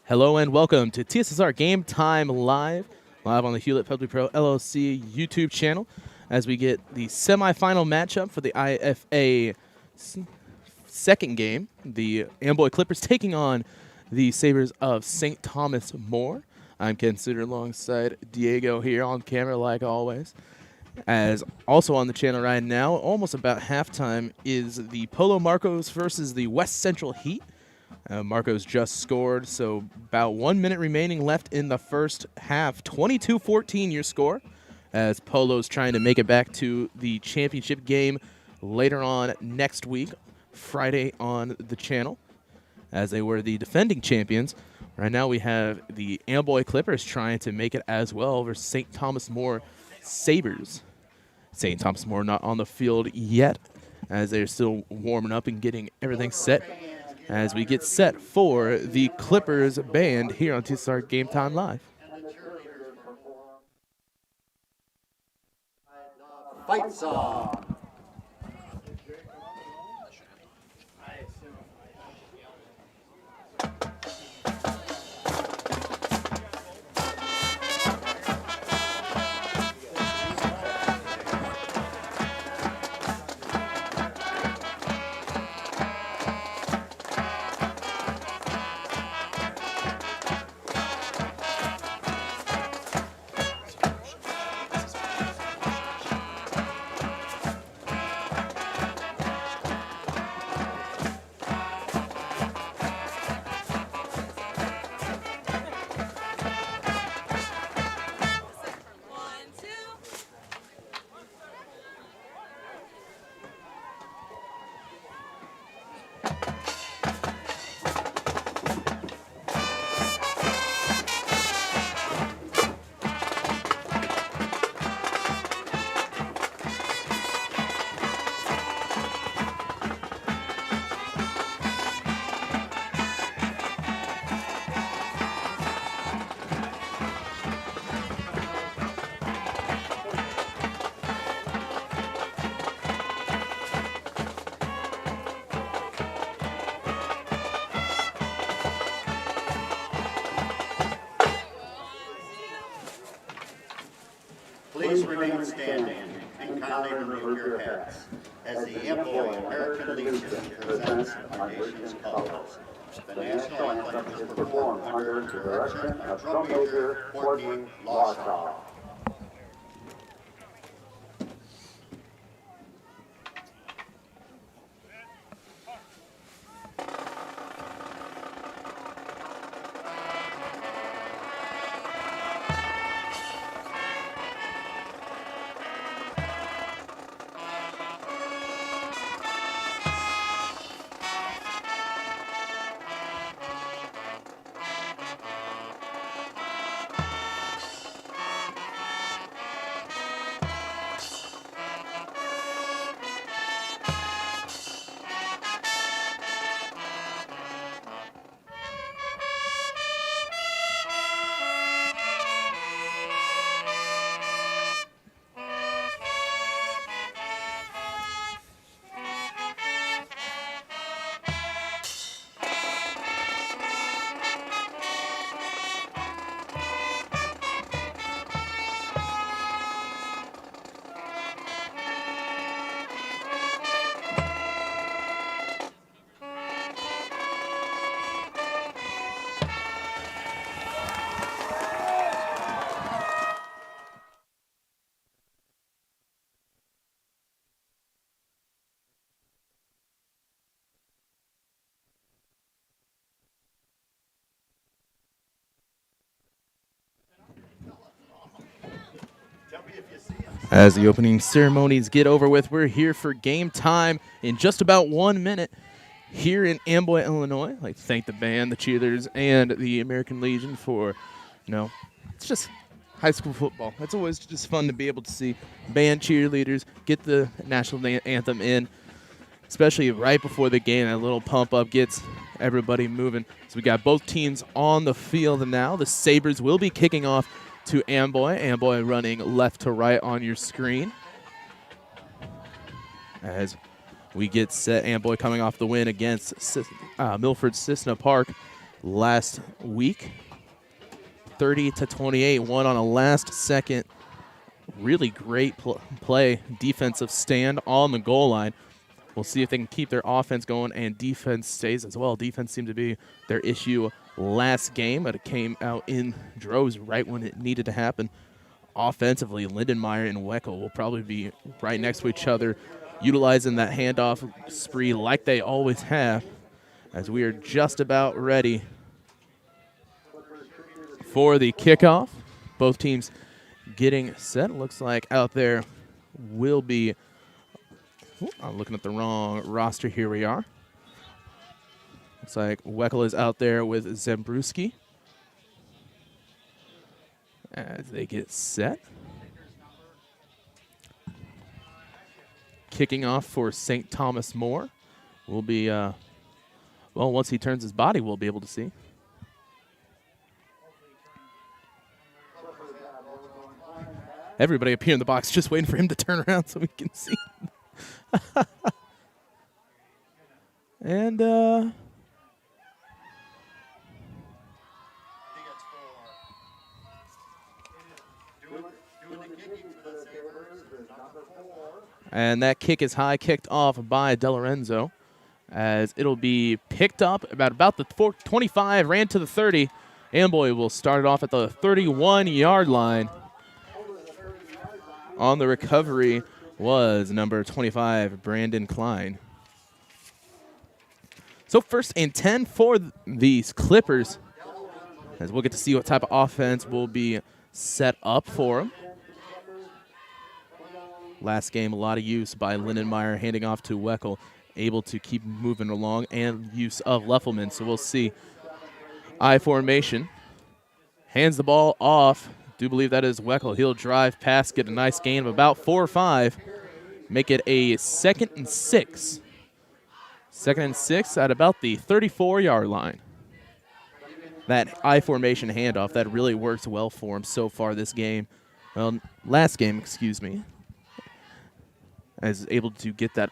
Hello and welcome to TSSR Game Time live on the Hulett PubliPro LLC YouTube channel as we get the semifinal matchup for the I8FA second game. The Amboy Clippers taking on the Sabres of St. Thomas More. I'm Ken Suter alongside Diego here on camera like always. As also on the channel right now, almost about halftime, is the Polo Marcos versus the West Central Heat. Marcos just scored, so about 1 minute remaining left in the first half. 22-14 your score, as Polo's trying to make it back to the championship game later on next week, Friday on the channel, as they were the defending champions. Right now we have the Amboy Clippers trying to make it as well over St. Thomas More Sabres. St. Thomas More not on the field yet, as they're still warming up and getting everything set as we get set for the Clippers band here on TSSR Game Time Live. Fight song. Please remain standing and kindly remove your hats as the Amboy American Legion presents our nation's colors. The national anthem is performed under the direction of Drum Major Pregame Law. As the opening ceremonies get over with, we're here for game time in just about 1 minute here in Amboy, Illinois. I'd like to thank the band, the cheerleaders, and the American Legion for, it's just high school football. It's always just fun to be able to see band, cheerleaders, get the national anthem in, especially right before the game. That little pump up gets everybody moving. So we got both teams on the field now. The Sabres will be kicking off to Amboy. Amboy running left to right on your screen. As we get set, Amboy coming off the win against Milford Cissna Park last week. 30-28, won on a last-second, really great play, defensive stand on the goal line. We'll see if they can keep their offense going and defense stays as well. Defense seemed to be their issue last game, but it came out in droves right when it needed to happen. Offensively, Lindenmeyer and Weckel will probably be right next to each other, utilizing that handoff spree like they always have, as we are just about ready for the kickoff. Both teams getting set. Looks like out there will be, I'm looking at the wrong roster. Here we are. Looks like Weckel is out there with Zembruski as they get set. Kicking off for St. Thomas More will be, well, once he turns his body, we'll be able to see. Everybody up here in the box just waiting for him to turn around so we can see. And, and that kick is high, kicked off by DeLorenzo, as it'll be picked up about the 25, ran to the 30. Amboy will start it off at the 31-yard line. On the recovery was number 25, Brandon Klein. So 1st and 10 for these Clippers, as we'll get to see what type of offense will be set up for them. Last game, a lot of use by Lindenmeyer, handing off to Weckel, able to keep moving along, and use of Leffelman. So we'll see I formation. Hands the ball off. Do believe that is Weckel. He'll drive past, get a nice gain of about 4 or 5. Make it a 2nd and 6. 2nd and 6 at about the 34-yard line. That I formation handoff, that really works well for him so far this game. Well, last game, excuse me. As able to get that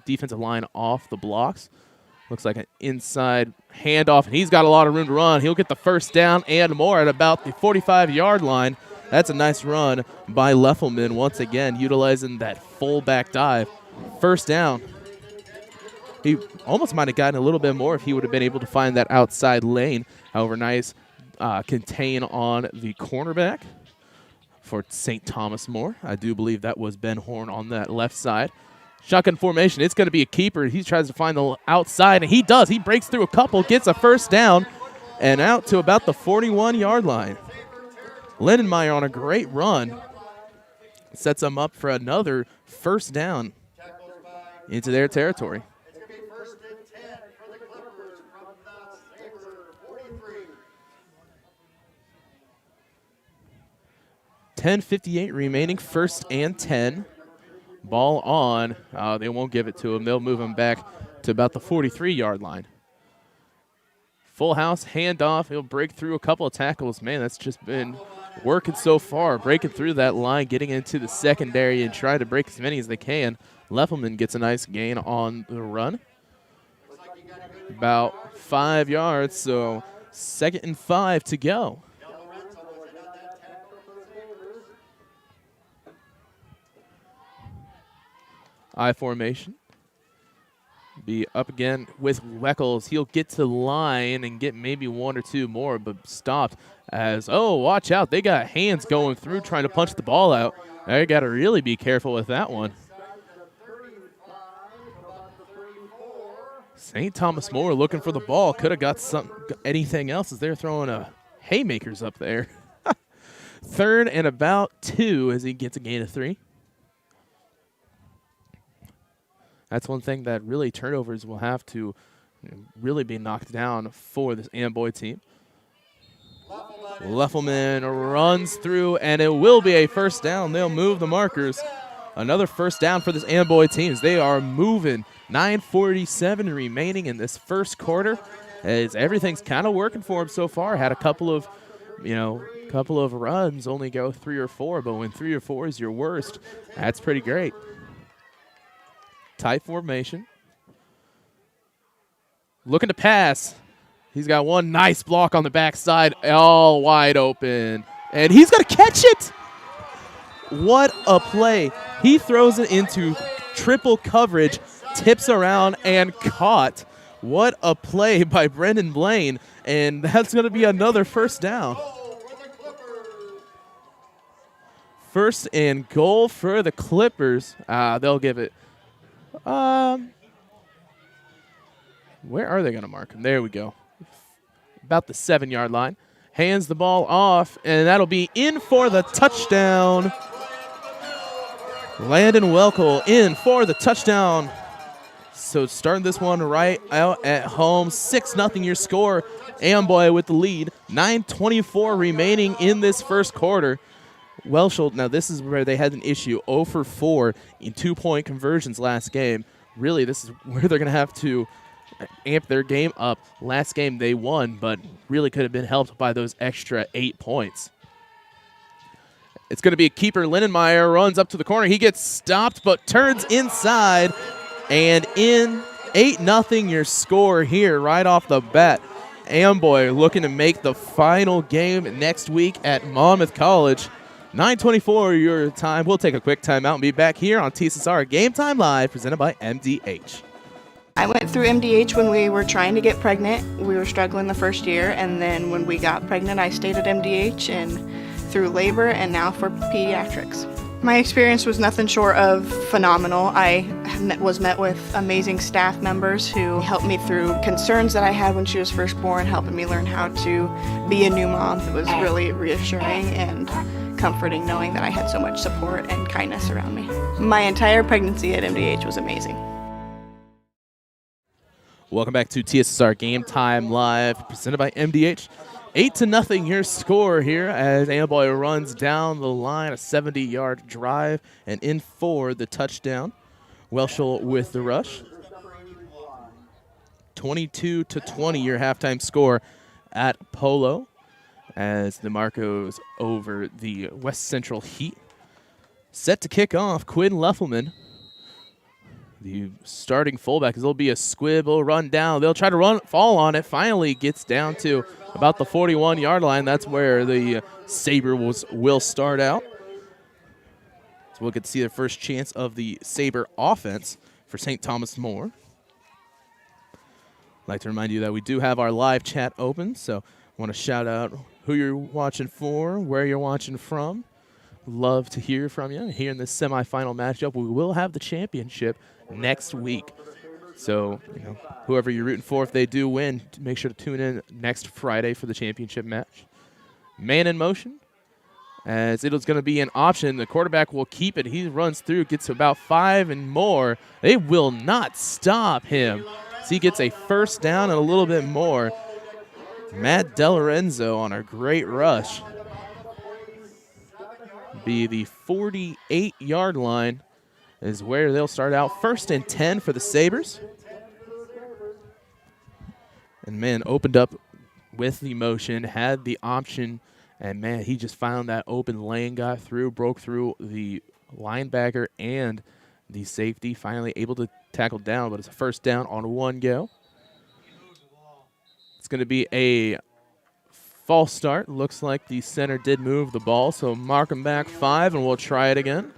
defensive line off the blocks. Looks like an inside handoff, and he's got a lot of room to run. He'll get the first down and more at about the 45-yard line. That's a nice run by Leffelman once again, utilizing that fullback dive. First down. He almost might have gotten a little bit more if he would have been able to find that outside lane. However, nice contain on the cornerback for St. Thomas More. I do believe that was Ben Horn on that left side. Shotgun formation, it's going to be a keeper. He tries to find the outside, and he does. He breaks through a couple, gets a first down, and out to about the 41-yard line. Lindenmeyer on a great run. Sets them up for another first down into their territory. 10:58 remaining, 1st and 10. Ball on. They won't give it to him. They'll move him back to about the 43-yard line. Full house, handoff. He'll break through a couple of tackles. Man, that's just been working so far. Breaking through that line, getting into the secondary and trying to break as many as they can. Leffelman gets a nice gain on the run. About 5 yards, so 2nd and 5 to go. I formation. Be up again with Weckles. He'll get to the line and get maybe 1 or 2 more, but stopped as, oh, watch out. They got hands going through trying to punch the ball out. They got to really be careful with that one. St. Thomas More looking for the ball. Could have got anything else as they're throwing haymakers up there. 3rd and about 2 as he gets a gain of 3. That's one thing that really turnovers will have to really be knocked down for this Amboy team. Leffelman runs through, and it will be a first down. They'll move the markers. Another first down for this Amboy team. They are moving. 9:47 remaining in this first quarter. As everything's kind of working for them so far. Had a couple of runs, only go 3 or 4, but when 3 or 4 is your worst, that's pretty great. Tight formation. Looking to pass. He's got one nice block on the backside, all wide open. And he's going to catch it. What a play. He throws it into triple coverage, tips around, and caught. What a play by Brendan Blaine. And that's going to be another first down. First and goal for the Clippers. They'll give it. Where are they going to mark him? There we go. About the 7-yard line. Hands the ball off, and that'll be in for the touchdown. Landon Welkel in for the touchdown. So starting this one right out at home. 6-0 your score. Amboy with the lead. 9:24 remaining in this first quarter. Welshel, now this is where they had an issue. 0 for 4 in 2-point conversions last game. Really, this is where they're going to have to amp their game up. Last game they won, but really could have been helped by those extra 8 points. It's going to be a keeper. Lindenmeyer runs up to the corner. He gets stopped, but turns inside. And in 8-0 your score here right off the bat. Amboy looking to make the final game next week at Monmouth College. 9:24 your time. We'll take a quick timeout and be back here on TSSR Game Time Live, presented by MDH. I went through MDH when we were trying to get pregnant. We were struggling the first year, and then when we got pregnant, I stayed at MDH and through labor and now for pediatrics. My experience was nothing short of phenomenal. I was met with amazing staff members who helped me through concerns that I had when she was first born, helping me learn how to be a new mom. It was really reassuring and comforting knowing that I had so much support and kindness around me. My entire pregnancy at MDH was amazing. Welcome back to TSSR Game Time Live, presented by MDH. 8-0 your score here as Amboy runs down the line, a 70-yard drive, and in for the touchdown. Welshel with the rush. 22-20 your halftime score at Polo as the Marcos over the West Central Heat. Set to kick off, Quinn Leffelman, the starting fullback. There'll be a squib, will run down. They'll try to fall on it. Finally gets down to about the 41-yard line. That's where the Sabre will start out. So we'll get to see the first chance of the Sabre offense for St. Thomas More. I'd like to remind you that we do have our live chat open, so I want to shout out who you're watching for, where you're watching from. Love to hear from you. Here in this semifinal matchup, we will have the championship next week. So, whoever you're rooting for, if they do win, make sure to tune in next Friday for the championship match. Man in motion, as it's going to be an option. The quarterback will keep it. He runs through, gets to about 5 and more. They will not stop him. So he gets a first down and a little bit more. Matt DeLorenzo on a great rush. Be the 48-yard line is where they'll start out. 1st and 10 for the Sabres. And, man, opened up with the motion, had the option, and, man, he just found that open lane, got through, broke through the linebacker and the safety, finally able to tackle down, but it's a first down on 1 go. It's going to be a false start. Looks like the center did move the ball, so mark him back 5, and we'll try it again.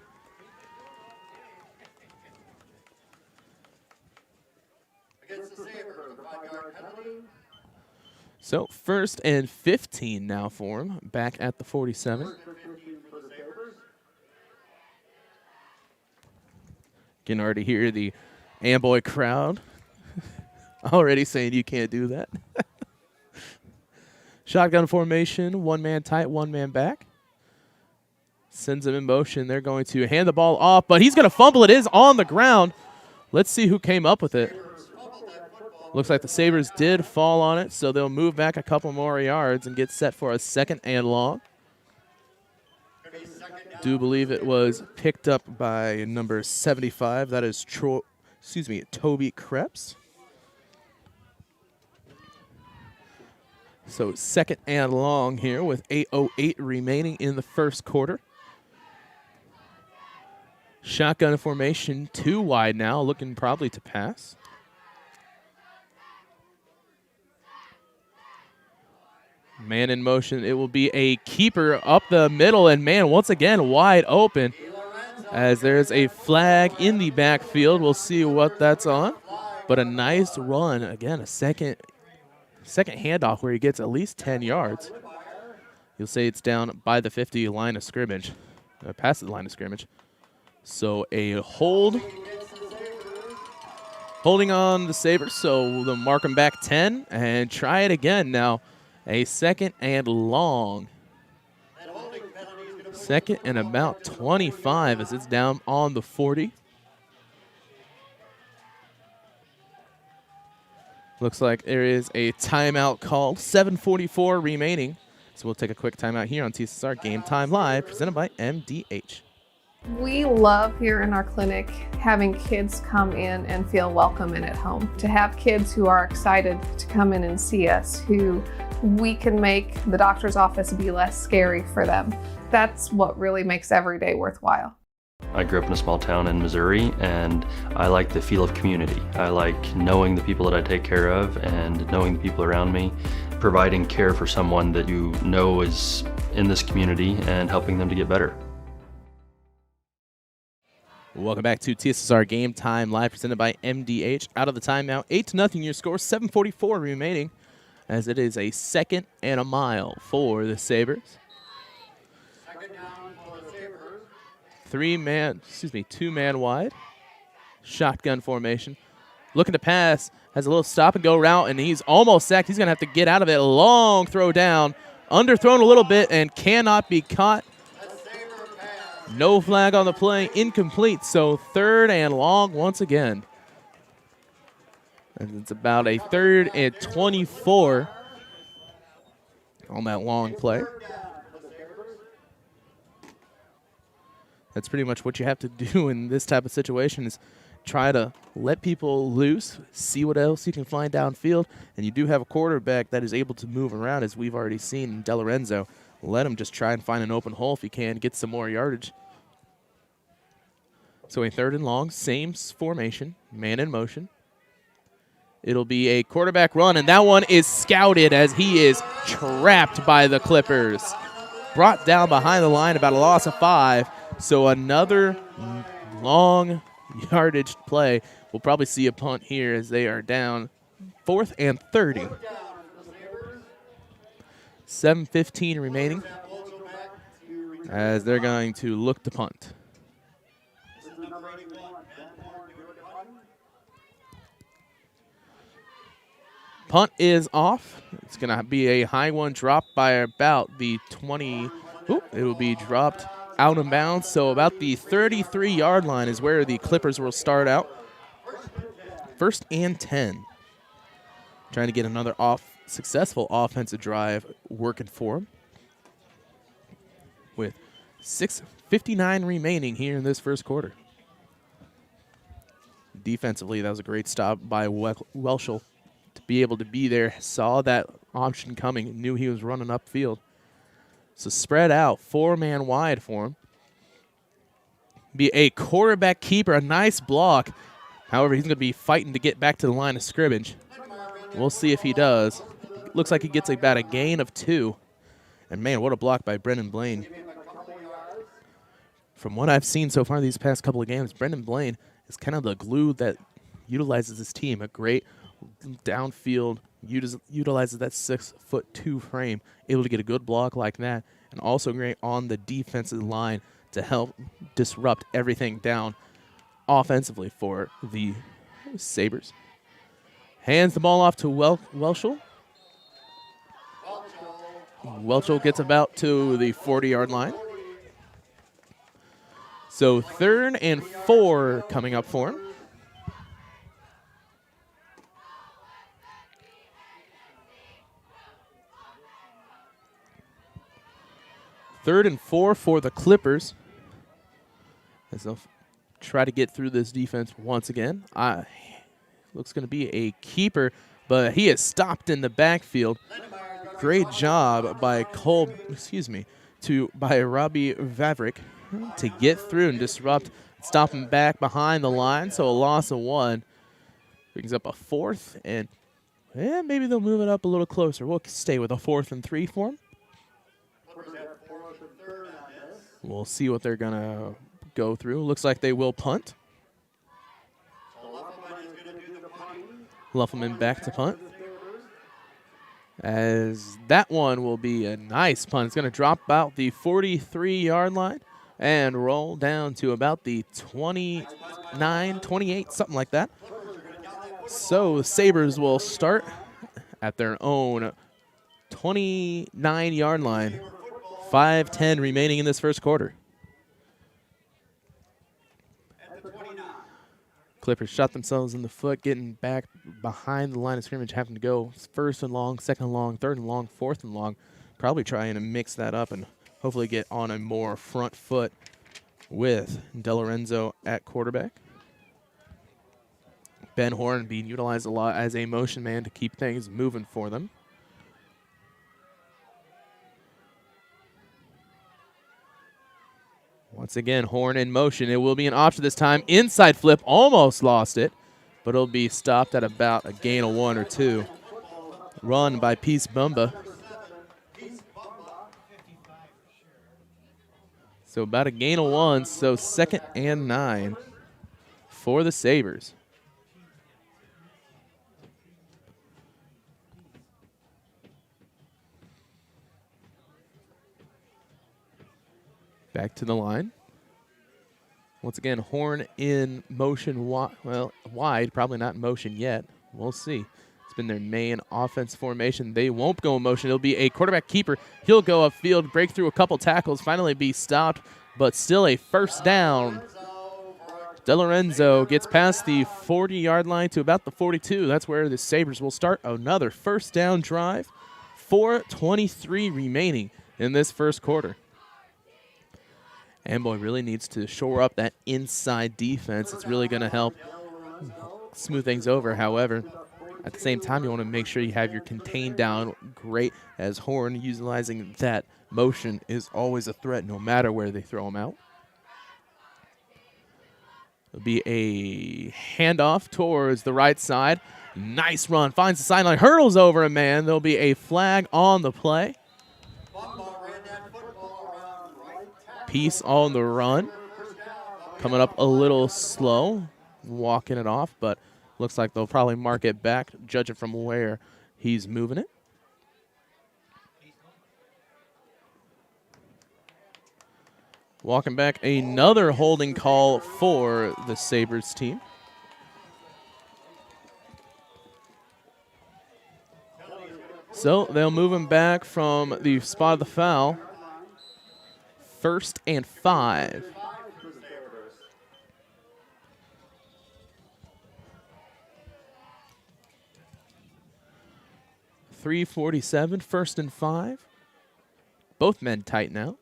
So 1st and 15 now for him, back at the 47. Can already hear the Amboy crowd already saying you can't do that. Shotgun formation, 1-man tight, 1-man back. Sends him in motion. They're going to hand the ball off, but he's going to fumble. It is on the ground. Let's see who came up with it. Looks like the Sabres did fall on it, so they'll move back a couple more yards and get set for a 2nd and long. Do believe it was picked up by number 75. That is Toby Krebs. So 2nd and long here with 8:08 remaining in the first quarter. Shotgun formation, 2 wide now, looking probably to pass. Man in motion. It will be a keeper up the middle, and man, once again, wide open as there's a flag in the backfield. We'll see what that's on, but a nice run. Again, a second handoff where he gets at least 10 yards. You'll say it's down by the 50 line of scrimmage, past the line of scrimmage. So a hold. Holding on the Sabres, so they'll mark them back 10 and try it again now. A second and long. Second and about 25 as it's down on the 40. Looks like there is a timeout called. 7:44 remaining. So we'll take a quick timeout here on TSSR Game Time Live, presented by MDH. We love here in our clinic having kids come in and feel welcome and at home. To have kids who are excited to come in and see us, who we can make the doctor's office be less scary for them. That's what really makes every day worthwhile. I grew up in a small town in Missouri, and I like the feel of community. I like knowing the people that I take care of and knowing the people around me, providing care for someone that you know is in this community and helping them to get better. Welcome back to TSSR Game Time Live, presented by MDH. Out of the timeout, 8-0 your score, 7:44 remaining, as it is a second and a mile for the Sabres. Two-man wide. Shotgun formation. Looking to pass, has a little stop-and-go route, and he's almost sacked. He's going to have to get out of it. Long throw down, underthrown a little bit, and cannot be caught. No flag on the play, incomplete, so third and long once again. And it's about a 3rd and 24 on that long play. That's pretty much what you have to do in this type of situation, is try to let people loose, see what else you can find downfield, and you do have a quarterback that is able to move around, as we've already seen in DeLorenzo. Let him just try and find an open hole if he can, get some more yardage. So a 3rd and long, same formation, man in motion. It'll be a quarterback run, and that one is scouted as he is trapped by the Clippers. Brought down behind the line, about a loss of 5. So another long yardage play. We'll probably see a punt here as they are down 4th and 30. 7:15 remaining as they're going to look to punt. Punt is off. It's going to be a high one, dropped by about the 20. It will be dropped out of bounds. So about the 33-yard line is where the Clippers will start out. 1st and 10. Trying to get another successful offensive drive working for them. With 6:59 remaining here in this first quarter. Defensively, that was a great stop by Welshel to be able to be there. Saw that option coming, knew he was running upfield. So spread out, 4-man wide for him. Be a quarterback keeper, a nice block. However, he's going to be fighting to get back to the line of scrimmage. We'll see if he does. Looks like he gets about a gain of 2. And man, what a block by Brendan Blaine. From what I've seen so far these past couple of games, Brendan Blaine is kind of the glue that utilizes his team. A great downfield, utilizes that 6'2" frame, able to get a good block like that, and also great on the defensive line to help disrupt everything down offensively for the Sabres. Hands the ball off to Welshel. Welshel gets about to the 40-yard line. So 3rd and 4 coming up for him. Third and 4 for the Clippers, as they'll try to get through this defense once again. Looks going to be a keeper, but he is stopped in the backfield. Great job by by Robbie Vavrick to get through and disrupt, stop him back behind the line. So a loss of 1 brings up a 4th and And maybe they'll move it up a little closer. We'll stay with a 4th and 3 for them. We'll see what they're going to go through. Looks like they will punt. Luffelman back to punt. As that one will be a nice punt. It's going to drop about the 43-yard line and roll down to about the 29, 28, something like that. So the Sabres will start at their own 29-yard line. 5:10 remaining in this first quarter. Clippers shot themselves in the foot, getting back behind the line of scrimmage, having to go 1st and long, 2nd and long, 3rd and long, 4th and long. Probably trying to mix that up and hopefully get on a more front foot with DeLorenzo at quarterback. Ben Horn being utilized a lot as a motion man to keep things moving for them. Once again, Horn in motion. It will be an option this time. Inside flip, almost lost it, but it'll be stopped at about a gain of 1 or 2. Run by Peace Bumba. So about a gain of 1, so 2nd and 9 for the Sabres. Back to the line. Once again, Horn in motion, wide, probably not in motion yet. We'll see. It's been their main offense formation. They won't go in motion. It'll be a quarterback keeper. He'll go upfield, break through a couple tackles, finally be stopped, but still a first down. DeLorenzo gets past the 40-yard line to about the 42. That's where the Sabres will start another first down drive. 4:23 remaining in this first quarter. Amboy really needs to shore up that inside defense. It's really going to help smooth things over. However, at the same time, you want to make sure you have your contain down great, as Horn utilizing that motion is always a threat no matter where they throw him out. It'll be a handoff towards the right side. Nice run. Finds the sideline. Hurdles over a man. There'll be a flag on the play. Peace on the run. Coming up a little slow. Walking it off, but looks like they'll probably mark it back, judging from where he's moving it. Walking back, another holding call for the Sabres team. So they'll move him back from the spot of the foul. 1st and 5. .347, 1st and 5. Both men tight now.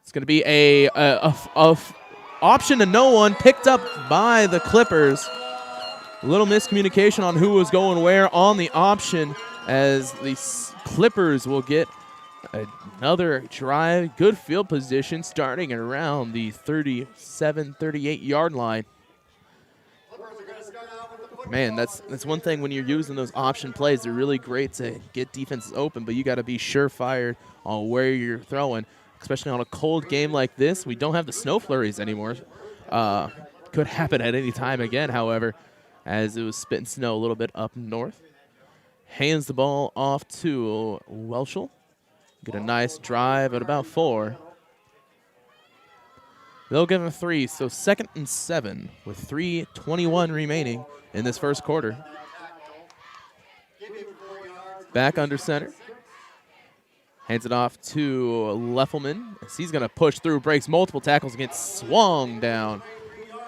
It's going to be a option to no one, picked up by the Clippers. A little miscommunication on who was going where on the option, as the Clippers will get another drive. Good field position starting around the 37, 38-yard line. Man, that's one thing when you're using those option plays. They're really great to get defenses open, but you got to be surefire on where you're throwing, especially on a cold game like this. We don't have the snow flurries anymore. Could happen at any time again, however, as it was spitting snow a little bit up north. Hands the ball off to Welshel. Get a nice drive at about 4. They'll give him 3, so 2nd and 7 with 3:21 remaining in this first quarter. Back under center. Hands it off to Leffelman. He's going to push through, breaks multiple tackles, and gets swung down.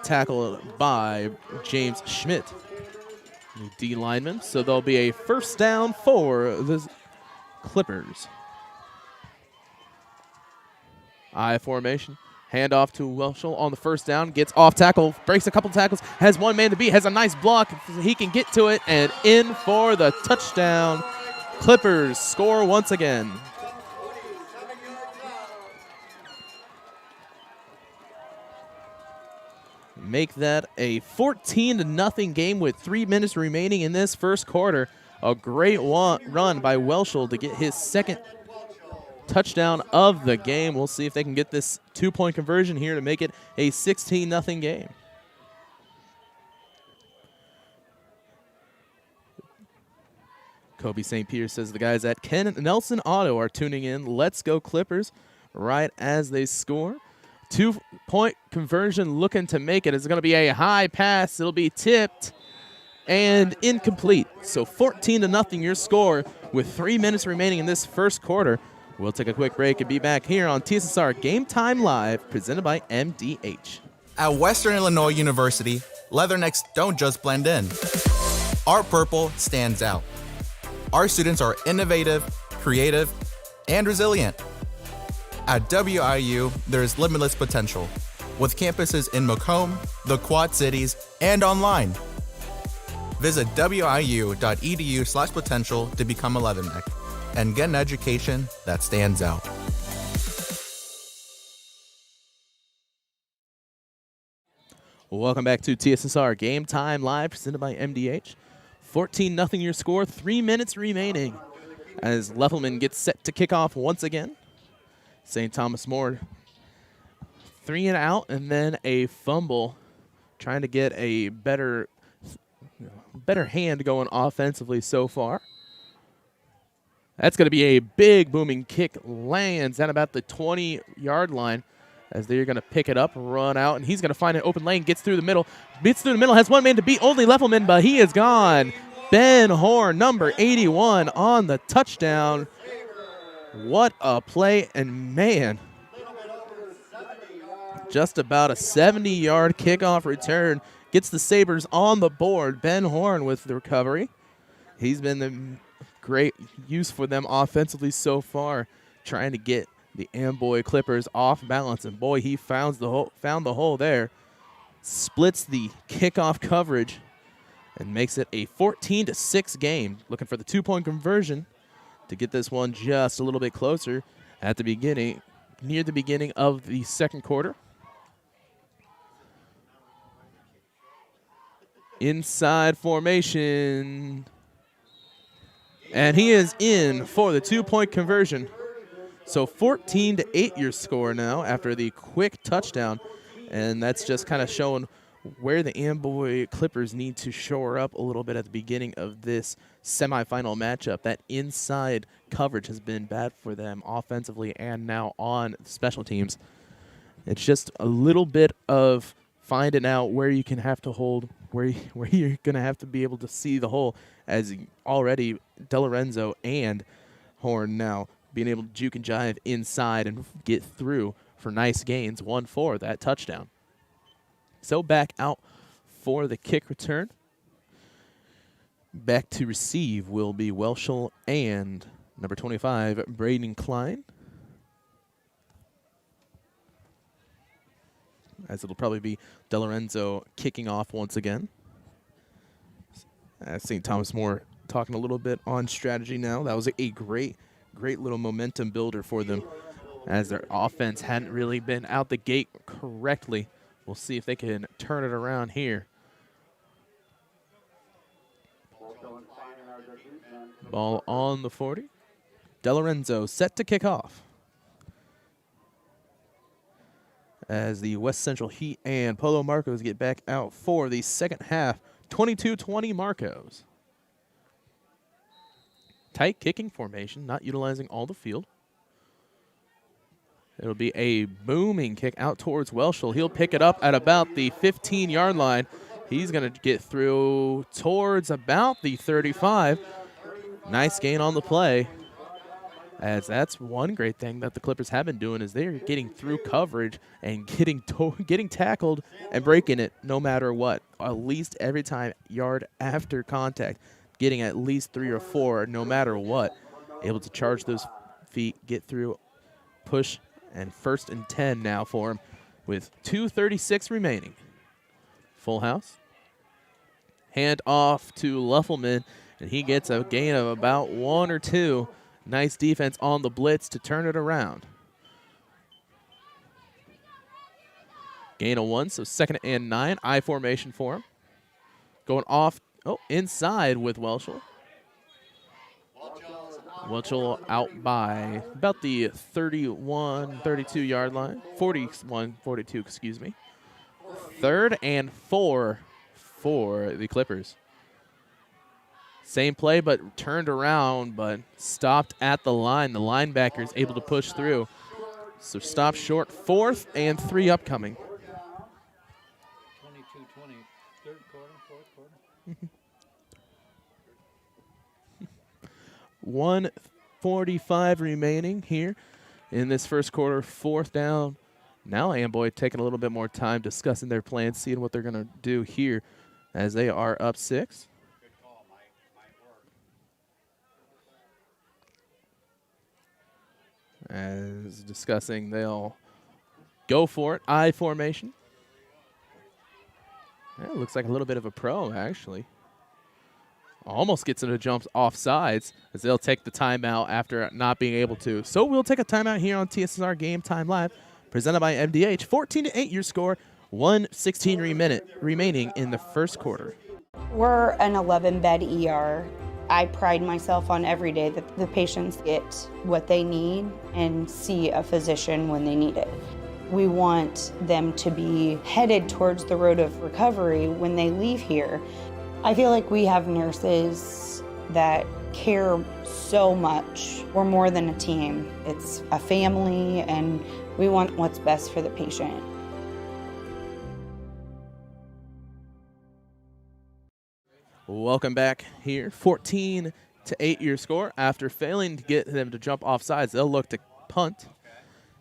Tackled by James Schmidt, the D lineman. So there'll be a first down for the Clippers. I formation. Hand off to Welshel on the first down. Gets off tackle. Breaks a couple tackles. Has one man to beat. Has a nice block. He can get to it. And in for the touchdown. Clippers score once again. make that a 14-0 game with 3 minutes remaining in this first quarter. A great run by Welshel to get his second touchdown of the game. We'll see if they can get this 2-point conversion here to make it a 16-0 game. Kobe St. Peter says the guys at Ken Nelson Auto are tuning in. Let's go Clippers right as they score. 2-point conversion looking to make it. It's going to be a high pass. It'll be tipped and incomplete. So 14-0 your score with 3 minutes remaining in this first quarter. We'll take a quick break and be back here on TSSR Game Time Live, presented by MDH. At Western Illinois University, leathernecks don't just blend in. Our purple stands out. Our students are innovative, creative, and resilient. At WIU, there's limitless potential, with campuses in Macomb, the Quad Cities, and online. Visit wiu.edu/potential to become a leatherneck and get an education that stands out. Welcome back to TSSR Game Time Live, presented by MDH. 14-0 your score, 3 minutes remaining as Leffelman gets set to kick off once again. St. Thomas More 3 and out, and then a fumble, trying to get a better hand going offensively so far. That's going to be a big booming kick, lands at about the 20-yard line as they're going to pick it up, run out, and he's going to find an open lane, gets through the middle, has one man to beat, only Leffelman, but he is gone. Ben Horn, number 81, on the touchdown. What a play, and man, just about a 70-yard kickoff return. Gets the Sabres on the board. Ben Horn with the recovery. He's been the great use for them offensively so far, trying to get the Amboy Clippers off balance. And boy, he found the hole there. Splits the kickoff coverage and makes it a 14-6 game. Looking for the 2-point conversion to get this one just a little bit closer at the beginning, near the beginning of the second quarter. Inside formation. And he is in for the 2-point conversion. So 14-8 your score now after the quick touchdown. And that's just kind of showing where the Amboy Clippers need to shore up a little bit at the beginning of this semifinal matchup. That inside coverage has been bad for them offensively and now on special teams. It's just a little bit of finding out where you can have to hold, where you're going to have to be able to see the hole, as already DeLorenzo and Horn now being able to juke and jive inside and get through for nice gains, 1-4, that touchdown. So back out for the kick return. Back to receive will be Welshel and number 25, Braden Klein. As it'll probably be DeLorenzo kicking off once again. St. Thomas More talking a little bit on strategy now. That was a great little momentum builder for them, as their offense hadn't really been out the gate correctly. We'll see if they can turn it around here. Ball on the 40. DeLorenzo set to kick off. As the West Central Heat and Polo Marcos get back out for the second half. 22-20 Marcos. Tight kicking formation, not utilizing all the field. It'll be a booming kick out towards Welshel. He'll pick it up at about the 15-yard line. He's going to get through towards about the 35. Nice gain on the play. As that's one great thing that the Clippers have been doing, is they're getting through coverage and getting tackled and breaking it no matter what. At least every time, yard after contact, getting at least 3 or 4 no matter what. Able to charge those feet, get through, push, and 1st and 10 now for him with 2:36 remaining. Full house. Hand off to Leffelman, and he gets a gain of about 1 or 2. Nice defense on the blitz to turn it around. Gain of 1, so 2nd and 9. I formation for him. Going off, inside with Welchel. Welchel out by about the 31, 32-yard line. 41, 42, excuse me. 3rd and 4 for the Clippers. Same play, but turned around, but stopped at the line. The linebacker is able to push through. So stop short. 4th and 3 upcoming. 22-20, third quarter, fourth quarter. 1:45 remaining here in this first quarter. 4th down. Now Amboy taking a little bit more time discussing their plans, seeing what they're going to do here as they are up 6. As discussing, they'll go for it. I formation. Yeah, it looks like a little bit of a pro, actually. Almost gets into jumps off sides as they'll take the timeout after not being able to. So we'll take a timeout here on TSSR Game Time Live, presented by MDH. 14-8 your score, 1:16 remaining in the first quarter. We're an 11-bed ER. I pride myself on every day that the patients get what they need and see a physician when they need it. We want them to be headed towards the road of recovery when they leave here. I feel like we have nurses that care so much. We're more than a team. It's a family, and we want what's best for the patient. Welcome back here. 14-8 your score. After failing to get them to jump off sides, they'll look to punt.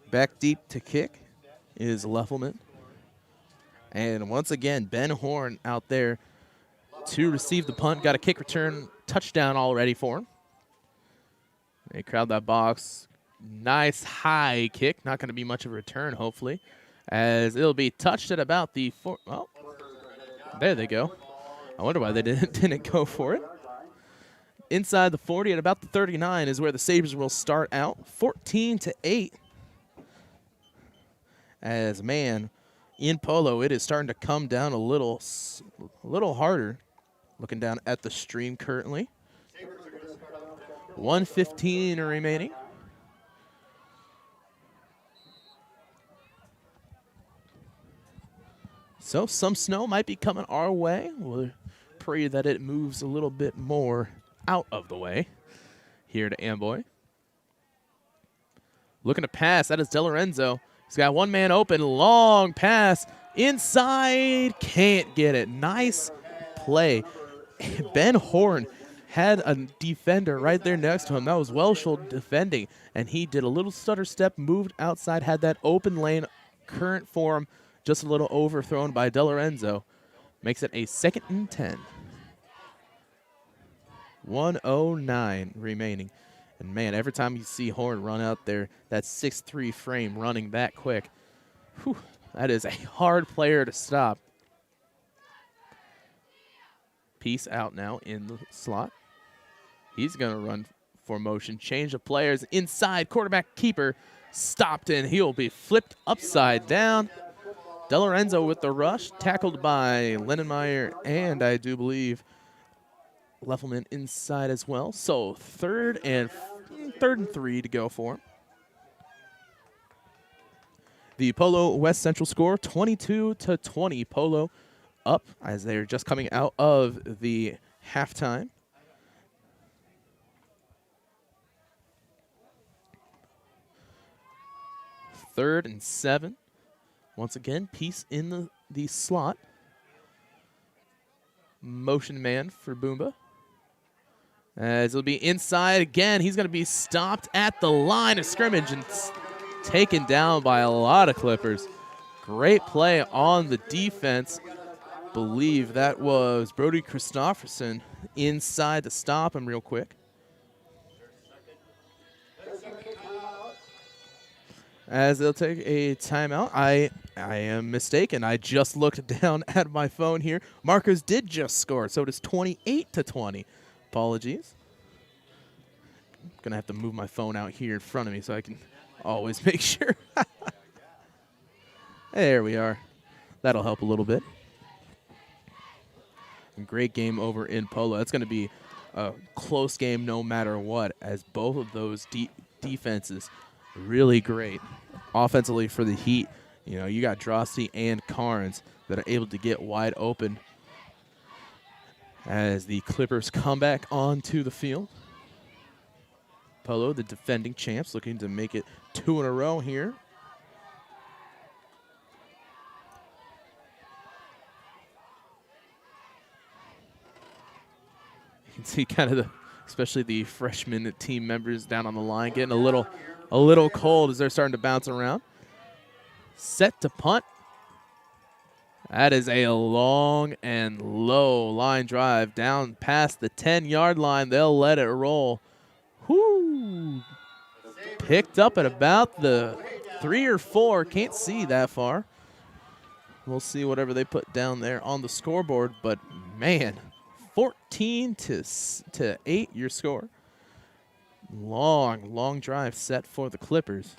Back deep to kick is Leffelman. And once again, Ben Horn out there to receive the punt. Got a kick return touchdown already for him. They crowd that box. Nice high kick. Not going to be much of a return, hopefully, as it'll be touched at about the 4. Oh, there they go. I wonder why they didn't go for it. Inside the 40 at about the 39 is where the Sabres will start out. 14-8. As, man, in Polo, it is starting to come down a little harder. Looking down at the stream currently. 1:15 remaining. So some snow might be coming our way. We'll pray that it moves a little bit more out of the way here to Amboy. Looking to pass. That is DeLorenzo. He's got one man open. Long pass. Inside. Can't get it. Nice play. Ben Horn had a defender right there next to him. That was Welchel defending, and he did a little stutter step, moved outside, had that open lane current for him, just a little overthrown by DeLorenzo. Makes it a 2nd and 10. 1:09 remaining. And, man, every time you see Horn run out there, that 6'3" frame running that quick, whew, that is a hard player to stop. Peace out now in the slot. He's going to run for motion. Change of players inside. Quarterback keeper stopped, and he'll be flipped upside down. DeLorenzo with the rush, tackled by Lindenmeyer, and I do believe Leffelman inside as well. So third and 3 to go for him. The Polo West Central score, 22-20. Polo up as they're just coming out of the halftime. Third and 7. Once again, Peace in the slot. Motion man for Boomba. As it'll be inside again. He's going to be stopped at the line of scrimmage and taken down by a lot of Clippers. Great play on the defense. Believe that was Brody Christofferson inside to stop him real quick. As they'll take a timeout. I am mistaken. I just looked down at my phone here. Marcos did just score, so it is 28-20. Apologies. I'm going to have to move my phone out here in front of me so I can always make sure. There we are. That'll help a little bit. Great game over in Polo. That's going to be a close game no matter what, as both of those defenses really great. Offensively for the Heat, you know, you got Drosty and Carnes that are able to get wide open as the Clippers come back onto the field. Polo, the defending champs, looking to make it 2 in a row here. You can see kind of especially the freshman team members down on the line getting a little cold as they're starting to bounce around. Set to punt. That is a long and low line drive down past the 10-yard line. They'll let it roll. Whoo! Picked up at about the 3 or 4. Can't see that far. We'll see whatever they put down there on the scoreboard. But, man, 14 to 8 your score. Long drive set for the Clippers.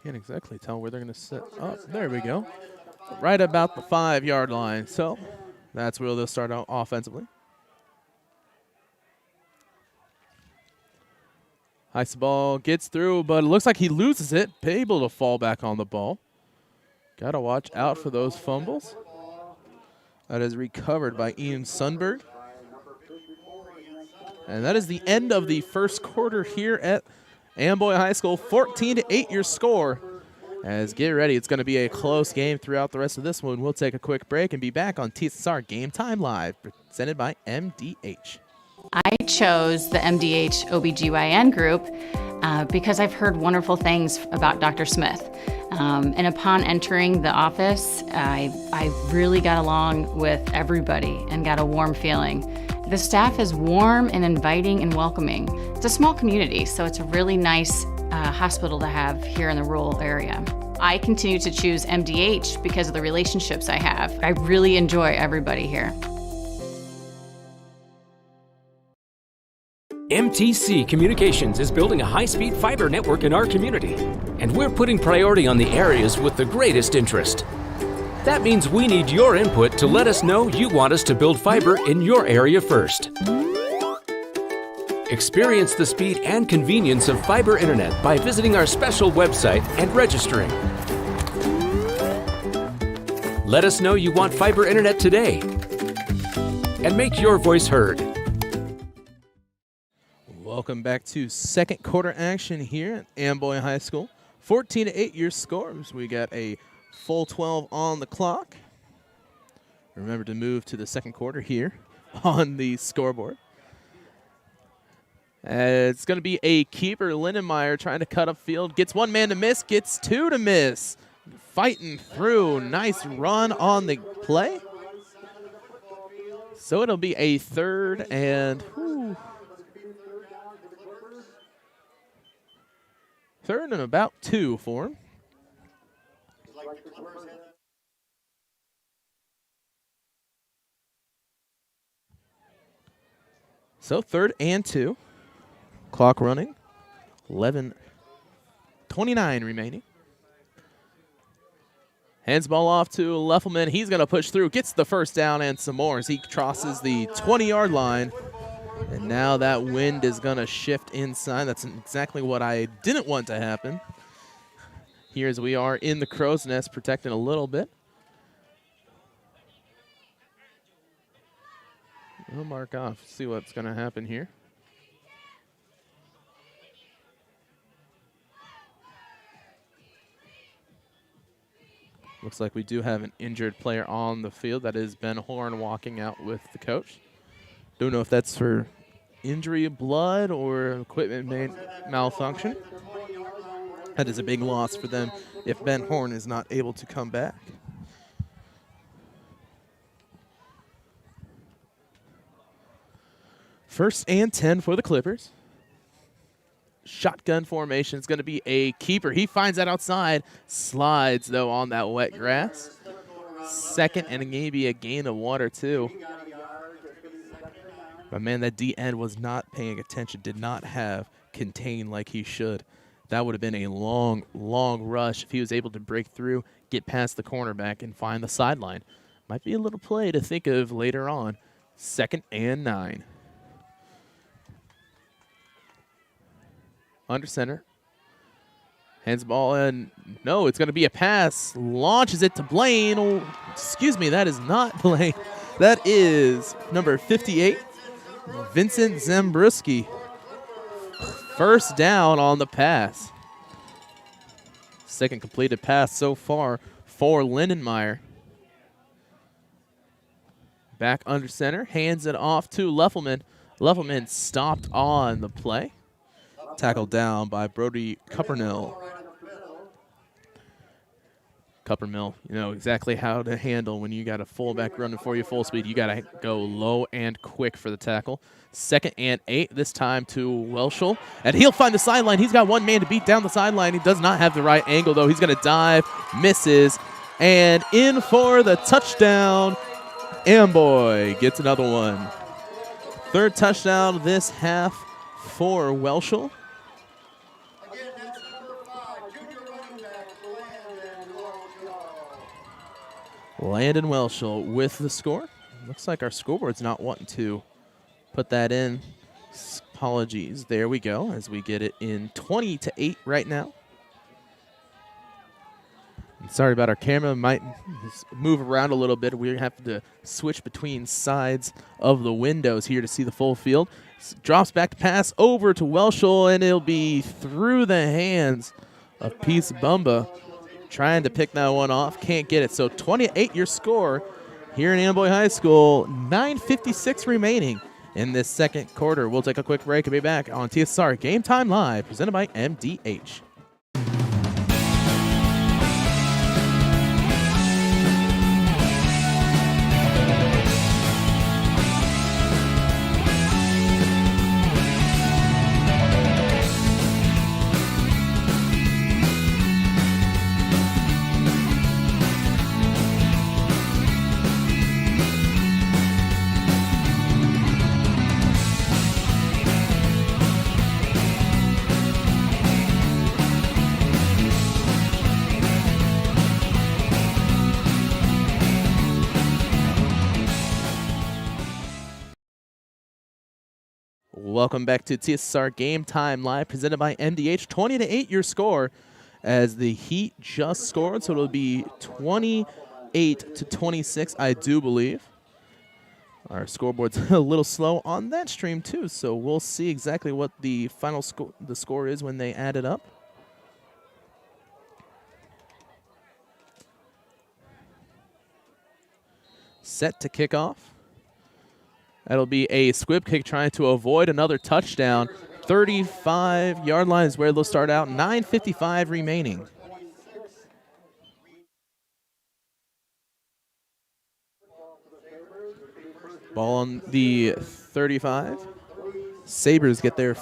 Can't exactly tell where they're going to set up. There we go. Right about the 5-yard line. So that's where they'll start out offensively. Ice ball gets through, but it looks like he loses it. Able to fall back on the ball. Got to watch out for those fumbles. That is recovered by Ian Sundberg. And that is the end of the first quarter here at Amboy High School. 14 to 8 your score. As get ready, it's going to be a close game throughout the rest of this one. We'll take a quick break and be back on TSSR Game Time Live, presented by MDH. I chose the MDH OBGYN group because I've heard wonderful things about Dr. Smith. And upon entering the office, I really got along with everybody and got a warm feeling. The staff is warm and inviting and welcoming. It's a small community, so it's a really nice hospital to have here in the rural area. I continue to choose MDH because of the relationships I have. I really enjoy everybody here. MTC Communications is building a high-speed fiber network in our community, and we're putting priority on the areas with the greatest interest. That means we need your input to let us know you want us to build fiber in your area first. Experience the speed and convenience of fiber internet by visiting our special website and registering. Let us know you want fiber internet today, and make your voice heard. Welcome back to second quarter action here at Amboy High School. 14 to 8 your scores. We got a full 12 on the clock. Remember to move to the second quarter here on the scoreboard. It's going to be a keeper, Lindenmeyer, trying to cut upfield. Gets one man to miss, gets two to miss. Fighting through. Nice run on the play. So it'll be a third and... Third and about 2 for him. So 3rd and 2. Clock running. 11:29 remaining. Hands ball off to Leffelman. He's going to push through. Gets the first down and some more as he crosses the 20-yard line. And now that wind is going to shift inside. That's exactly what I didn't want to happen. Here as we are in the crow's nest, protecting a little bit. We'll mark off, see what's going to happen here. Looks like we do have an injured player on the field. That is Ben Horn walking out with the coach. Don't know if that's for injury of blood or equipment malfunction. That is a big loss for them if Ben Horn is not able to come back. First and 10 for the Clippers. Shotgun formation is going to be a keeper. He finds that outside. Slides, though, on that wet grass. Second and maybe a gain of 1 or 2. But, man, that D end was not paying attention, did not have contain like he should. That would have been a long, long rush if he was able to break through, get past the cornerback, and find the sideline. Might be a little play to think of later on. 2nd and 9. Under center. Hands the ball in. No, it's going to be a pass. Launches it to Blaine. Oh, excuse me, that is not Blaine. That is number 58, Vincent Zambruski. First down on the pass. Second completed pass so far for Lindenmeyer. Back under center, hands it off to Leffelman. Leffelman stopped on the play. Tackled down by Brody Cuppermill. Cuppermill, you know exactly how to handle when you got a fullback running for you full speed. You got to go low and quick for the tackle. 2nd and 8, this time to Welshel. And he'll find the sideline. He's got one man to beat down the sideline. He does not have the right angle, though. He's going to dive, misses, and in for the touchdown. Amboy gets another one. 3rd touchdown this half for Welshel. Landon Welshel with the score. Looks like our scoreboard's not wanting to put that in. Apologies. There we go, as we get it in 20-8 right now. And sorry about our camera. Might move around a little bit. We have to switch between sides of the windows here to see the full field. Drops back to pass over to Welshel, and it'll be through the hands of Peace Bumba. Trying to pick that one off, can't get it. So 28 your score here in Amboy High School. 9:56 remaining in this second quarter. We'll take a quick break and be back on TSSR Game Time Live, presented by MDH. Welcome back to TSSR Game Time Live, presented by MDH. 20-8 your score, as the Heat just scored, so it'll be 28-26, I do believe. Our scoreboard's a little slow on that stream too, so we'll see exactly what the final score is when they add it up. Set to kick off. That'll be a squib kick trying to avoid another touchdown. 35-yard line is where they'll start out. 9:55 remaining. Ball on the 35. Sabres get their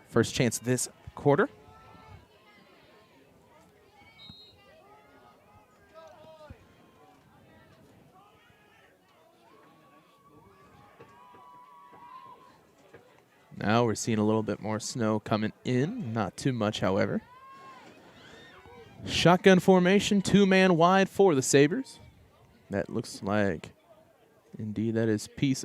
first chance this quarter. Now we're seeing a little bit more snow coming in. Not too much, however. Shotgun formation, 2-man wide for the Sabres. That looks like, indeed, that is Peace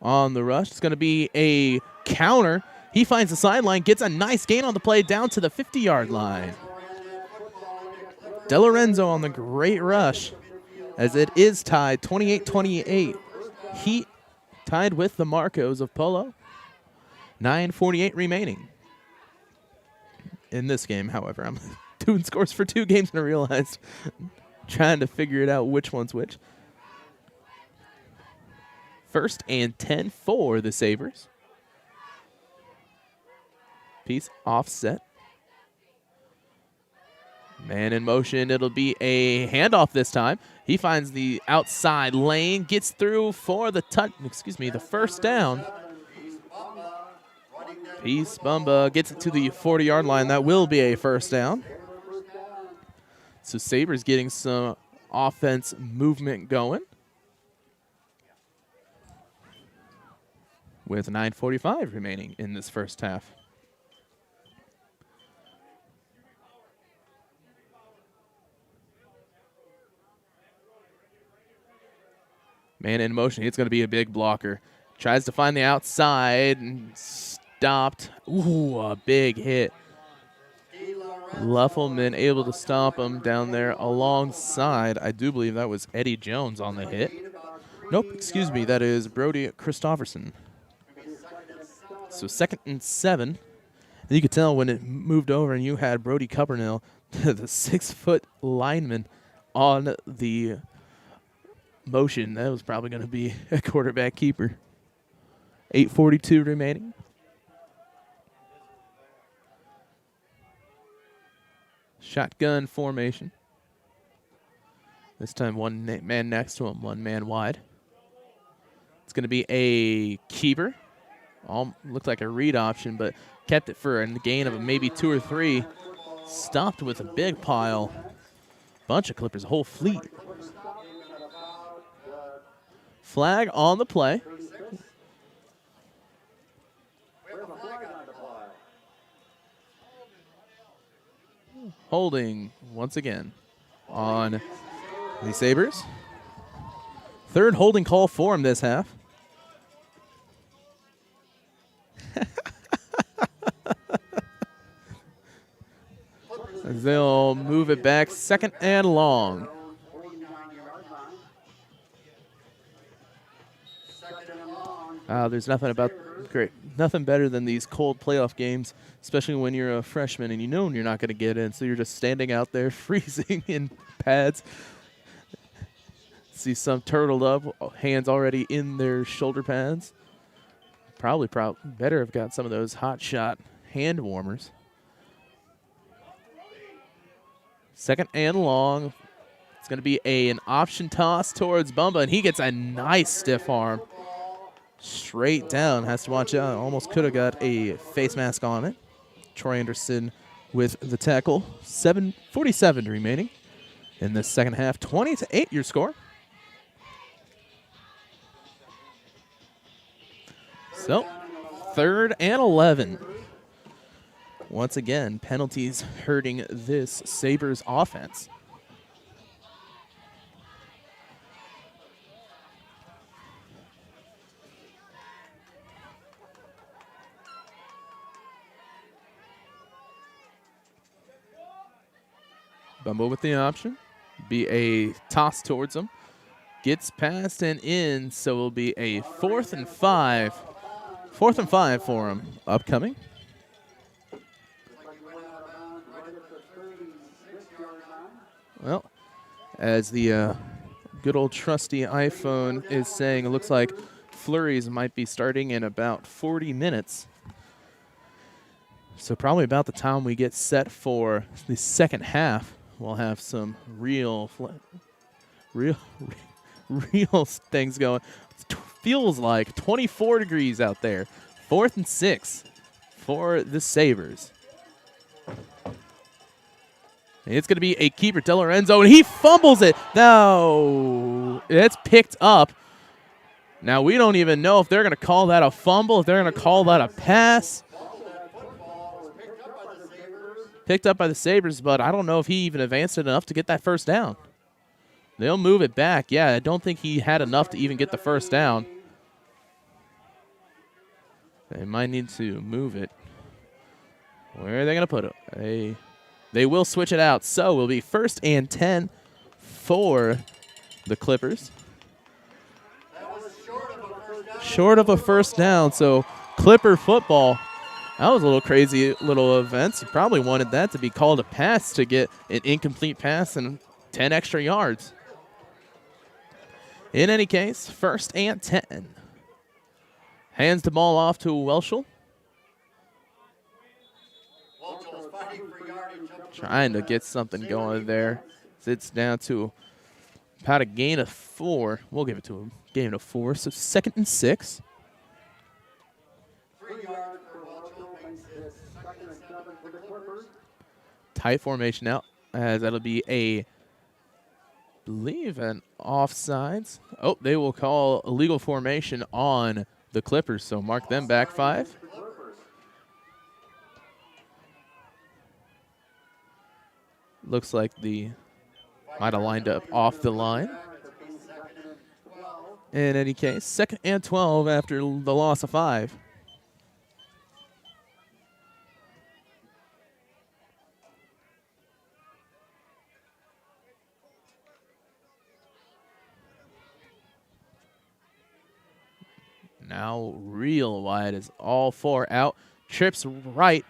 on the rush. It's going to be a counter. He finds the sideline, gets a nice gain on the play down to the 50-yard line. DeLorenzo on the great rush, as it is tied 28-28. Heat tied with the Marcos of Polo. 9:48 remaining in this game. However, I'm doing scores for 2 games and I realized trying to figure it out which one's which. 1st and 10 for the Sabres. Peace offset. Man in motion. It'll be a handoff this time. He finds the outside lane, gets through for the the first down. Peace Bumba gets it to the 40-yard line. That will be a first down. So Sabres getting some offense movement going. With 9:45 remaining in this first half. Man in motion. It's going to be a big blocker. Tries to find the outside and stopped. Ooh, a big hit. Luffelman able to stop him down there alongside. I do believe that was Eddie Jones on the hit. Nope, excuse me. That is Brody Christofferson. So 2nd and 7. And you could tell when it moved over and you had Brody Cuppernell, the 6-foot lineman, on the motion. That was probably going to be a quarterback keeper. 8:42 remaining. Shotgun formation. This time one man next to him, one man wide. It's going to be a keeper. Looked like a read option, but kept it for a gain of maybe 2 or 3. Stopped with a big pile. Bunch of Clippers, a whole fleet. Flag on the play. Holding once again on the Sabres. 3rd holding call for him this half. As they'll move it back, 2nd and long. There's nothing better than these cold playoff games, especially when you're a freshman and you know you're not going to get in, so you're just standing out there freezing in pads. See some turtled up, hands already in their shoulder pads. Probably better have got some of those hot shot hand warmers. 2nd and long. It's going to be an option toss towards Bumba, and he gets a nice stiff arm. Straight down, has to watch out. Almost could have got a face mask on it. Troy Anderson with the tackle. 7:47 remaining in the second half. 20-8 your score. So, 3rd and 11. Once again, penalties hurting this Sabres offense. Bumble with the option. Be a toss towards him. Gets past and in, so it'll be a 4th and 5. 4th and 5 for him upcoming. Well, as the good old trusty iPhone is saying, it looks like flurries might be starting in about 40 minutes. So probably about the time we get set for the second half, we'll have some real things going. It feels like 24 degrees out there. 4th and 6 for the Sabres. It's going to be a keeper, DeLorenzo, and he fumbles it. No, it's picked up. Now, we don't even know if they're going to call that a fumble, if they're going to call that a pass. Picked up by the Sabres, but I don't know if he even advanced it enough to get that first down. They'll move it back. Yeah, I don't think he had enough to even get the first down. They might need to move it. Where are they going to put it? They will switch it out, so it will be 1st and 10 for the Clippers. Short of a first down, so Clipper football. That was a little crazy little event. You probably wanted that to be called a pass to get an incomplete pass and 10 extra yards. In any case, 1st and 10. Hands the ball off to Welshel. Trying to get something going there. It's down to about a gain of 4. We'll give it to him. Gain of 4. So 2nd and 6. Tight formation out, as that'll be believe an offsides. Oh, they will call illegal formation on the Clippers, so mark them back 5. Looks like might have lined up off the line. In any case, 2nd and 12 after the loss of 5. Now real wide is all 4 out. Trips right.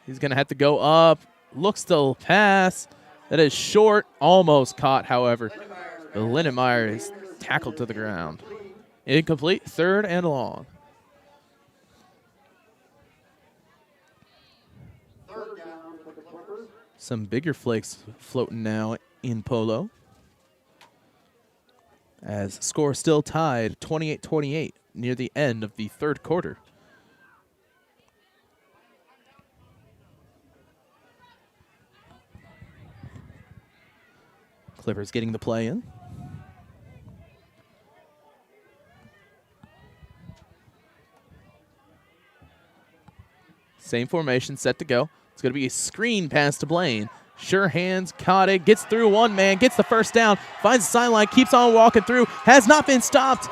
He's going to have to go up. Looks to pass. That is short. Almost caught, however. Lindenmeyer is tackled to the ground. Incomplete. 3rd and long. Some bigger flakes floating now in Polo. As score still tied 28-28 near the end of the 3rd quarter. Clippers getting the play in. Same formation, set to go. It's going to be a screen pass to Blaine. Sure hands, caught it, gets through one man, gets the first down, finds the sideline, keeps on walking through, has not been stopped.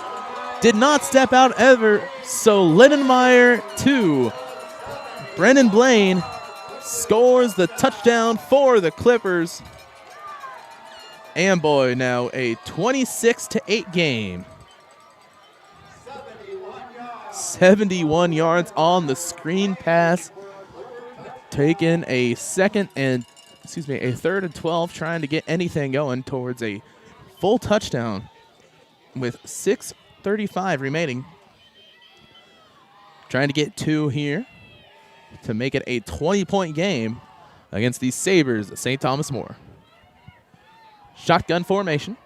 Did not step out ever. So Lindenmeyer 2. Brennan Blaine scores the touchdown for the Clippers. Amboy now a 26-8 game. 71 yards on the screen pass. Taking a 3rd and 12, trying to get anything going towards a full touchdown with 6:35 remaining. Trying to get 2 here to make it a 20-point game against the Sabres of St. Thomas More. Shotgun formation.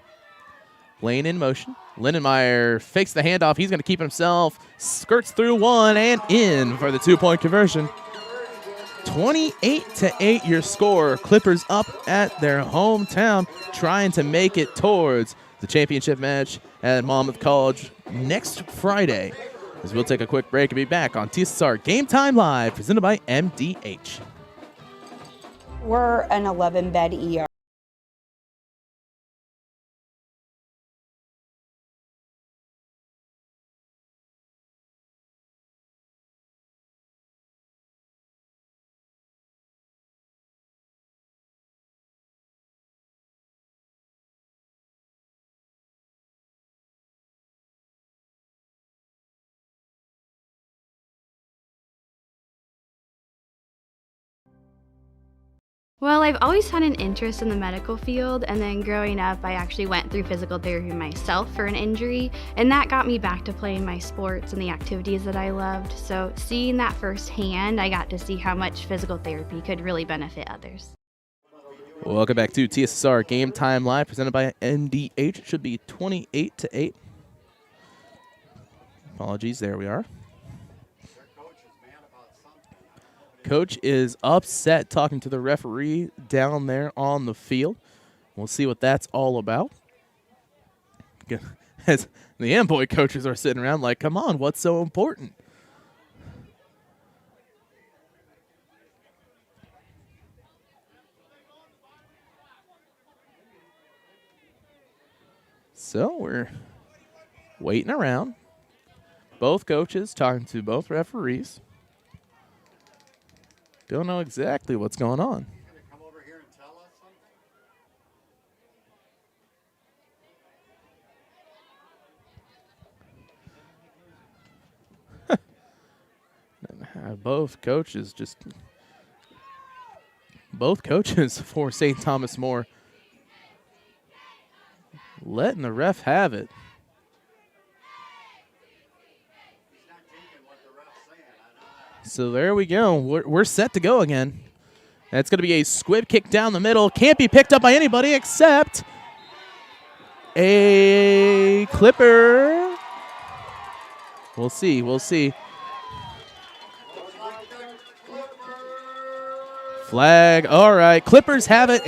Blaine in motion. Lindenmeyer fakes the handoff. He's going to keep himself. Skirts through one and in for the 2-point conversion. 28-8 your score. Clippers up at their hometown, trying to make it towards the championship match at Monmouth College next Friday. As we'll take a quick break and be back on TSSR Game Time Live, presented by MDH. We're an 11-bed ER. Well, I've always had an interest in the medical field, and then growing up, I actually went through physical therapy myself for an injury, and that got me back to playing my sports and the activities that I loved. So seeing that firsthand, I got to see how much physical therapy could really benefit others. Welcome back to TSSR Game Time Live, presented by MDH. It should be 28-8. Apologies, there we are. Coach is upset talking to the referee down there on the field. We'll see what that's all about. As the Amboy coaches are sitting around like, come on, what's so important? So we're waiting around. Both coaches talking to both referees. Don't know exactly what's going on. Come over here and tell us Both coaches for St. Thomas More letting the ref have it. So there we go. We're set to go again. That's going to be a squib kick down the middle. Can't be picked up by anybody except a Clipper. We'll see. We'll see. Flag. All right. Clippers have it,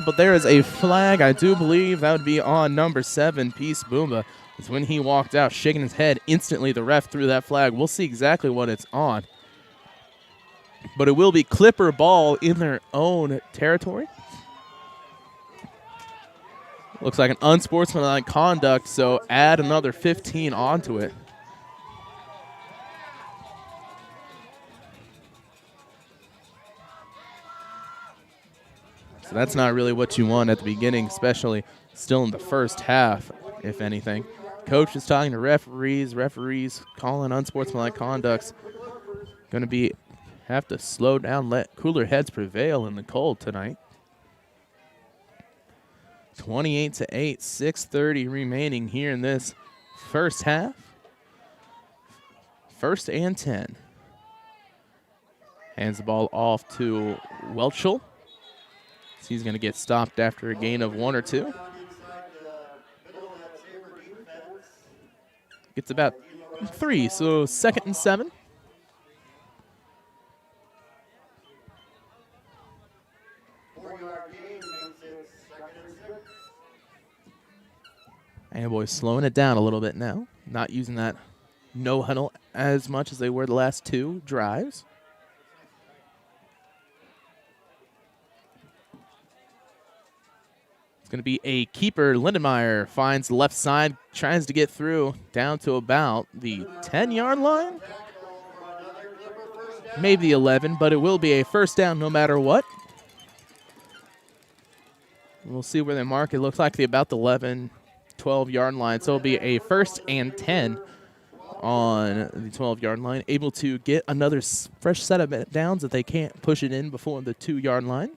but there is a flag. I do believe that would be on number 7, Peace Boomba. It's when he walked out, shaking his head. Instantly, the ref threw that flag. We'll see exactly what it's on. But it will be Clipper ball in their own territory. Looks like an unsportsmanlike conduct, so add another 15 onto it. So that's not really what you want at the beginning, especially still in the first half, if anything. Coach is talking to referees. Referees calling unsportsmanlike conducts. Going to have to slow down, let cooler heads prevail in the cold tonight. 28-8, 6:30 remaining here in this first half. First and 10. Hands the ball off to Welchel. He's going to get stopped after a gain of 1 or 2. Gets about 3, so 2nd and 7. Amboy slowing it down a little bit now. Not using that no huddle as much as they were the last 2 drives. It's going to be a keeper. Lindenmeyer finds the left side, tries to get through down to about the 10-yard line. Maybe the 11, but it will be a first down no matter what. We'll see where they mark. It looks like about the 11, 12-yard line. So it'll be a first and 10 on the 12-yard line. Able to get another fresh set of downs if they can't push it in before the 2-yard line.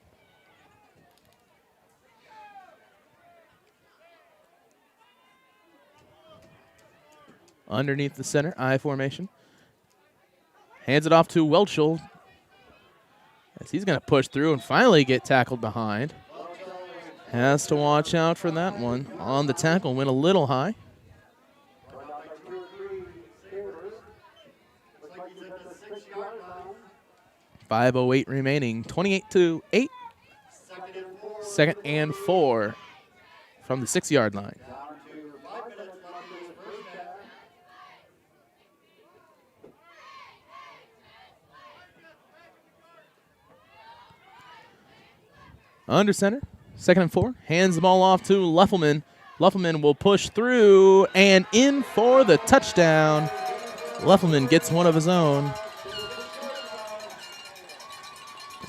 Underneath the center, I formation. Hands it off to Welchel, as he's going to push through and finally get tackled behind. Has to watch out for that one. On the tackle, went a little high. .508 remaining, 28-8. 2nd and 4 from the 6-yard line. Under center, 2nd and 4. Hands the ball off to Leffelman. Leffelman will push through and in for the touchdown. Leffelman gets one of his own.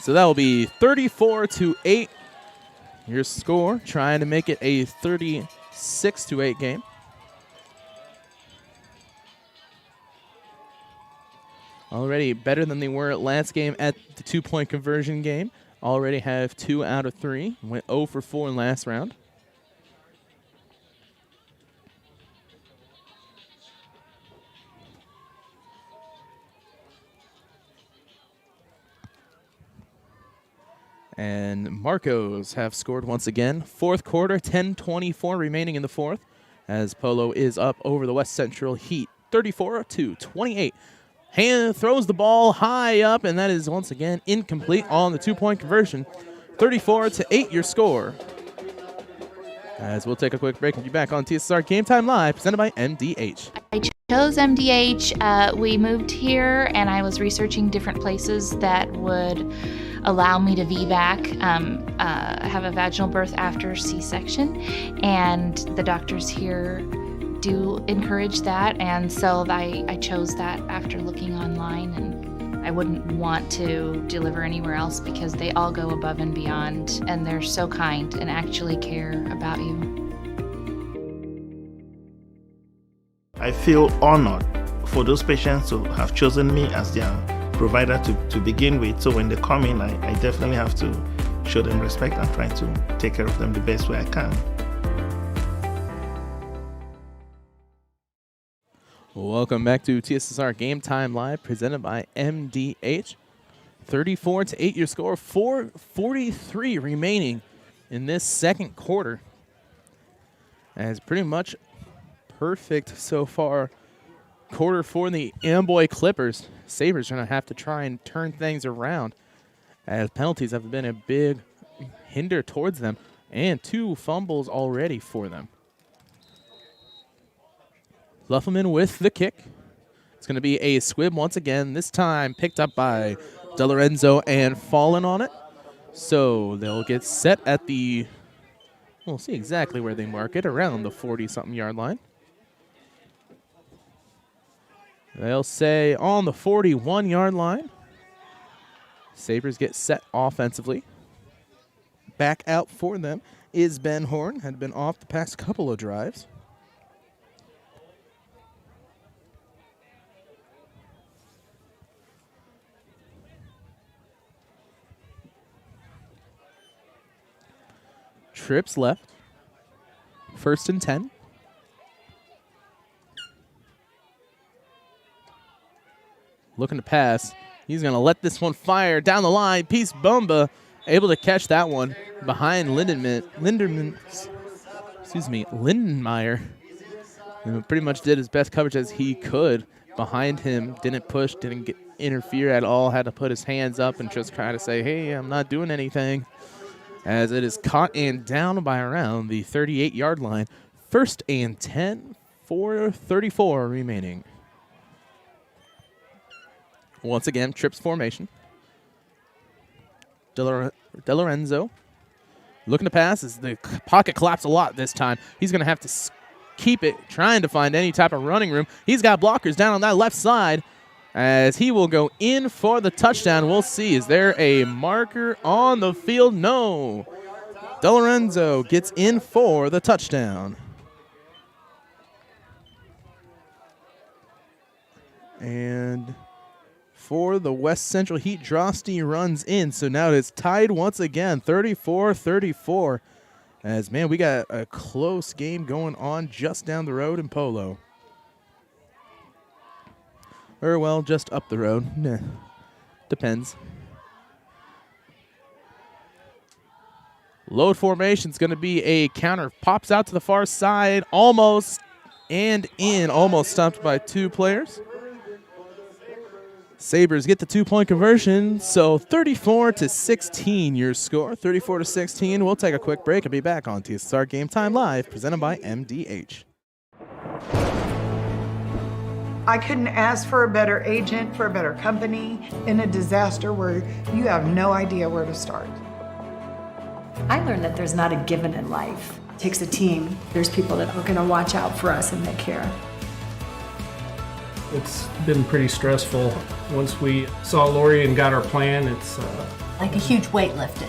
So that will be 34-8. Your score, trying to make it a 36-8 game. Already better than they were last game at the 2-point conversion game. Already have 2 out of 3. Went 0 for 4 in last round. And Marcos have scored once again. 4th quarter, 10:24 remaining in the 4th, as Polo is up over the West Central Heat, 34-28. Hand throws the ball high up, and that is once again incomplete on the 2-point conversion. 34-8 your score. As we'll take a quick break and be back on TSSR Game Time Live, presented by MDH. I chose MDH. We moved here, and I was researching different places that would allow me to VBAC, have a vaginal birth after C-section, and the doctors here do encourage that, and so I chose that after looking online, and I wouldn't want to deliver anywhere else because they all go above and beyond, and they're so kind and actually care about you. I feel honored for those patients who have chosen me as their provider to begin with, so when they come in, I definitely have to show them respect and try to take care of them the best way I can. Welcome back to TSSR Game Time Live, presented by MDH. 34-8 your score, 4:43 remaining in this 2nd quarter. As pretty much perfect so far quarter for the Amboy Clippers. Sabres are going to have to try and turn things around, as penalties have been a big hinder towards them, and 2 fumbles already for them. Luffelman with the kick. It's going to be a squib once again, this time picked up by DeLorenzo and fallen on it. So they'll get set at the We'll see exactly where they mark it, around the 40-something yard line. They'll say on the 41-yard line. Sabres get set offensively. Back out for them is Ben Horn. Had been off the past couple of drives. Trips left. 1st and 10. Looking to pass. He's going to let this one fire down the line. Peace Bomba able to catch that one behind Lindenmeyer. Pretty much did his best coverage as he could behind him. Didn't push, didn't interfere at all. Had to put his hands up and just try to say, hey, I'm not doing anything. As it is caught and down by around the 38-yard line. 1st and 10, 4:34 remaining. Once again, trips formation. DeLorenzo looking to pass as the pocket collapsed a lot this time. He's going to have to keep it, trying to find any type of running room. He's got blockers down on that left side as he will go in for the touchdown. We'll see. Is there a marker on the field? No. DeLorenzo gets in for the touchdown. And for the West Central Heat, Drosty runs in. So now it's tied once again, 34-34. As, man, we got a close game going on just down the road in Polo. Or, well, just up the road. Nah, depends. Load formation's going to be a counter. Pops out to the far side, almost and in. Almost stopped by 2 players. Sabres get the 2-point conversion, so 34-16 your score. 34-16. We'll take a quick break and be back on TSSR Game Time Live, presented by MDH. I couldn't ask for a better agent, for a better company in a disaster where you have no idea where to start. I learned that there's not a given in life. It takes a team. There's people that are going to watch out for us and take care. It's been pretty stressful. Once we saw Lori and got our plan, it's like a huge weight lifted.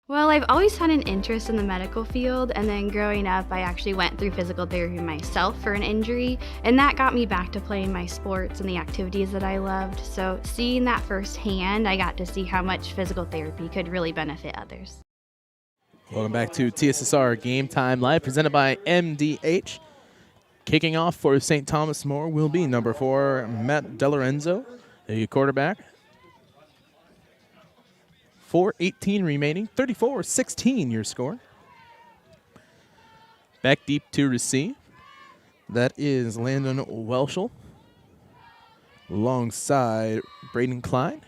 Well, I've always had an interest in the medical field, and then growing up, I actually went through physical therapy myself for an injury, and that got me back to playing my sports and the activities that I loved. So seeing that firsthand, I got to see how much physical therapy could really benefit others. Welcome back to TSSR Game Time Live, presented by MDH. Kicking off for St. Thomas More will be number 4, Matt DeLorenzo, the quarterback. 4:18 remaining, 34-16 your score. Back deep to receive. That is Landon Welshel alongside Braden Klein.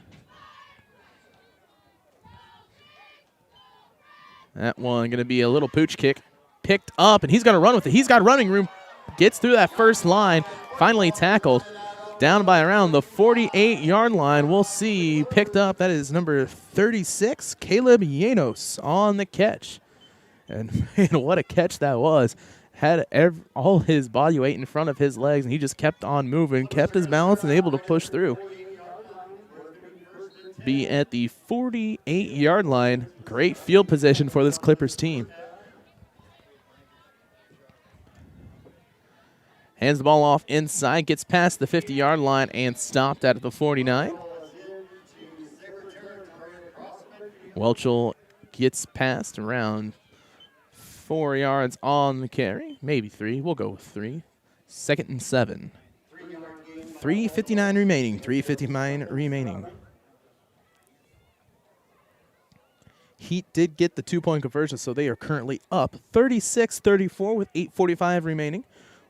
That one going to be a little pooch kick. Picked up, and he's going to run with it. He's got running room. Gets through that first line. Finally tackled. Down by around the 48-yard line. We'll see. Picked up. That is number 36, Caleb Yanos on the catch. And, man, what a catch that was. Had all his body weight in front of his legs, and he just kept on moving, kept his balance, and able to push through. Be at the 48-yard line. Great field position for this Clippers team. Hands the ball off inside, gets past the 50-yard line and stopped at the 49. Welchel gets past around 4 yards on the carry, maybe 3. We'll go with 3. 2nd and 7. 3:59 remaining. 3:59 remaining. Heat did get the 2-point conversion, so they are currently up 36-34 with 8:45 remaining.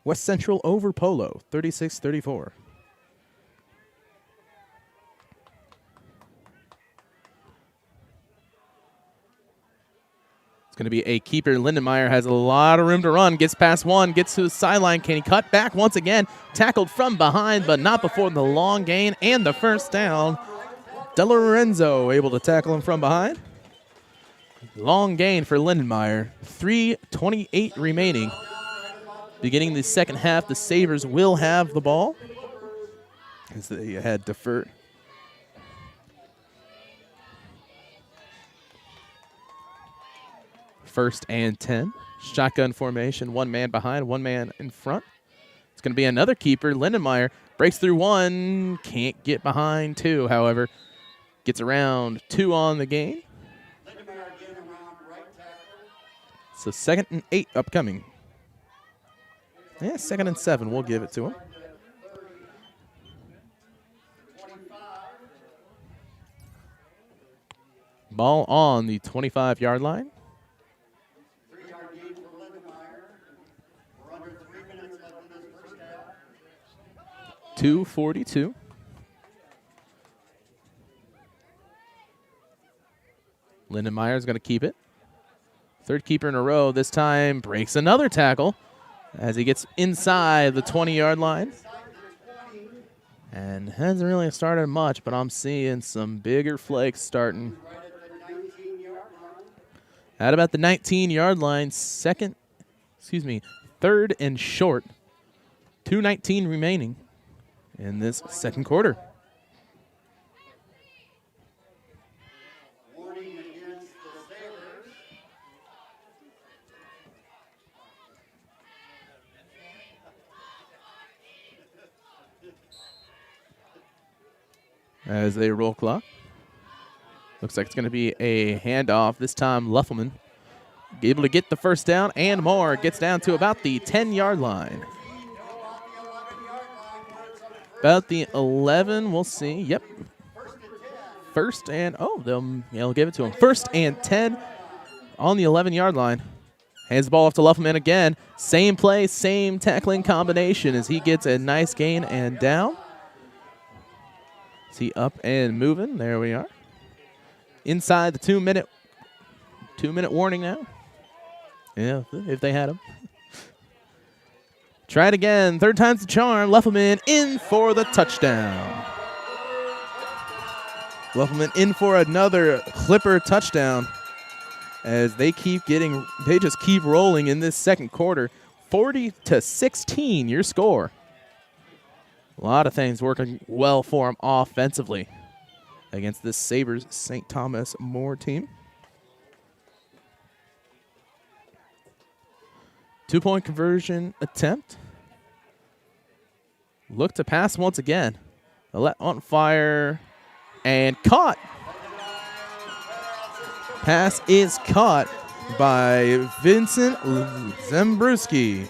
West Central over Polo, 36-34. It's going to be a keeper. Lindenmeyer has a lot of room to run. Gets past one, gets to the sideline. Can he cut back once again? Tackled from behind, but not before the long gain and the first down. DeLorenzo able to tackle him from behind. Long gain for Lindenmeyer. 3:28 remaining. Beginning the second half, the Sabres will have the ball as they had deferred. First and 10. Shotgun formation. One man behind, one man in front. It's going to be another keeper. Lindenmeyer breaks through one. Can't get behind two, however. Gets around two on the gain. So 2nd and 8 upcoming. Yeah, 2nd and 7. We'll give it to him. Ball on the 25-yard line. 2:42. Lindenmeyer is going to keep it. Third keeper in a row. This time breaks another tackle as he gets inside the 20-yard line. And hasn't really started much, but I'm seeing some bigger flakes starting. At about the 19-yard line, 3rd and short. 2:19 remaining in this second quarter. As they roll clock. Looks like it's going to be a handoff. This time, Luffelman able to get the first down and more. Gets down to about the 10-yard line. About the 11, we'll see. Yep. First and, they'll give it to him. 1st and 10 on the 11-yard line. Hands the ball off to Luffelman again. Same play, same tackling combination as he gets a nice gain and down. Is he up and moving? There we are. Inside the 2-minute warning now. Yeah, if they had him. Try it again. 3rd time's the charm. Luffelman in for the touchdown. Luffelman in for another Clipper touchdown as they just keep rolling in this second quarter. 40-16, your score. A lot of things working well for him offensively against this Sabres St. Thomas More team. 2-point conversion attempt. Look to pass once again. Hulett on fire and caught. Pass is caught by Vincent Zembruski.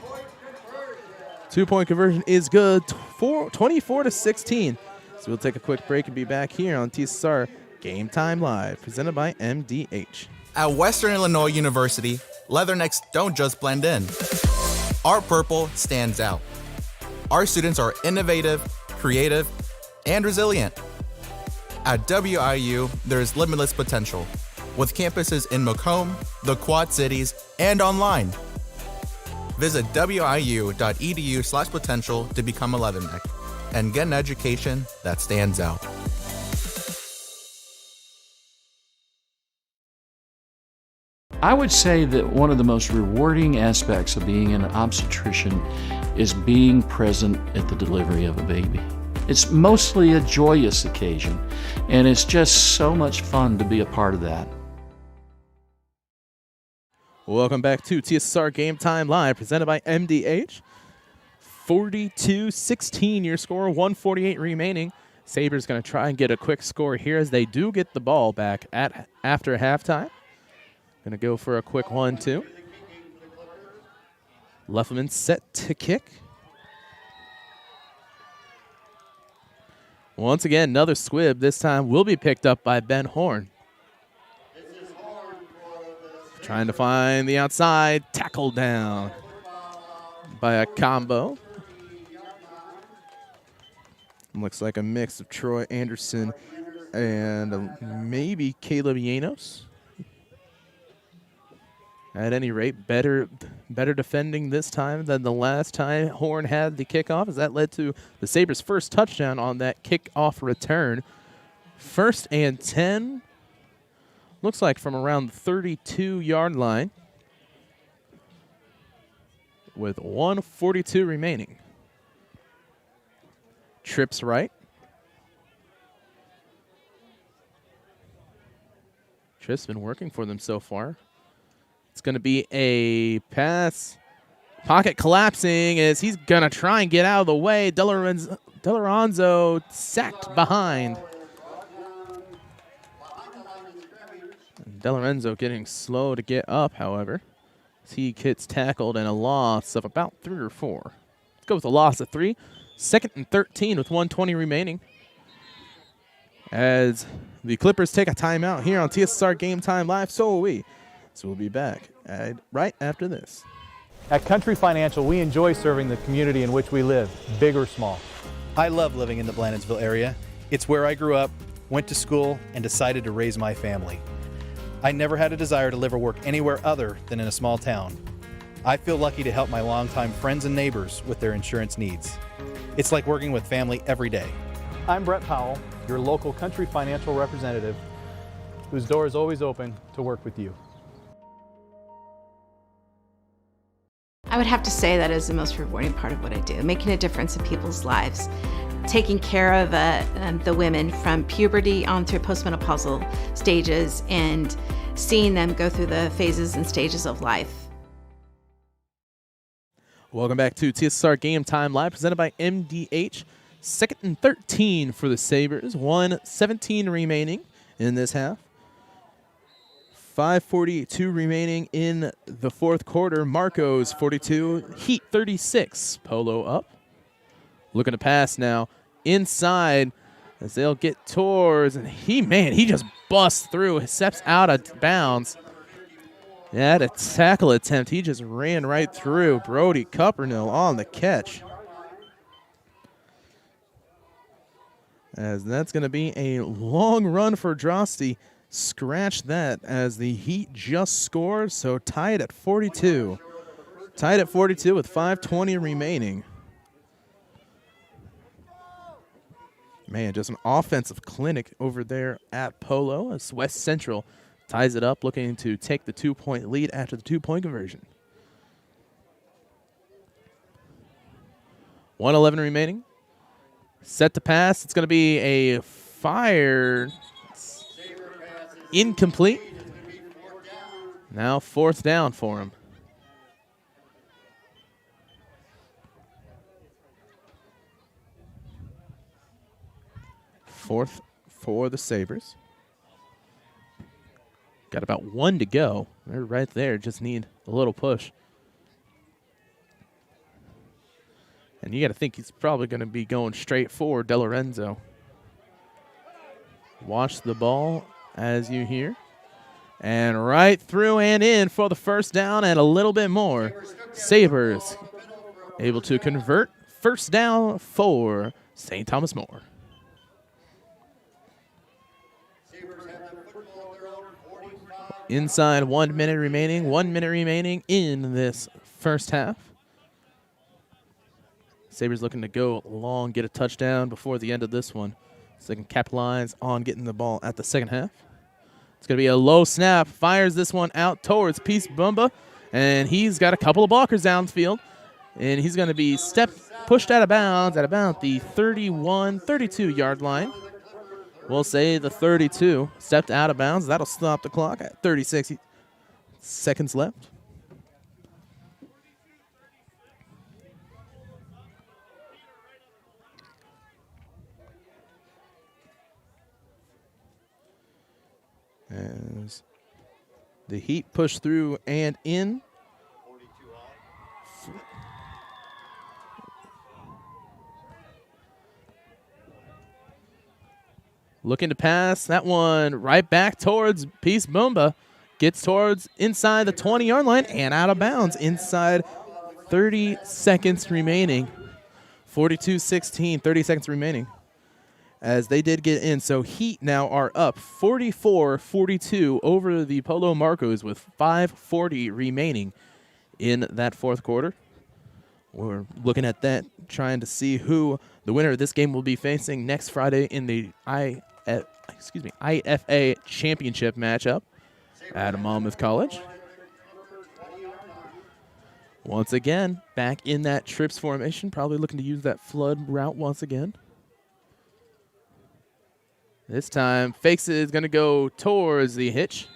2-point conversion is good. 24-16. So we'll take a quick break and be back here on TSSR Game Time Live, presented by MDH. At Western Illinois University, Leathernecks don't just blend in. Our purple stands out. Our students are innovative, creative, and resilient. At WIU, there's limitless potential, with campuses in Macomb, the Quad Cities, and online. Visit wiu.edu/potential to become a Leatherneck and get an education that stands out. I would say that one of the most rewarding aspects of being an obstetrician is being present at the delivery of a baby. It's mostly a joyous occasion, and it's just so much fun to be a part of that. Welcome back to TSSR Game Time Live, presented by MDH. 42-16 your score, 1:48 remaining. Sabres going to try and get a quick score here as they do get the ball back after halftime. Going to go for a quick 1-2. Luffelman set to kick. Once again, another squib. This time will be picked up by Ben Horn. Trying to find the outside. Tackled down by a combo. Looks like a mix of Troy Anderson and maybe Caleb Yanos. At any rate, better defending this time than the last time Horn had the kickoff, as that led to the Sabres' first touchdown on that kickoff return 1st and 10. Looks like from around the 32-yard line with 1:42 remaining. Trips right. Trips been working for them so far. It's going to be a pass. Pocket collapsing as he's going to try and get out of the way. Delaronzo sacked behind. DeLorenzo getting slow to get up, however. As he gets tackled and a loss of about 3 or 4. Let's go with a loss of 3. 2nd and 13 with 1:20 remaining. As the Clippers take a timeout here on TSSR Game Time Live, so will we. So we'll be back right after this. At Country Financial, we enjoy serving the community in which we live, big or small. I love living in the Blandonsville area. It's where I grew up, went to school, and decided to raise my family. I never had a desire to live or work anywhere other than in a small town. I feel lucky to help my longtime friends and neighbors with their insurance needs. It's like working with family every day. I'm Brett Powell, your local Country Financial representative, whose door is always open to work with you. I would have to say that is the most rewarding part of what I do, making a difference in people's lives, taking care of the women from puberty on through postmenopausal stages and seeing them go through the phases and stages of life. Welcome back to TSSR Game Time Live, presented by MDH. 2nd and 13 for the Sabres. 1:17 remaining in this half. 5:42 remaining in the 4th quarter. Marcos 42, Heat 36. Polo up. Looking to pass now inside as they'll get towards, and he just busts through, steps out of bounds. Yeah, a tackle attempt. He just ran right through. Brody Cuppernell on the catch. As that's going to be a long run for Drosty. Scratch that as the Heat just scored, so tied at 42. Tied at 42 with 5:20 remaining. Man, just an offensive clinic over there at Polo as West Central ties it up, looking to take the 2-point lead after the 2-point conversion. 1:11 remaining. Set to pass. It's going to be a fire. Incomplete. Now 4th down for him. Fourth for the Sabres. Got about 1 to go. They're right there. Just need a little push. And you got to think he's probably going to be going straight for DeLorenzo. Watch the ball as you hear. And right through and in for the 1st down and a little bit more. Sabres able to convert. 1st down for St. Thomas More. Inside 1 minute remaining. 1 minute remaining in this first half. Sabres looking to go long, get a touchdown before the end of this one, so they can capitalize on getting the ball at the second half. It's going to be a low snap. Fires this one out towards Peace Bumba, and he's got a couple of blockers downfield, and he's going to be pushed out of bounds at about the 32-yard line. We'll say the 32. Stepped out of bounds. That'll stop the clock at 36 seconds left. As the Heat push through and in. Looking to pass that one right back towards Peace Bumba. Gets towards inside the 20-yard line and out of bounds inside 30 seconds remaining. 42-16, 30 seconds remaining. As they did get in. So Heat now are up 44-42 over the Polo Marcos with 5:40 remaining in that 4th quarter. We're looking at that, trying to see who the winner of this game will be facing next Friday in the I8FA I8FA championship matchup at Monmouth College. Once again, back in that trips formation, probably looking to use that flood route once again. This time, fakes it is going to go towards the hitch.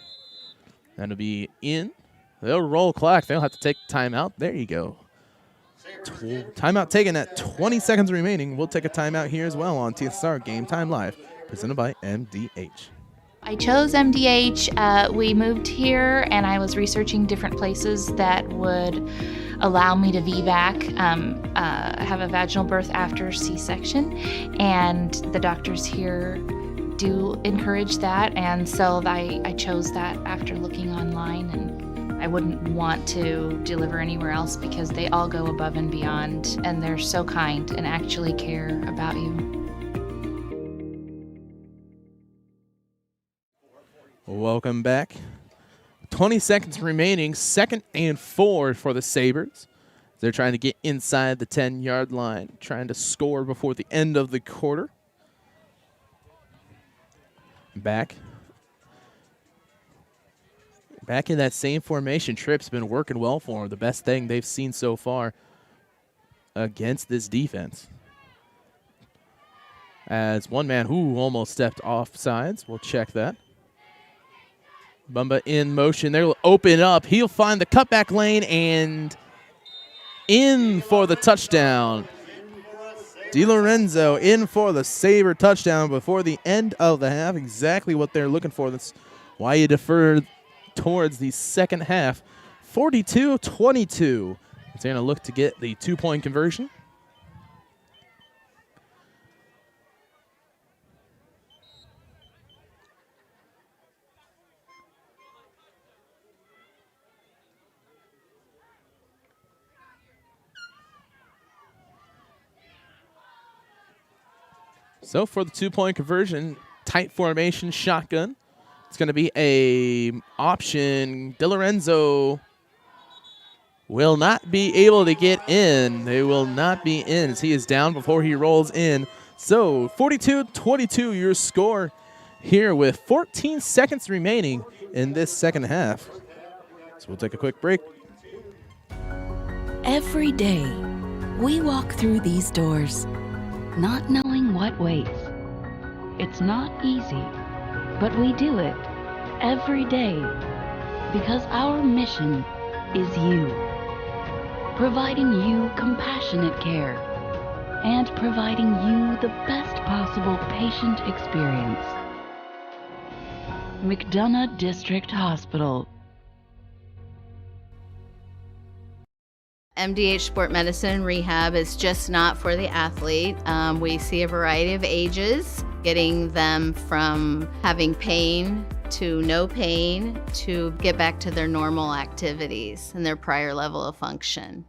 That'll be in. They'll roll clock. They'll have to take timeout. There you go. Timeout taken at 20 seconds remaining. We'll take a timeout here as well on TSSR Game Time Live, presented by MDH. I chose MDH. We moved here, and I was researching different places that would allow me to VBAC, have a vaginal birth after C-section, and the doctors here do encourage that, and so I chose that after looking online, and I wouldn't want to deliver anywhere else because they all go above and beyond, and they're so kind and actually care about you. Welcome back. 20 seconds remaining, 2nd and 4 for the Sabres. They're trying to get inside the 10-yard line, trying to score before the end of the quarter. Back in that same formation. Tripp's been working well for them. The best thing they've seen so far against this defense. As one man who almost stepped off sides. We'll check that. Bumba in motion. They'll open up. He'll find the cutback lane and in for the touchdown. DiLorenzo in for the Sabre touchdown before the end of the half. Exactly what they're looking for. That's why you defer towards the second half. 42-22. They're going to look to get the 2-point conversion. So for the 2-point conversion, tight formation, shotgun. It's going to be a option. DiLorenzo will not be able to get in. They will not be in as he is down before he rolls in. So 42-22 your score here with 14 seconds remaining in this second half. So we'll take a quick break. Every day, we walk through these doors, not knowing what waits. It's not easy, but we do it every day because our mission is you. Providing you compassionate care and providing you the best possible patient experience. McDonough District Hospital. MDH Sport Medicine Rehab is just not for the athlete. We see a variety of ages, getting them from having pain to no pain to get back to their normal activities and their prior level of function.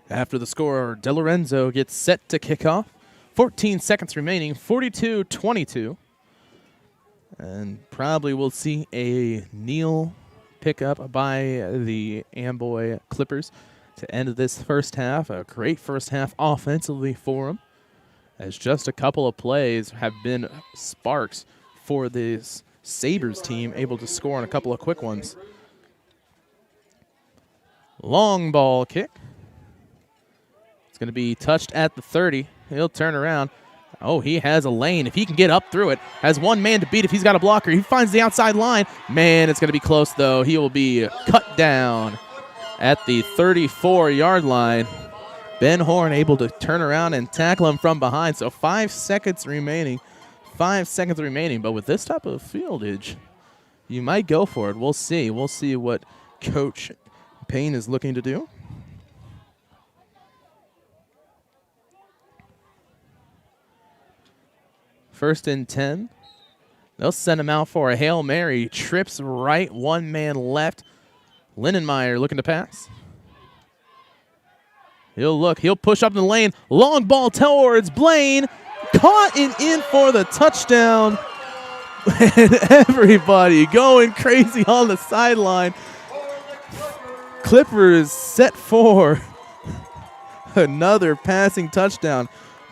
After the score, DiLorenzo gets set to kick off. 14 seconds remaining, 42-22. And probably we'll see a kneel pickup by the Amboy Clippers to end this first half. A great first half offensively for them, as just a couple of plays have been sparks for this Sabres team, able to score on a couple of quick ones. Long ball kick. It's going to be touched at the 30. He'll turn around. Oh, he has a lane. If he can get up through it, has one man to beat if he's got a blocker. He finds the outside line. Man, it's going to be close, though. He will be cut down at the 34-yard line. Ben Horn able to turn around and tackle him from behind. So 5 seconds remaining. 5 seconds remaining. But with this type of fieldage, you might go for it. We'll see. We'll see what Coach Payne is looking to do. First and 10. They'll send him out for a Hail Mary. Trips right, one man left. Lindenmeyer looking to pass. He'll look. He'll push up in the lane. Long ball towards Blaine. Caught and in for the touchdown. And everybody going crazy on the sideline. Clippers set for another passing touchdown.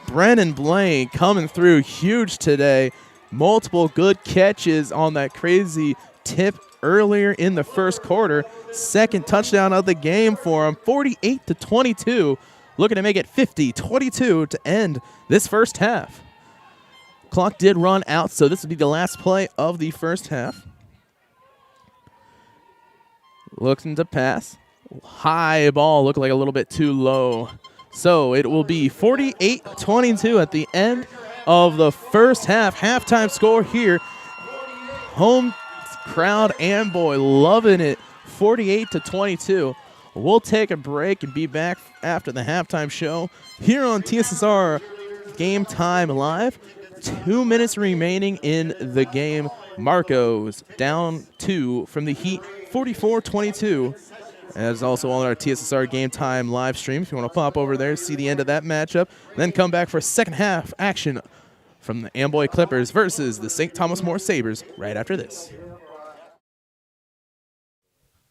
Brennan Blaine coming through huge today. multiple good catches on that crazy tip earlier in the first quarter. Second touchdown of the game for him, 48-22. Looking to make it 50-22 to end this first half. Clock did run out, so this will be the last play of the first half. Looking to pass. High ball, looked like a little bit too low. So it will be 48-22 at the end of the first half. Halftime score here. Home crowd Amboy loving it. 48-22. We'll take a break and be back after the halftime show here on TSSR Game Time Live. 2 minutes remaining in the game. Marcos down 2 from the Heat, 44-22. As also on our TSSR Game Time live stream. If you want to pop over there, see the end of that matchup, then come back for second half action from the Amboy Clippers versus the St. Thomas More Sabres right after this.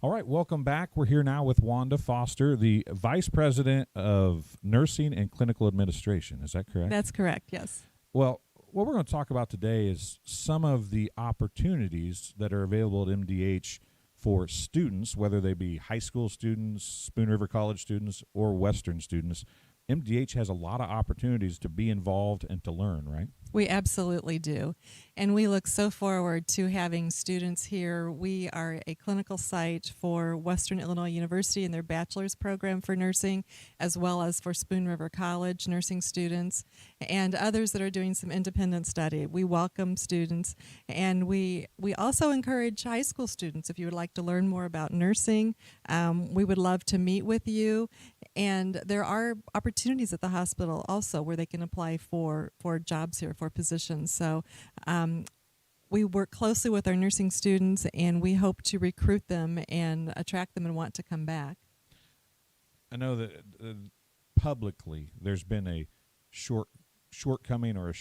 All right, welcome back. We're here now with Wanda Foster, the Vice President of Nursing and Clinical Administration. Is that correct? That's correct, yes. Well, what we're going to talk about today is some of the opportunities that are available at MDH for students, whether they be high school students, Spoon River College students, or Western students. MDH has a lot of opportunities to be involved and to learn, right? We absolutely do. And we look so forward to having students here. We are a clinical site for Western Illinois University and their bachelor's program for nursing, as well as for Spoon River College nursing students and others that are doing some independent study. We welcome students, and we also encourage high school students. If you would like to learn more about nursing, we would love to meet with you. And there are opportunities at the hospital also where they can apply for jobs here, for positions. So we work closely with our nursing students, and we hope to recruit them and attract them and want to come back. I know that publicly there's been a shortcoming or a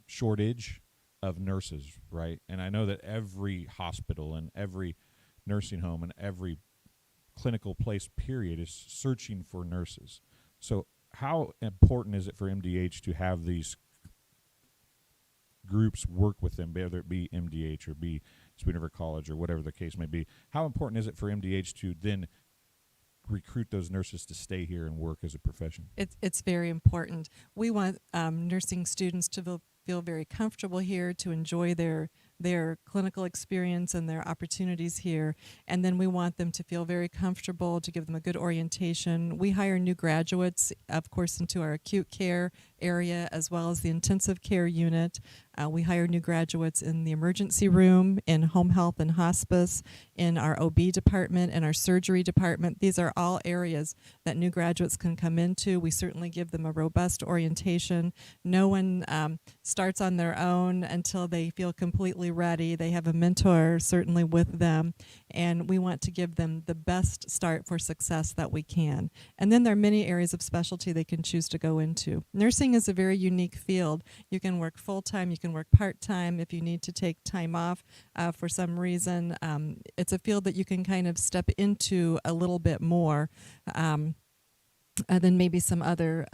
shortage of nurses, right? And I know that every hospital and every nursing home and every clinical place period is searching for nurses. So how important is it for MDH to have these groups work with them, whether it be MDH or be Spoon River College or whatever the case may be? How important is it for MDH to then recruit those nurses to stay here and work as a profession? It's very important. We want nursing students to feel very comfortable here, to enjoy their clinical experience and their opportunities here. And then we want them to feel very comfortable, to give them a good orientation. We hire new graduates, of course, into our acute care area as well as the intensive care unit. We hire new graduates in the emergency room, in home health and hospice, in our OB department, and our surgery department. These are all areas that new graduates can come into. We certainly give them a robust orientation. No one starts on their own until they feel completely ready. They have a mentor certainly with them, and we want to give them the best start for success that we can. And then there are many areas of specialty they can choose to go into. Nursing is a very unique field. You can work full-time, you can work part-time if you need to take time off for some reason. It's a field that you can kind of step into a little bit more than maybe some other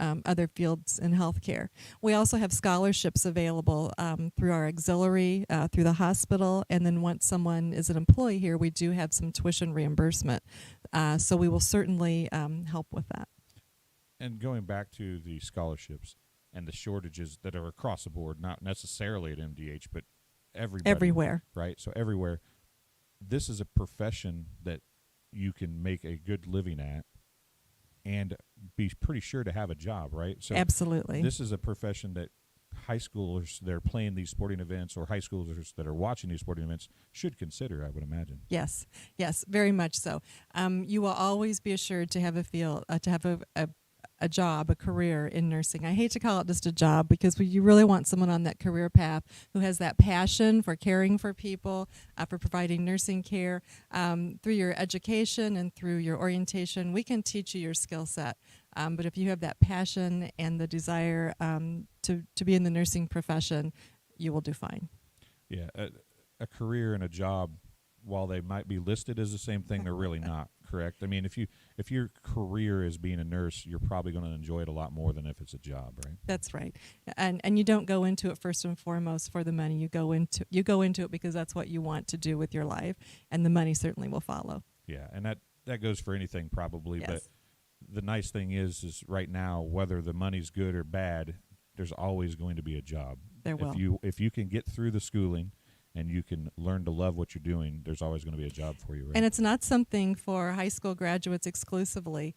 fields in healthcare. We also have scholarships available through our auxiliary, through the hospital, and then once someone is an employee here, we do have some tuition reimbursement. So we will certainly help with that. And going back to the scholarships and the shortages that are across the board, not necessarily at MDH, but everywhere. Right? So everywhere. This is a profession that you can make a good living at and be pretty sure to have a job, right? So absolutely. This is a profession that high schoolers that are playing these sporting events or high schoolers that are watching these sporting events should consider, I would imagine. Yes, very much so. You will always be assured to have a job, a career in nursing. I hate to call it just a job because you really want someone on that career path who has that passion for caring for people, for providing nursing care. Through your education and through your orientation, we can teach you your skill set. But if you have that passion and the desire to be in the nursing profession, you will do fine. Yeah, a career and a job, while they might be listed as the same thing, they're really not. correct? I mean, if your career is being a nurse, you're probably going to enjoy it a lot more than if it's a job, right? That's right. And you don't go into it first and foremost for the money. You go into it because that's what you want to do with your life, and the money certainly will follow. Yeah, and that goes for anything probably, Yes. but the nice thing is right now, whether the money's good or bad, there's always going to be a job. There will. If you can get through the schooling and you can learn to love what you're doing, there's always going to be a job for you, right? And it's not something for high school graduates exclusively.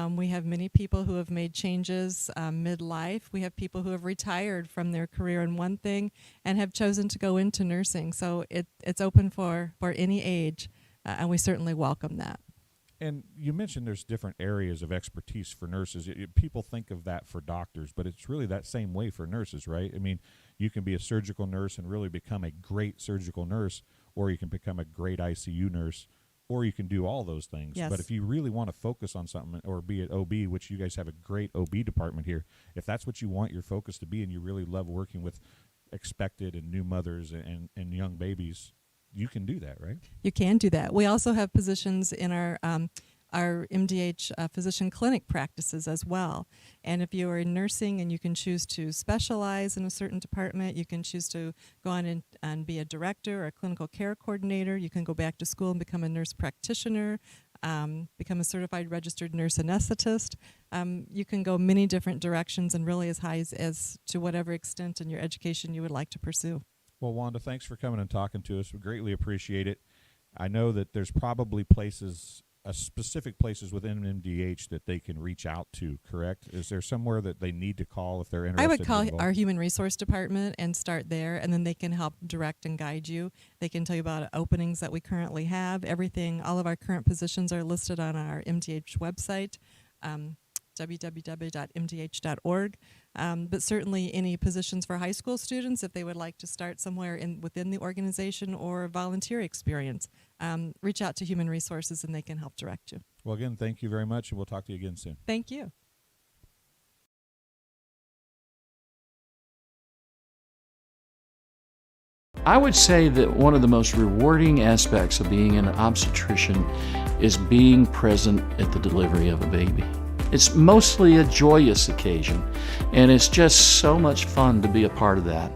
We have many people who have made changes midlife. We have people who have retired from their career in one thing and have chosen to go into nursing. So it's open for any age, and we certainly welcome that. And you mentioned there's different areas of expertise for nurses. People think of that for doctors, but it's really that same way for nurses, right? I mean, you can be a surgical nurse and really become a great surgical nurse, or you can become a great ICU nurse, or you can do all those things. Yes. But if you really want to focus on something, or be at OB, which you guys have a great OB department here, if that's what you want your focus to be and you really love working with expected and new mothers and young babies, you can do that, right? You can do that. We also have positions in our MDH physician clinic practices as well. And if you are in nursing and you can choose to specialize in a certain department, you can choose to go on and be a director or a clinical care coordinator. You can go back to school and become a nurse practitioner, become a certified registered nurse anesthetist. You can go many different directions and really as high as to whatever extent in your education you would like to pursue. Well, Wanda, thanks for coming and talking to us. We greatly appreciate it. I know that there's probably places, specific places within MDH that they can reach out to, correct? Is there somewhere that they need to call if they're interested? I would call in our human resource department and start there, and then they can help direct and guide you. They can tell you about openings that we currently have. Everything, all of our current positions are listed on our MDH website, www.mdh.org. But certainly any positions for high school students, if they would like to start somewhere within the organization or volunteer experience, reach out to Human Resources and they can help direct you. Well, again, thank you very much, and we'll talk to you again soon. Thank you. I would say that one of the most rewarding aspects of being an obstetrician is being present at the delivery of a baby. It's mostly a joyous occasion, and it's just so much fun to be a part of that.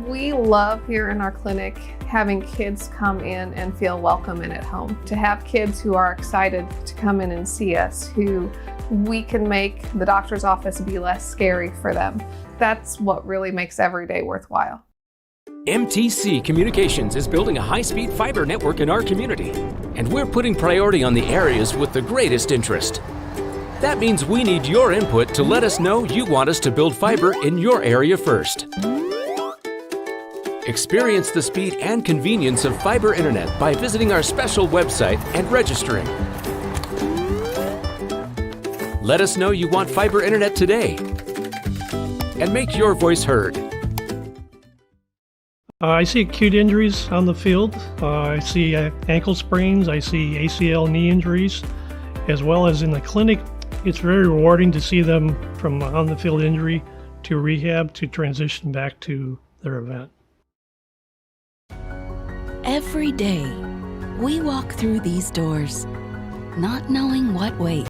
We love here in our clinic having kids come in and feel welcome and at home. To have kids who are excited to come in and see us, who we can make the doctor's office be less scary for them. That's what really makes every day worthwhile. MTC Communications is building a high-speed fiber network in our community, and we're putting priority on the areas with the greatest interest. That means we need your input to let us know you want us to build fiber in your area first. Experience the speed and convenience of fiber internet by visiting our special website and registering. Let us know you want fiber internet today and make your voice heard. I see acute injuries on the field. I see ankle sprains. I see ACL knee injuries, as well as in the clinic. It's very rewarding to see them from on the field injury to rehab to transition back to their event. Every day, we walk through these doors, not knowing what waits.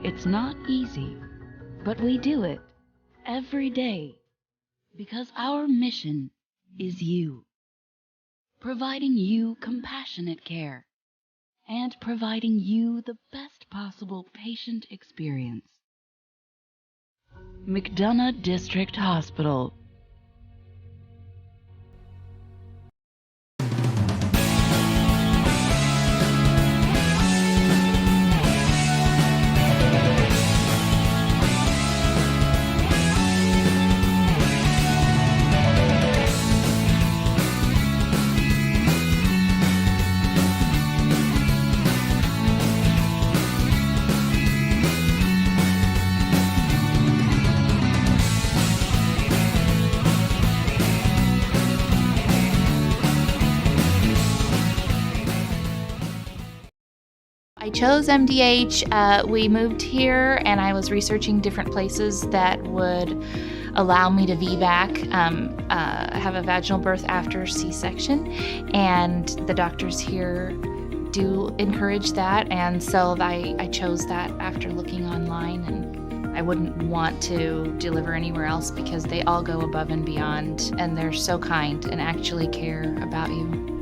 It's not easy, but we do it every day because our mission is you. Providing you compassionate care and providing you the best possible patient experience. McDonough District Hospital. chose MDH. We moved here, and I was researching different places that would allow me to VBAC, have a vaginal birth after C-section, and the doctors here do encourage that, and so I chose that after looking online, and I wouldn't want to deliver anywhere else because they all go above and beyond, and they're so kind and actually care about you.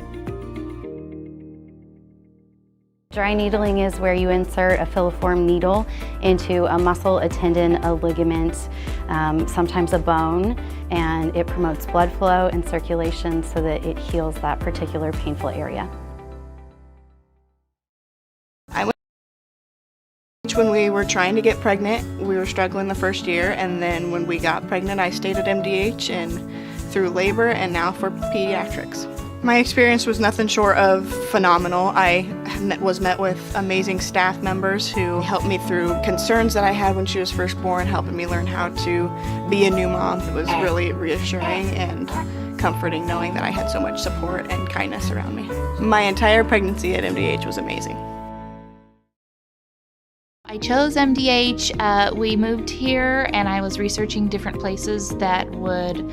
Dry needling is where you insert a filiform needle into a muscle, a tendon, a ligament, sometimes a bone, and it promotes blood flow and circulation so that it heals that particular painful area. When we were trying to get pregnant, we were struggling the first year, and then when we got pregnant, I stayed at MDH and through labor and now for pediatrics. My experience was nothing short of phenomenal. I was met with amazing staff members who helped me through concerns that I had when she was first born, helping me learn how to be a new mom. It was really reassuring and comforting knowing that I had so much support and kindness around me. My entire pregnancy at MDH was amazing. I chose MDH. We moved here, and I was researching different places that would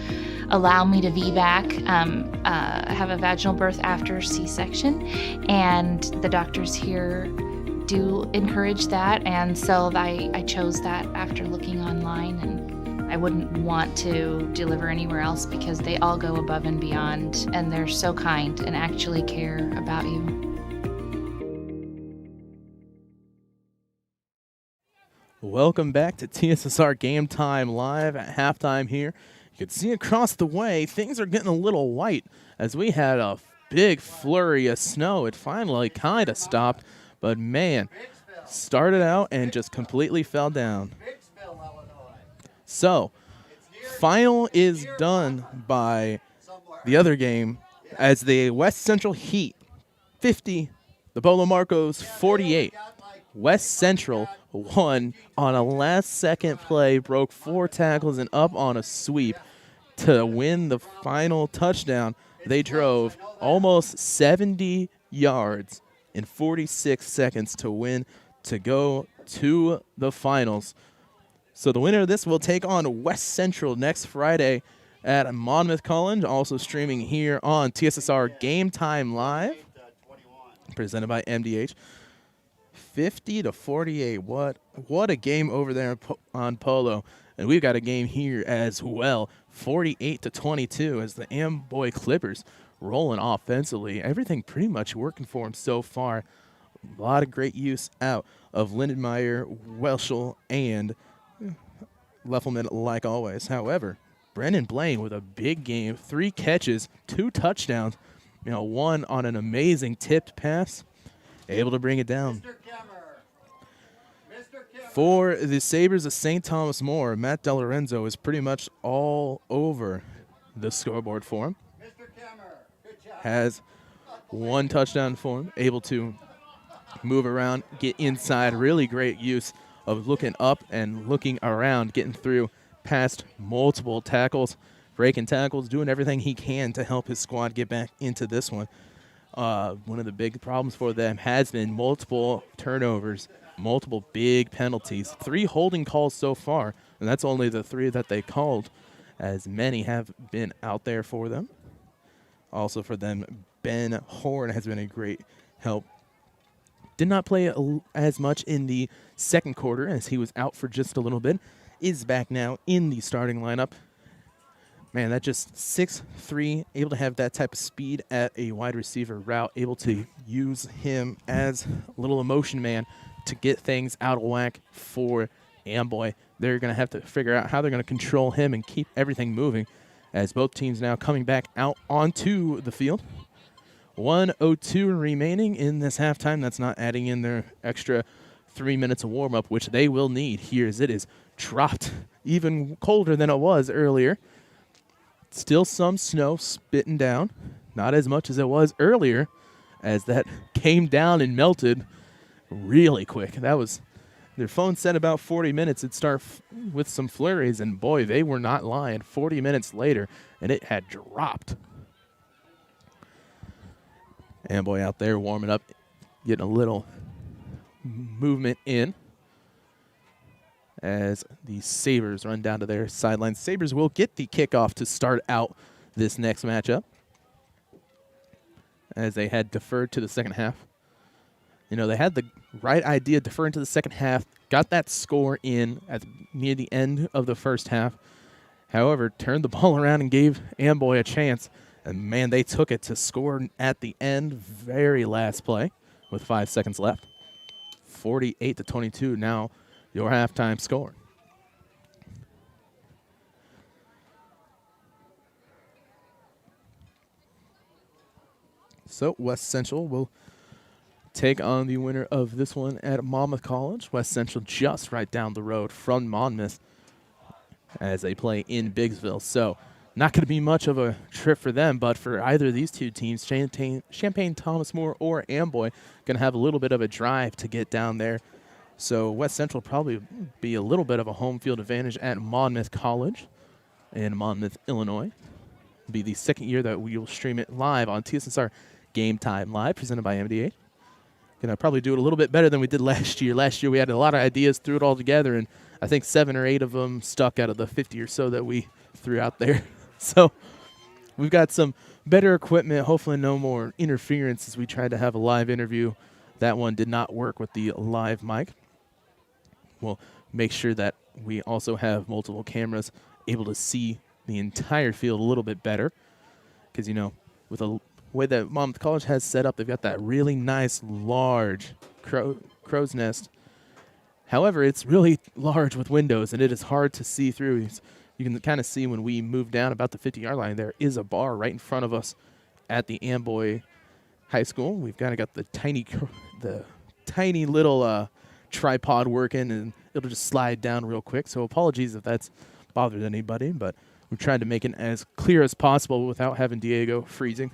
allow me to VBAC, have a vaginal birth after C-section, and the doctors here do encourage that, and so I chose that after looking online, and I wouldn't want to deliver anywhere else because they all go above and beyond, and they're so kind and actually care about you. Welcome back to TSSR Game Time live at halftime here. You can see across the way, things are getting a little white as we had a big flurry of snow. It finally kind of stopped, but man, started out and just completely fell down. So, final is done by the other game as the West Central Heat 50, the Polo Marcos 48. West Central won on a last-second play, broke 4 tackles and up on a sweep to win the final touchdown. They drove almost 70 yards in 46 seconds to win to go to the finals. So the winner of this will take on West Central next Friday at Monmouth College, also streaming here on TSSR Game Time Live, presented by MDH. 50-48. What a game over there on Polo. And we've got a game here as well. 48-22 as the Amboy Clippers rolling offensively. Everything pretty much working for them so far. A lot of great use out of Lindenmeyer, Welshel, and Leffelman like always. However, Brendan Blaine with a big game. 3 catches, 2 touchdowns. One on an amazing tipped pass. Able to bring it down. For the Sabres of St. Thomas More, Matt DeLorenzo is pretty much all over the scoreboard for him. Has 1 touchdown for him. Able to move around, get inside. Really great use of looking up and looking around, getting through past multiple tackles, breaking tackles, doing everything he can to help his squad get back into this one. One of the big problems for them has been multiple turnovers, multiple big penalties, 3 holding calls so far, and that's only the 3 that they called, as many have been out there for them. Also for them, Ben Horn has been a great help. Did not play as much in the second quarter as he was out for just a little bit. Is back now in the starting lineup. Man, that just 6'3", able to have that type of speed at a wide receiver route, able to use him as a little emotion man to get things out of whack for Amboy. They're going to have to figure out how they're going to control him and keep everything moving as both teams now coming back out onto the field. 1:02 remaining in this halftime. That's not adding in their extra 3 minutes of warm-up, which they will need here as it is dropped even colder than it was earlier. Still some snow spitting down. Not as much as it was earlier, as that came down and melted really quick. That was, their phone said about 40 minutes it'd start with some flurries, and boy, they were not lying. 40 minutes later, and it had dropped. Amboy out there warming up, getting a little movement in as the Sabres run down to their sideline. Sabres will get the kickoff to start out this next matchup, as they had deferred to the second half. You know, they had the right idea, deferring to the second half, got that score in near the end of the first half. However, turned the ball around and gave Amboy a chance. And, man, they took it to score at the end, very last play with 5 seconds left. 48-22 now, your halftime score. So West Central will take on the winner of this one at Monmouth College. West Central just right down the road from Monmouth as they play in Biggsville. So not going to be much of a trip for them, but for either of these two teams, Champaign Thomas More or Amboy, going to have a little bit of a drive to get down there. So West Central probably be a little bit of a home field advantage at Monmouth College in Monmouth, Illinois. It'll be the second year that we will stream it live on TSSR Game Time Live, presented by MDA. Going to probably do it a little bit better than we did last year. Last year we had a lot of ideas, threw it all together, and I think 7 or 8 of them stuck out of the 50 or so that we threw out there. So we've got some better equipment, hopefully no more interference as we tried to have a live interview. That one did not work with the live mic. We'll make sure that we also have multiple cameras able to see the entire field a little bit better. Because, you know, with the way that Monmouth College has set up, they've got that really nice, large crow's nest. However, it's really large with windows, and it is hard to see through. You can kind of see when we move down about the 50-yard line, there is a bar right in front of us at the Amboy High School. We've kind of got the tiny little tripod working, and it'll just slide down real quick. So apologies if that's bothered anybody, but we're trying to make it as clear as possible without having Diego freezing.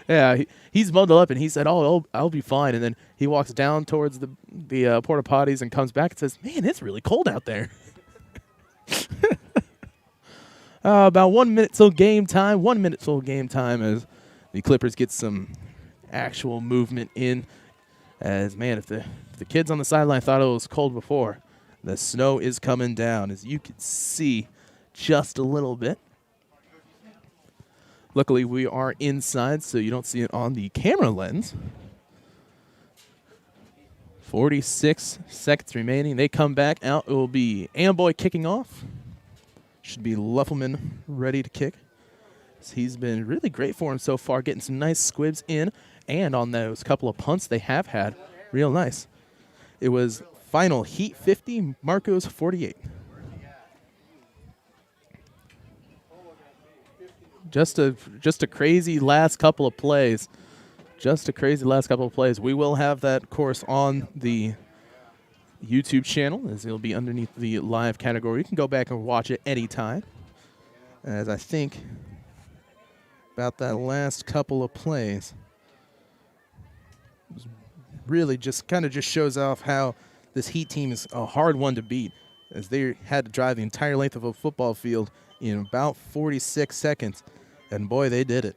Yeah, he's bundled up, and he said, "Oh, I'll be fine." And then he walks down towards the porta potties and comes back and says, "Man, it's really cold out there." About 1 minute till game time. 1 minute till game time as the Clippers get some actual movement in. As, man, if the kids on the sideline thought it was cold before, the snow is coming down, as you can see just a little bit. Luckily, we are inside, so you don't see it on the camera lens. 46 seconds remaining. They come back out. It will be Amboy kicking off. Should be Luffelman ready to kick. He's been really great for him so far, getting some nice squibs in, and on those couple of punts they have had, real nice. It was final Heat 50, Marcos 48. Just a crazy last couple of plays. We will have that, of course, on the YouTube channel, as it'll be underneath the live category. You can go back and watch it anytime. As I think about that last couple of plays, really just shows off how this Heat team is a hard one to beat, as they had to drive the entire length of a football field in about 46 seconds. And boy, they did it.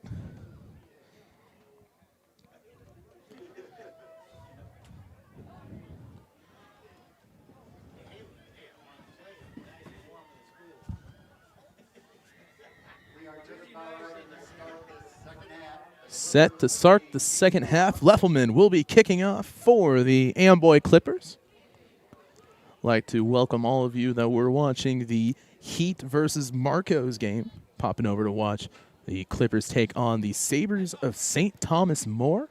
Set to start the second half. Leffelman will be kicking off for the Amboy Clippers. Like to welcome all of you that were watching the Heat versus Marcos game, popping over to watch the Clippers take on the Sabres of St. Thomas More.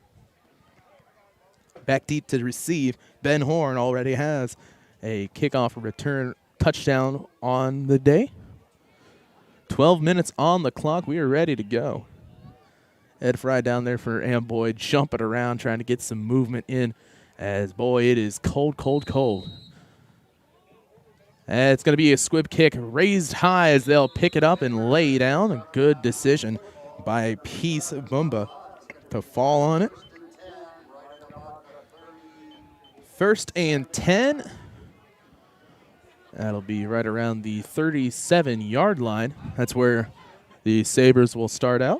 Back deep to receive. Ben Horn already has a kickoff return touchdown on the day. 12 minutes on the clock. We are ready to go. Ed Fry down there for Amboy, jumping around, trying to get some movement in, as, boy, it is cold, cold, cold. It's going to be a squib kick raised high as they'll pick it up and lay down. A good decision by Peace Bumba to fall on it. 1st and 10. That'll be right around the 37-yard line. That's where the Sabres will start out.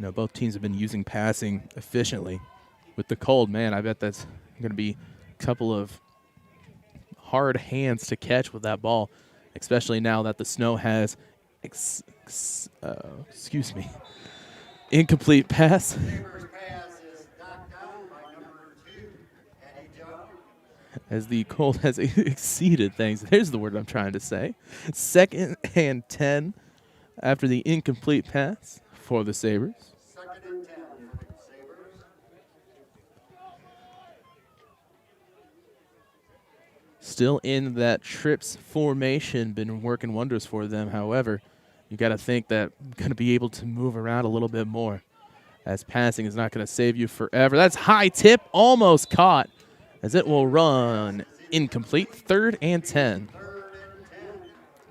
both teams have been using passing efficiently. With the cold, man, I bet that's going to be a couple of hard hands to catch with that ball, especially now that the snow has, incomplete pass. As the cold has exceeded things. There's the word I'm trying to say. 2nd and 10 after the incomplete pass for the Sabres. Still in that trips formation, been working wonders for them. However, you got to think that going to be able to move around a little bit more, as passing is not going to save you forever. That's high tip, almost caught, as it will run incomplete. 3rd and 10.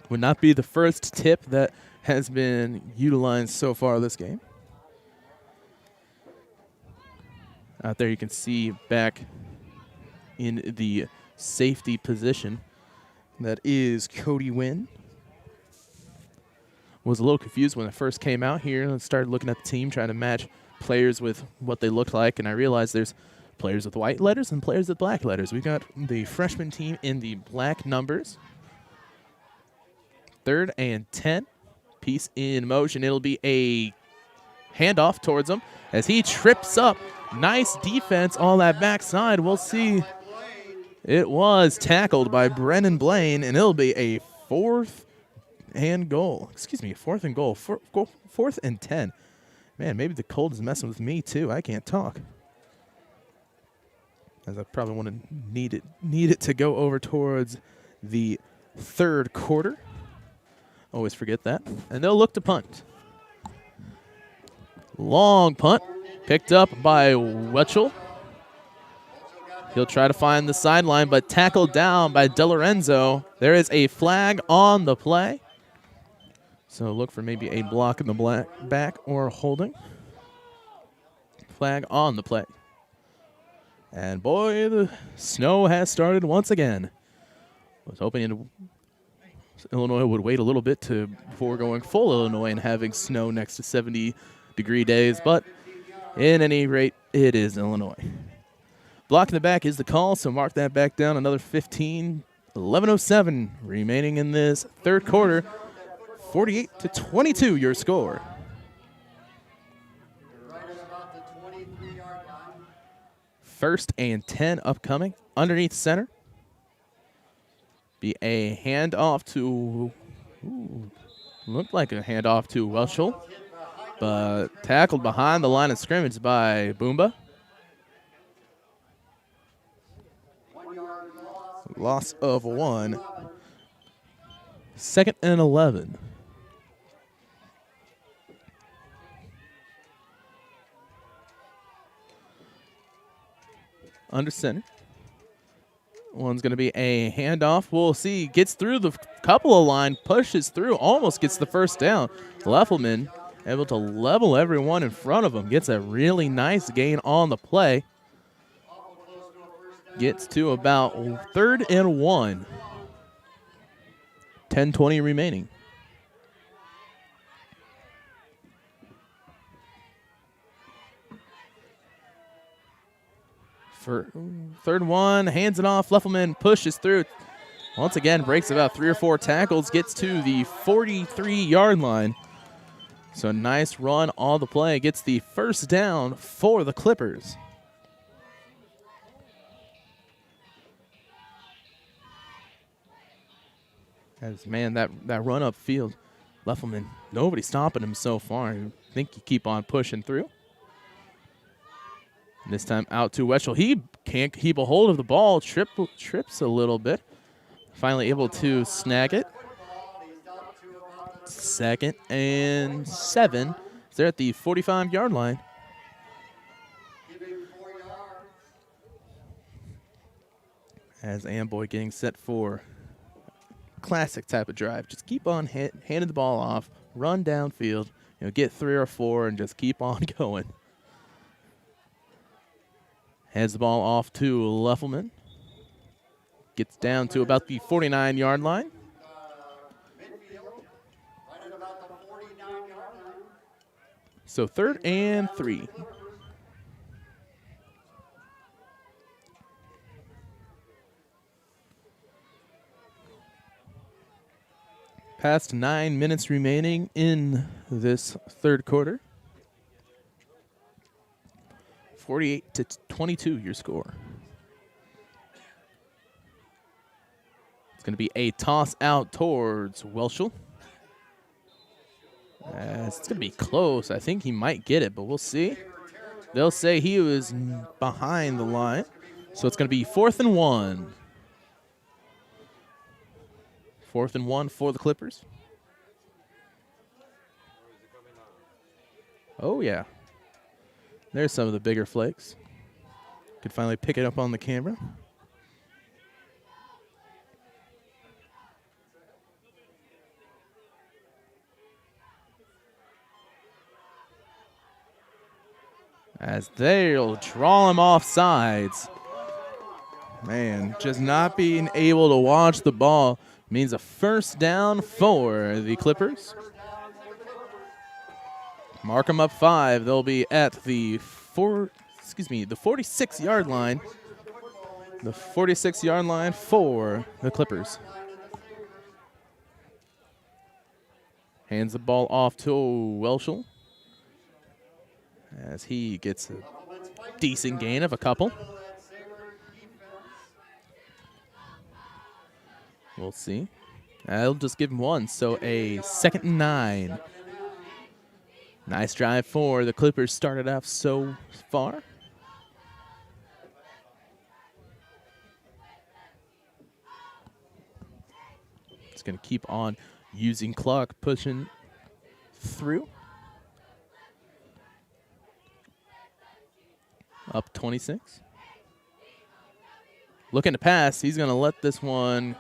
Would not be the first tip that has been utilized so far this game. Out there you can see back in the safety position, that is Cody Wynn. Was a little confused when I first came out here and started looking at the team, trying to match players with what they look like, and I realized there's players with white letters and players with black letters. We got the freshman team in the black numbers. 3rd and 10. Piece in motion. It'll be a handoff towards him as he trips up. Nice defense on that backside. We'll see. It was tackled by Brennan Blaine, and it'll be a 4th and goal. 4th and goal. 4th and 10. Man, maybe the cold is messing with me too. I can't talk, as I probably want to need it to go over towards the 3rd quarter. Always forget that. And they'll look to punt. Long punt, picked up by Wetchel. He'll try to find the sideline, but tackled down by DeLorenzo. There is a flag on the play. So look for maybe a block in the back or holding. Flag on the play. And boy, the snow has started once again. I was hoping Illinois would wait a little bit before going full Illinois and having snow next to 70-degree days, but in any rate, it is Illinois. Block in the back is the call, so mark that back down. Another 15, 11:07 remaining in this 3rd quarter. 48-22 your score. First and 10 upcoming. Underneath center. Be a handoff to, looked like a handoff to Welshel, but tackled behind the line of scrimmage by Boomba. Loss of 1. 2nd and 11. Under center. One's going to be a handoff. We'll see. Gets through the couple of line, pushes through, almost gets the first down. Leffelman able to level everyone in front of him. Gets a really nice gain on the play. Gets to about 3rd and 1. 10:20 remaining. For 3rd and 1, hands it off. Leffelman pushes through. Once again, breaks about 3 or 4 tackles, gets to the 43-yard line. So a nice run on the play. Gets the first down for the Clippers. As, man, that run up field, Leffelman, nobody stopping him so far. I think you keep on pushing through. This time out to Wetchel. He can't keep a hold of the ball. Trips a little bit. Finally able to snag it. 2nd and 7. They're at the 45-yard line. As Amboy getting set for classic type of drive. Just keep on handing the ball off, run downfield, get 3 or 4 and just keep on going. Hands the ball off to Leffelman. Gets down to about the 49-yard line. So 3rd and 3. Past 9 minutes remaining in this third quarter. 48-22 your score. It's going to be a toss out towards Welshel. It's going to be close. I think he might get it, but we'll see. They'll say he was behind the line. So it's going to be 4th and 1. 4th and 1 for the Clippers. Oh, yeah. There's some of the bigger flakes. Could finally pick it up on the camera. As they'll draw him off sides. Man, just not being able to watch the ball means a first down for the Clippers. Mark them up 5. They'll be at the 46-yard line. The 46-yard line for the Clippers. Hands the ball off to Welshel as he gets a decent gain of a couple. We'll see. I'll just give him 1, so a 2nd and 9. Nice drive for the Clippers started off so far. It's going to keep on using clock, pushing through. Up 26. Looking to pass. He's going to let this one.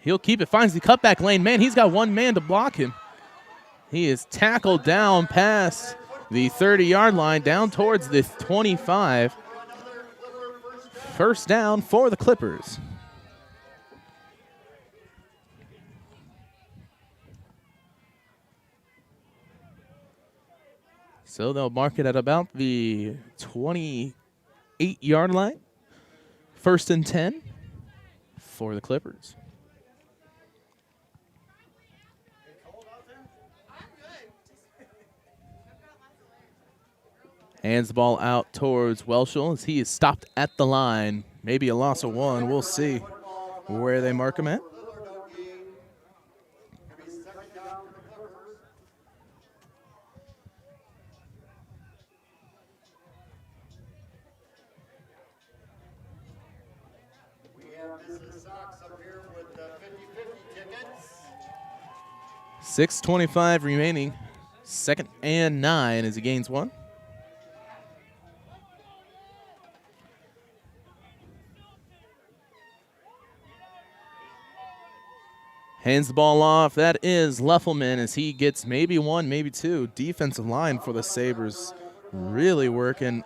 He'll keep it. Finds the cutback lane. Man, he's got one man to block him. He is tackled down past the 30-yard line, down towards the 25. First down for the Clippers. So they'll mark it at about the 28-yard line. 1st and 10 for the Clippers. Hands the ball out towards Welshel as he is stopped at the line. Maybe a loss of 1. We'll see where they mark him at. We have Mrs. Sox up here with 50-50 tickets. 6:25 remaining. 2nd and 9 as he gains 1. Hands the ball off. That is Leffelman as he gets maybe 1, maybe 2. Defensive line for the Sabres really working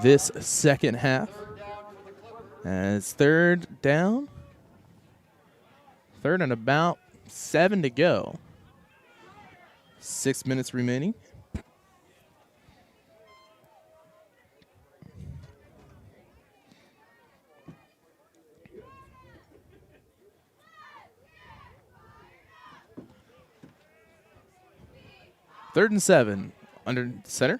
this second half. As 3rd down. 3rd and about 7 to go. 6 minutes remaining. Third and 7 under center.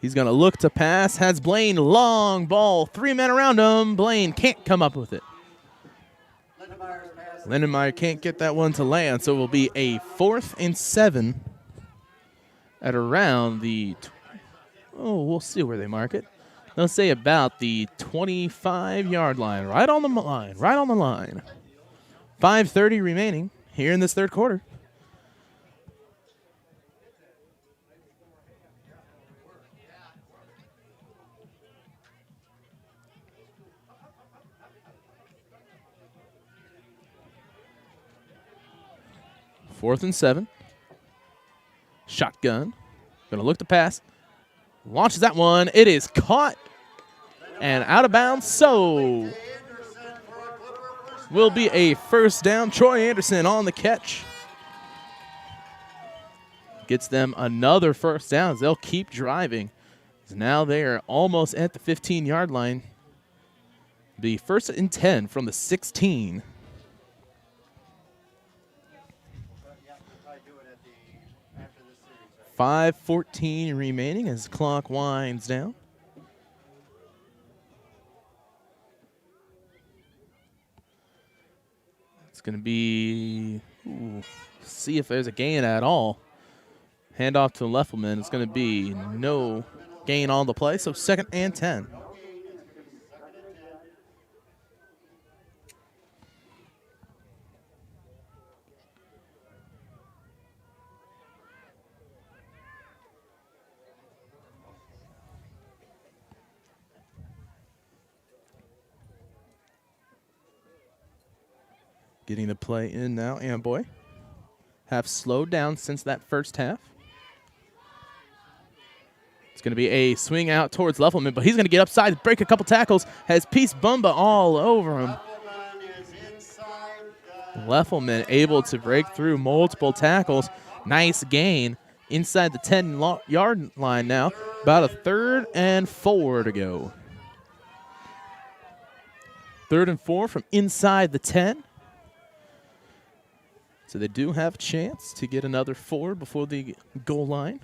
He's going to look to pass. Has Blaine. Long ball. 3 men around him. Blaine can't come up with it. Lindenmeyer can't get that one to land, so it will be a 4th and 7 at around the, we'll see where they mark it. They'll say about the 25-yard line. Right on the line. Right on the line. 5:30 remaining here in this third quarter. Fourth and 7. Shotgun. Gonna look to pass. Launches that one. It is caught and out of bounds. So will be a first down. Troy Anderson on the catch. gets them another first down. They'll keep driving. So now they are almost at the 15-yard line. Be first and 10 from the 16. .5:14 remaining as the clock winds down. It's going to be, see if there's a gain at all. Handoff to Leffelman. It's going to be no gain on the play, so 2nd and 10. Getting the play in now, Amboy. Have slowed down since that first half. It's going to be a swing out towards Leffelman, but he's going to get upside, break a couple tackles, has Peace Bumba all over him. Leffelman able to break through multiple tackles. Nice gain inside the 10-yard line now. About a 3rd and 4 to go. 3rd and 4 from inside the 10. So they do have a chance to get another 4 before the goal line.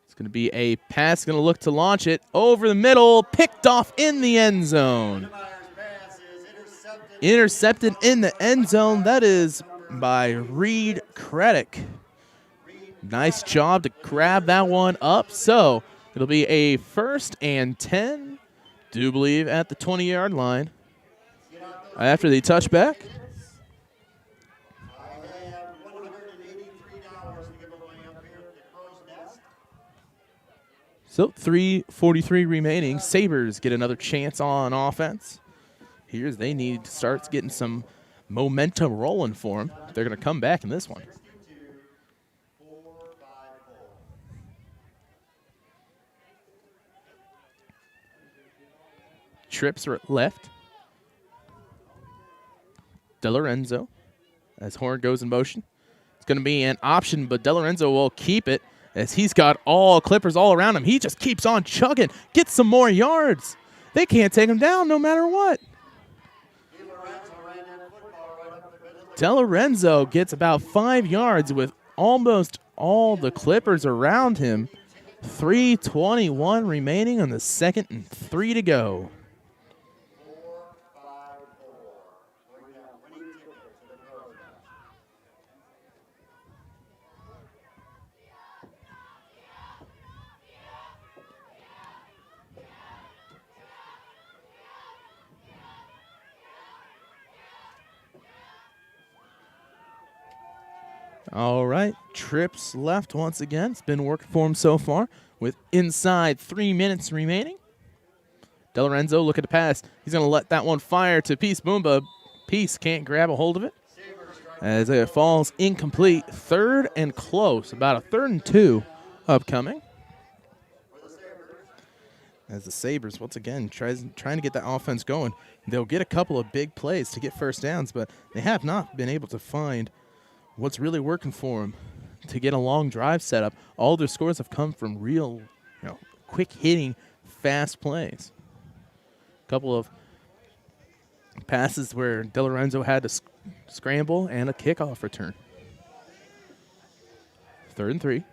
It's going to be a pass, going to look to launch it over the middle, picked off in the end zone. Intercepted in the end zone. That is by Reed Craddock. Nice job to grab that one up. So it'll be a 1st and 10, do believe, at the 20-yard line after the touchback. So 3:43 remaining. Sabres get another chance on offense. Here's they need to start getting some momentum rolling for them. They're going to come back in this one. Trips left. DeLorenzo as Horn goes in motion. It's going to be an option, but DeLorenzo will keep it as he's got all Clippers all around him. He just keeps on chugging, gets some more yards. They can't take him down no matter what. DeLorenzo gets about 5 yards with almost all the Clippers around him. 3:21 remaining on the 2nd and 3 to go. All right, Trips left once again. It's been working for him so far with inside 3 minutes remaining. DeLorenzo looking to pass. He's going to let that one fire to Peace Boomba. Peace can't grab a hold of it as it falls incomplete. 3rd and close, about a 3rd and 2 upcoming. As the Sabres, once again, trying to get that offense going. They'll get a couple of big plays to get first downs, but they have not been able to find what's really working for them to get a long drive set up. All their scores have come from real, quick-hitting, fast plays. A couple of passes where DeLorenzo had to scramble and a kickoff return. 3rd and 3.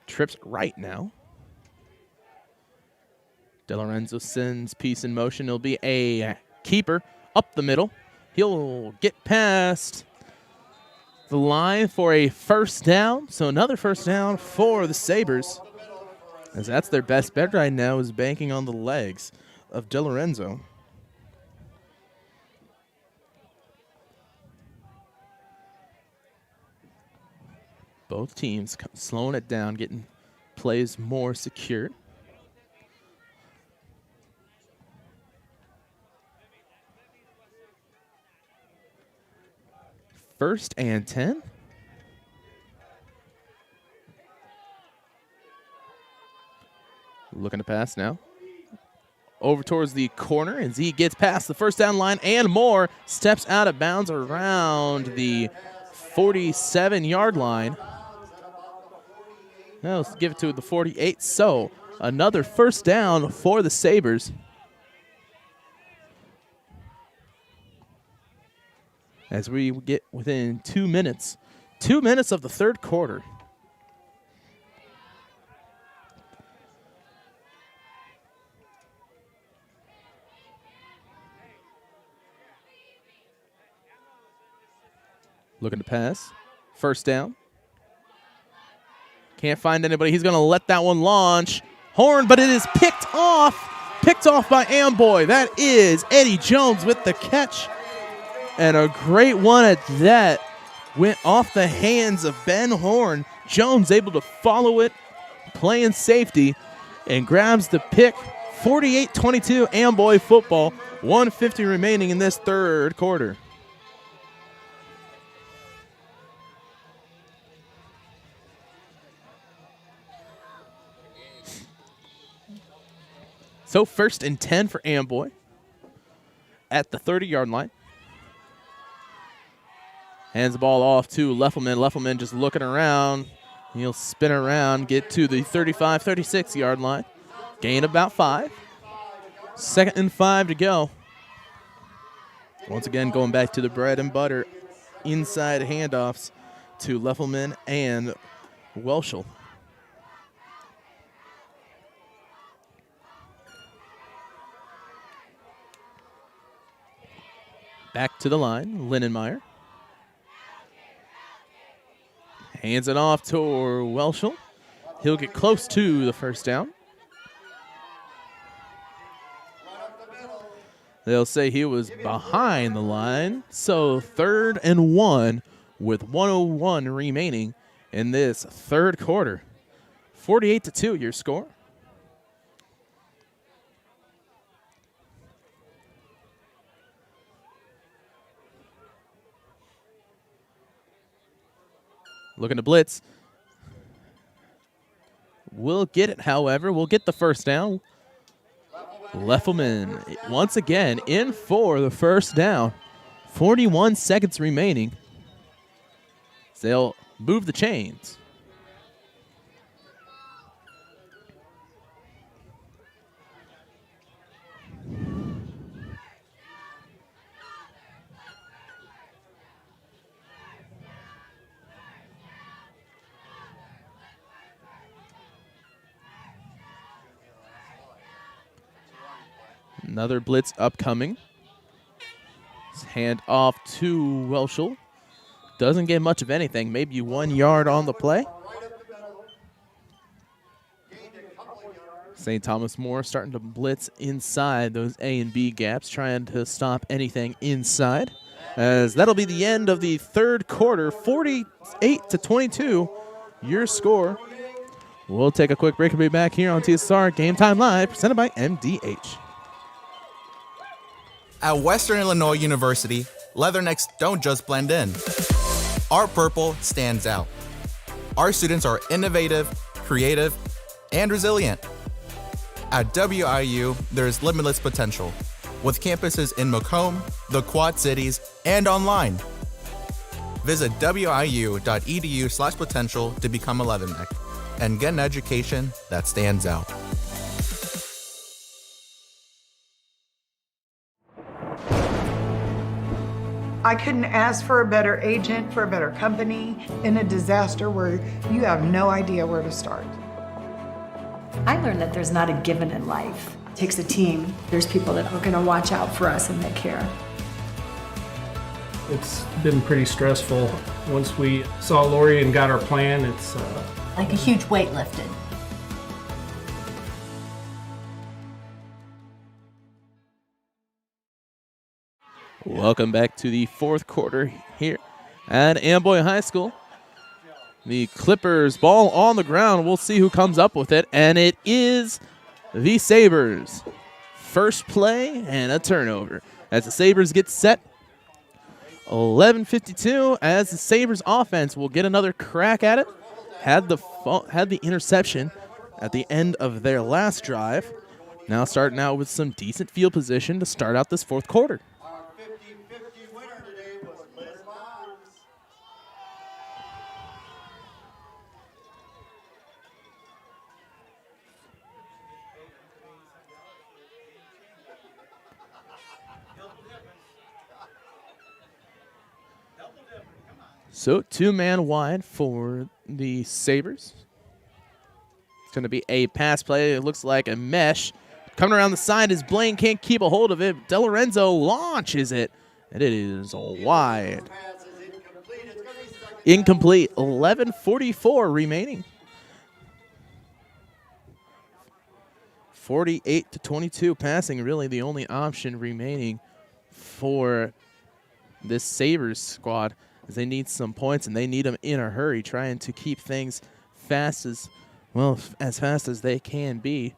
Trips right now. DeLorenzo sends Peace in motion. It'll be a keeper up the middle. He'll get past the line for a first down. So another first down for the Sabres, as that's their best bet right now, is banking on the legs of DeLorenzo. Both teams slowing it down, getting plays more secured. First and 10. Looking to pass now. over towards the corner, and Z gets past the first down line and more, steps out of bounds around the 47-yard line. Now let's give it to the 48. So another first down for the Sabres. As we get within 2 minutes. 2 minutes of the third quarter. Looking to pass. First down. Can't find anybody. He's going to let that one launch. Horn, but it is picked off. Picked off by Amboy. That is Eddie Jones with the catch. And a great one at that. Went off the hands of Ben Horn. Jones able to follow it, playing safety, and grabs the pick. 48-22 Amboy football. 1:50 remaining in this third quarter. So 1st and 10 for Amboy at the 30-yard line. Hands the ball off to Leffelman. Leffelman just looking around. He'll spin around, get to the 35, 36-yard line. Gain about 5. 2nd and 5 to go. Once again, going back to the bread and butter inside handoffs to Leffelman and Welshel. Back to the line, Lindenmeyer. Hands it off to Welshel. He'll get close to the first down. They'll say he was behind the line. So 3rd and 1 with 1:01 remaining in this third quarter. 48-2 your score. Looking to blitz. We'll get it, however. We'll get the first down. Leffelman once again in for the first down. 41 seconds remaining. They'll move the chains. Another blitz upcoming. Hand off to Welshel. Doesn't get much of anything. Maybe 1 yard on the play. St. Thomas More starting to blitz inside those A and B gaps, trying to stop anything inside. As that'll be the end of the third quarter. 48-22, your score. We'll take a quick break and be back here on TSSR Game Time Live, presented by MDH. At Western Illinois University, Leathernecks don't just blend in. Our purple stands out. Our students are innovative, creative, and resilient. At WIU, there's limitless potential, with campuses in Macomb, the Quad Cities, and online. Visit wiu.edu/potential to become a Leatherneck and get an education that stands out. I couldn't ask for a better agent, for a better company in a disaster where you have no idea where to start. I learned that there's not a given in life. It takes a team. There's people that are going to watch out for us and that care. It's been pretty stressful. Once we saw Lori and got our plan, it's like a huge weight lifted. Welcome back to the fourth quarter here at Amboy High School. The Clippers ball on the ground. We'll see who comes up with it, and it is the Sabres. First play and a turnover as the Sabres get set. 11:52 as the Sabres offense will get another crack at it. Had the interception at the end of their last drive. Now starting out with some decent field position to start out this fourth quarter. Our 50-50 winner today was Liz Boggs. So 2-man wide for the Sabres. It's going to be a pass play. It looks like a mesh. Coming around the side as Blaine can't keep a hold of it. DeLorenzo launches it, and it is wide. Incomplete. 11:44 remaining. 48-22 passing, really the only option remaining for this Sabres squad, as they need some points and they need them in a hurry, trying to keep things fast as fast as they can be.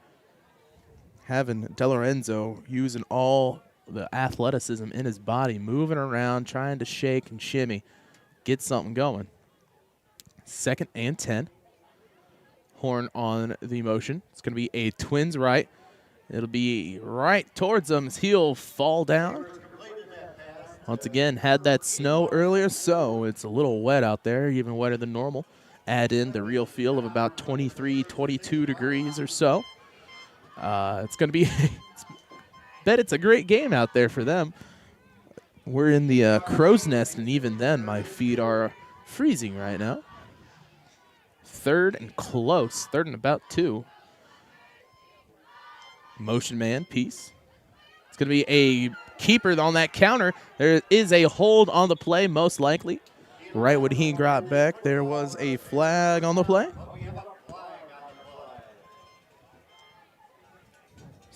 Having DeLorenzo using all the athleticism in his body, moving around, trying to shake and shimmy, get something going. 2nd and 10. Horn on the motion. It's going to be a Twins right. It'll be right towards him. He'll fall down. Once again, had that snow earlier, so it's a little wet out there, even wetter than normal. Add in the real feel of about 23, 22 degrees or so. It's going to be, bet it's a great game out there for them. We're in the crow's nest, and even then my feet are freezing right now. 3rd and close, 3rd and about 2. Motion man piece. It's going to be a keeper on that counter. There is a hold on the play, most likely. Right when he got back, there was a flag on the play.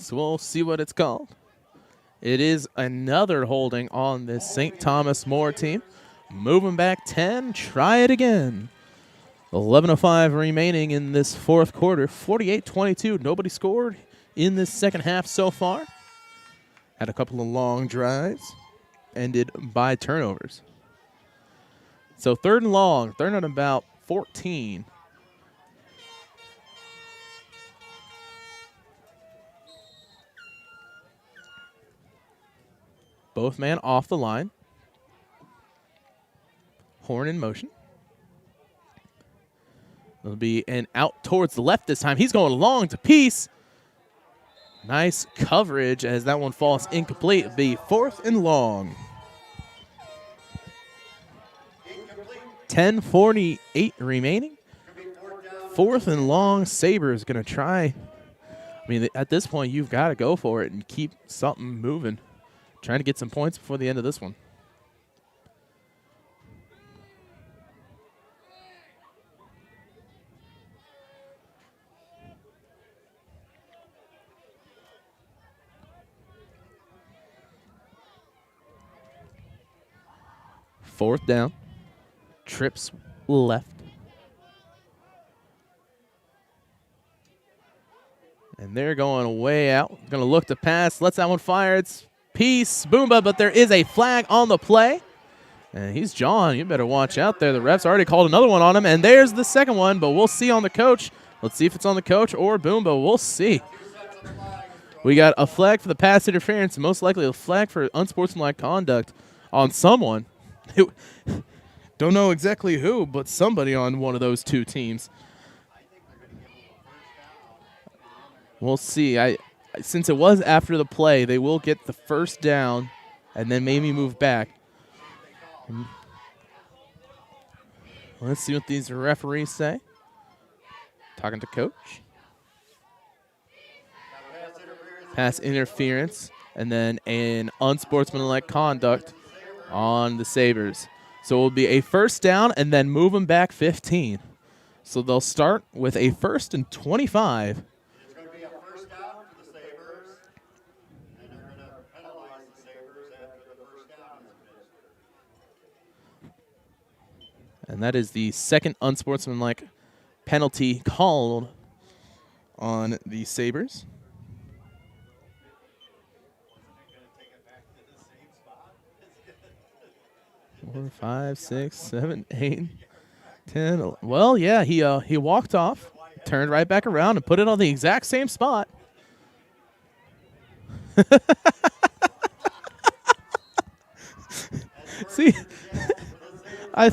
So we'll see what it's called. It is another holding on this St. Thomas More team. Moving back 10, try it again. 11:05 remaining in this fourth quarter. 48-22, nobody scored in this second half so far. Had a couple of long drives, ended by turnovers. So 3rd and long, 3rd and about 14. Both man off the line. Horn in motion. It'll be an out towards the left this time. He's going long to piece. Nice coverage as that one falls incomplete. It'll be 4th and long. 10:48 remaining. 4th and long. Sabres going to try. I mean, at this point, you've got to go for it and keep something moving. Trying to get some points before the end of this one. Fourth down. Trips left. And they're going way out. Going to look to pass. Lets that one fire. It's Peace, Boomba, but there is a flag on the play. And he's John. You better watch out there. The ref's already called another one on him. And there's the second one, but we'll see on the coach. Let's see if it's on the coach or Boomba. We'll see. We got a flag for the pass interference, and most likely a flag for unsportsmanlike conduct on someone. Don't know exactly who, but somebody on one of those two teams. We'll see. Since it was after the play, they will get the first down and then maybe move back. Let's see what these referees say. Talking to coach. Pass interference, and then an unsportsmanlike conduct on the Sabres. So it will be a first down and then move them back 15. So they'll start with a 1st and 25. It's going to be a first down for the Sabres, and they're going to penalize the Sabres after the first down is administered. And that is the second unsportsmanlike penalty called on the Sabres. 4, 5, 6, 7, 8, 10. Well, yeah, he walked off, turned right back around, and put it on the exact same spot. See, I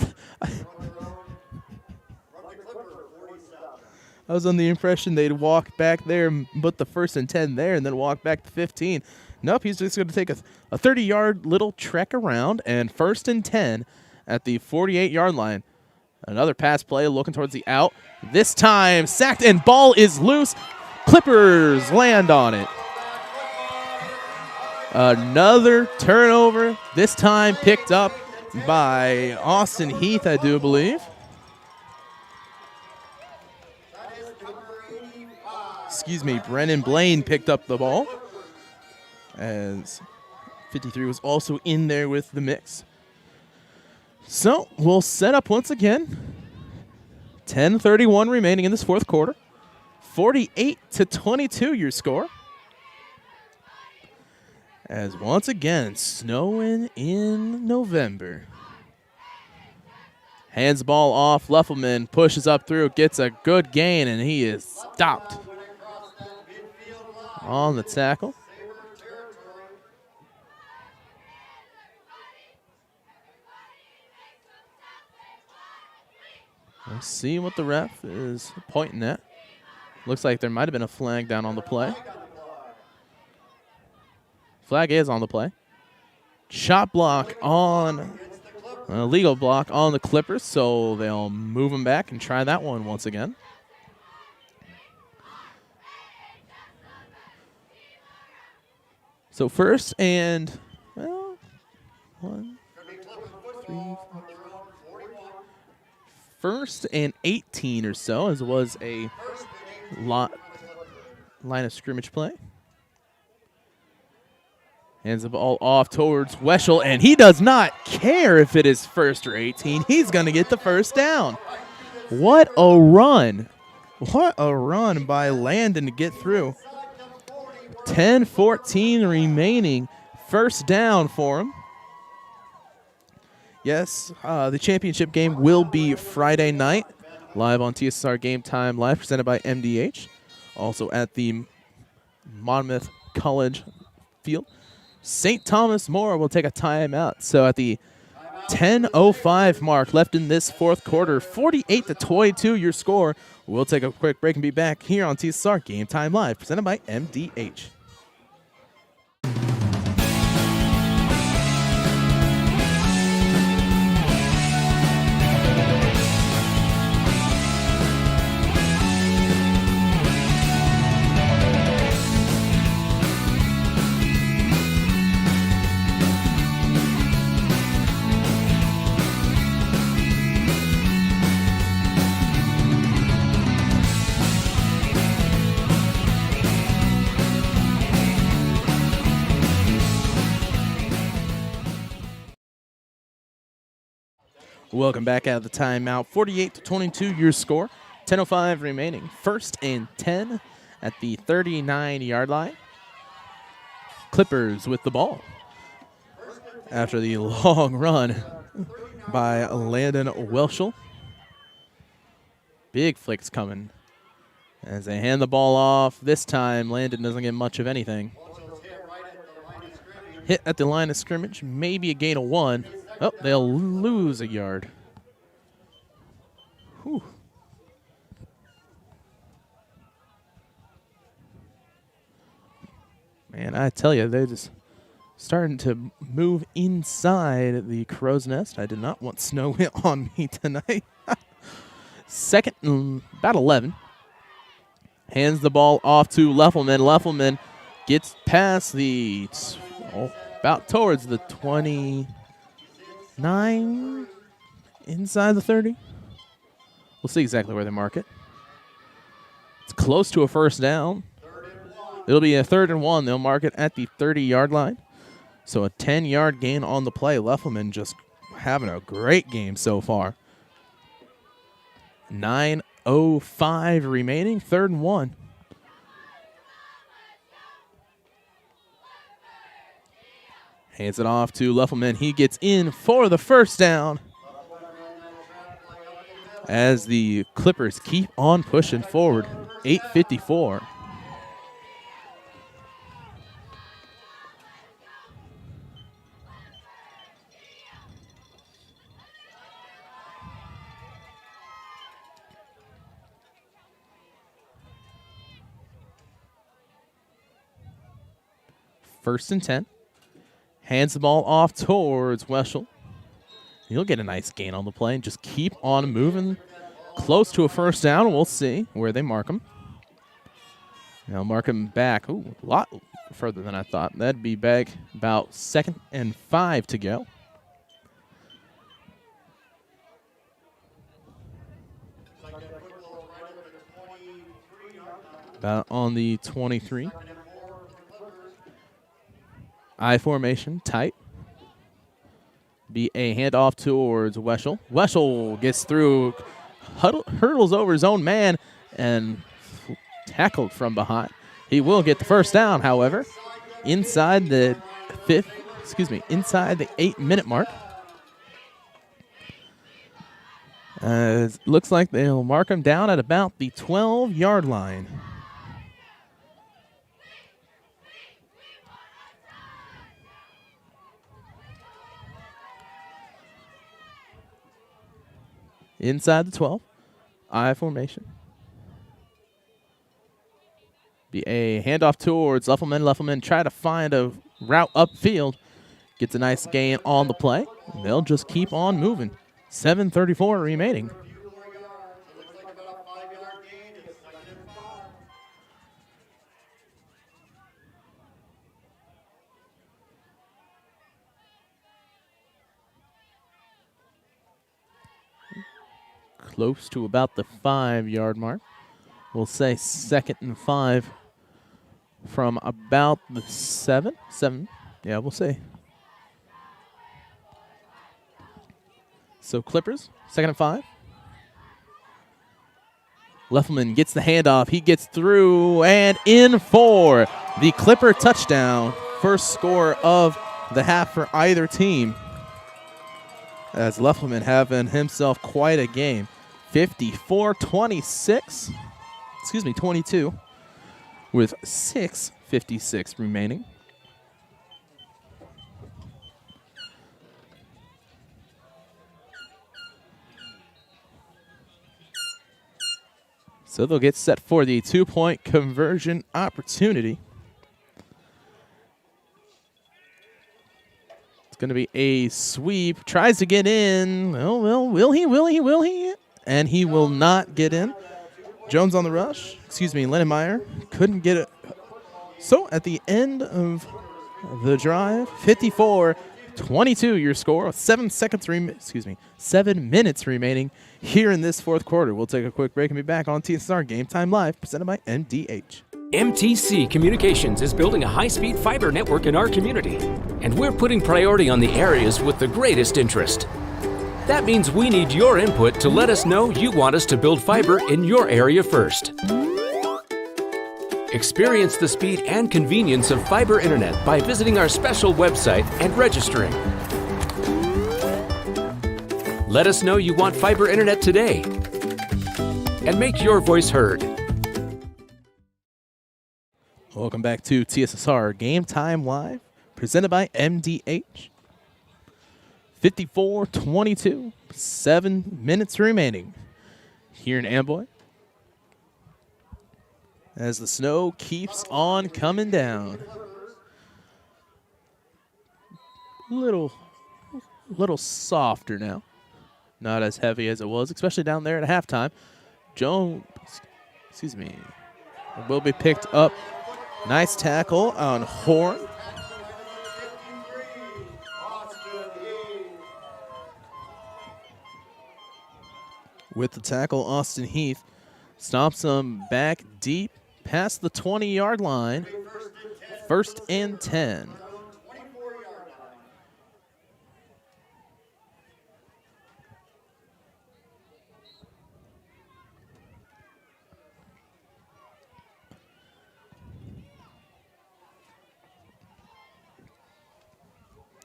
was on the impression they'd walk back there and put the 1st and 10 there and then walk back to 15. Nope, he's just going to take a 30-yard little trek around, and 1st and 10 at the 48-yard line. Another pass play looking towards the out. This time sacked and ball is loose. Clippers land on it. Another turnover, this time picked up by Austin Heath, I do believe. Excuse me, Brennan Blaine picked up the ball, as 53 was also in there with the mix. So we'll set up once again. 10:31 remaining in this 4th quarter. 48-22 your score. As once again, snowing in November. Hands the ball off. Leffelman pushes up through, gets a good gain, and he is stopped on the tackle. Let's see what the ref is pointing at. Looks like there might have been a flag down on the play. Flag is on the play. Shot block on, legal block on the Clippers, so they'll move them back and try that one once again. So 1st and, well, 1, 3, 4. 1st and 18 or so, as it was a line of scrimmage play. Hands the ball off towards Weschel, and he does not care if it is 1st or 18. He's going to get the 1st down. What a run. What a run by Landon to get through. 10:14 remaining. 1st down for him. Yes, the championship game will be Friday night, live on TSSR Game Time Live, presented by MDH. Also at the Monmouth College field. St. Thomas More will take a timeout. So at the 10:05 mark left in this 4th quarter, 48-22 your score. We'll take a quick break and be back here on TSSR Game Time Live, presented by MDH. Welcome back out of the timeout. 48-22 your score. 10:05 remaining. 1st and 10 at the 39-yard line. Clippers with the ball. After the long run by Landon Welschel. Big flicks coming as they hand the ball off. This time, Landon doesn't get much of anything. Hit at the line of scrimmage, maybe a gain of 1. Oh, they'll lose a yard. Whew. Man, I tell you, they're just starting to move inside the crow's nest. I did not want snow on me tonight. 2nd and about 11. Hands the ball off to Leffelman. Leffelman gets past the, about towards the 29, inside the 30. We'll see exactly where they mark it. It's close to a 1st down. It'll be a 3rd and 1. They'll mark it at the 30-yard line. So a 10-yard gain on the play. Leffelman just having a great game so far. 9:05 remaining. 3rd and 1. Hands it off to Leffelman. He gets in for the 1st down. As the Clippers keep on pushing forward. 8:54. 1st and 10. Hands the ball off towards Weschel. He'll get a nice gain on the play and just keep on moving close to a first down. We'll see where they mark him. Now mark him back. Ooh, a lot further than I thought. That'd be back about 2nd and 5 to go. About on the 23. I formation, tight. Be a handoff towards Weschel. Weschel gets through, hurdles over his own man, and tackled from behind. He will get the first down, however, inside the 8-minute mark. It looks like they'll mark him down at about the 12-yard line. Inside the 12, I formation. Be a handoff towards Leffelman. Leffelman try to find a route upfield. Gets a nice gain on the play. They'll just keep on moving. 7:34 remaining. Close to about the 5-yard mark. We'll say 2nd and 5 from about the 7. Yeah, we'll say. So Clippers, 2nd and 5. Leffelman gets the handoff. He gets through and in for the Clipper touchdown. First score of the half for either team. As Leffelman having himself quite a game. 22, with 6:56 remaining. So they'll get set for the 2-point conversion opportunity. It's going to be a sweep. Tries to get in. Oh, well, will he? And he will not get in. Jones on the rush. Lennemeyer couldn't get it. So at the end of the drive, 54-22 your score. 7 minutes remaining here in this fourth quarter. We'll take a quick break and be back on TSSR Game Time Live, presented by MDH. MTC Communications is building a high-speed fiber network in our community, and we're putting priority on the areas with the greatest interest. That means we need your input to let us know you want us to build fiber in your area first. Experience the speed and convenience of fiber internet by visiting our special website and registering. Let us know you want fiber internet today and make your voice heard. Welcome back to TSSR Game Time Live, presented by MDH. 54-22, 7 minutes remaining here in Amboy. As the snow keeps on coming down. Little softer now. Not as heavy as it was, especially down there at halftime. Jones, will be picked up. Nice tackle on Horn. With the tackle, Austin Heath stomps him back deep past the 20-yard line. 1st and 10.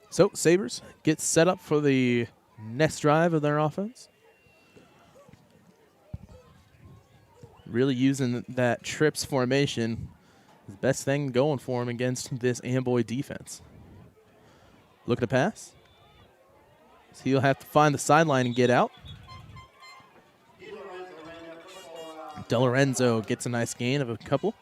So Sabres get set up for the next drive of their offense. Really using that trips formation, the best thing going for him against this Amboy defense. Looking to pass. So he'll have to find the sideline and get out. DeLorenzo gets a nice gain of a couple.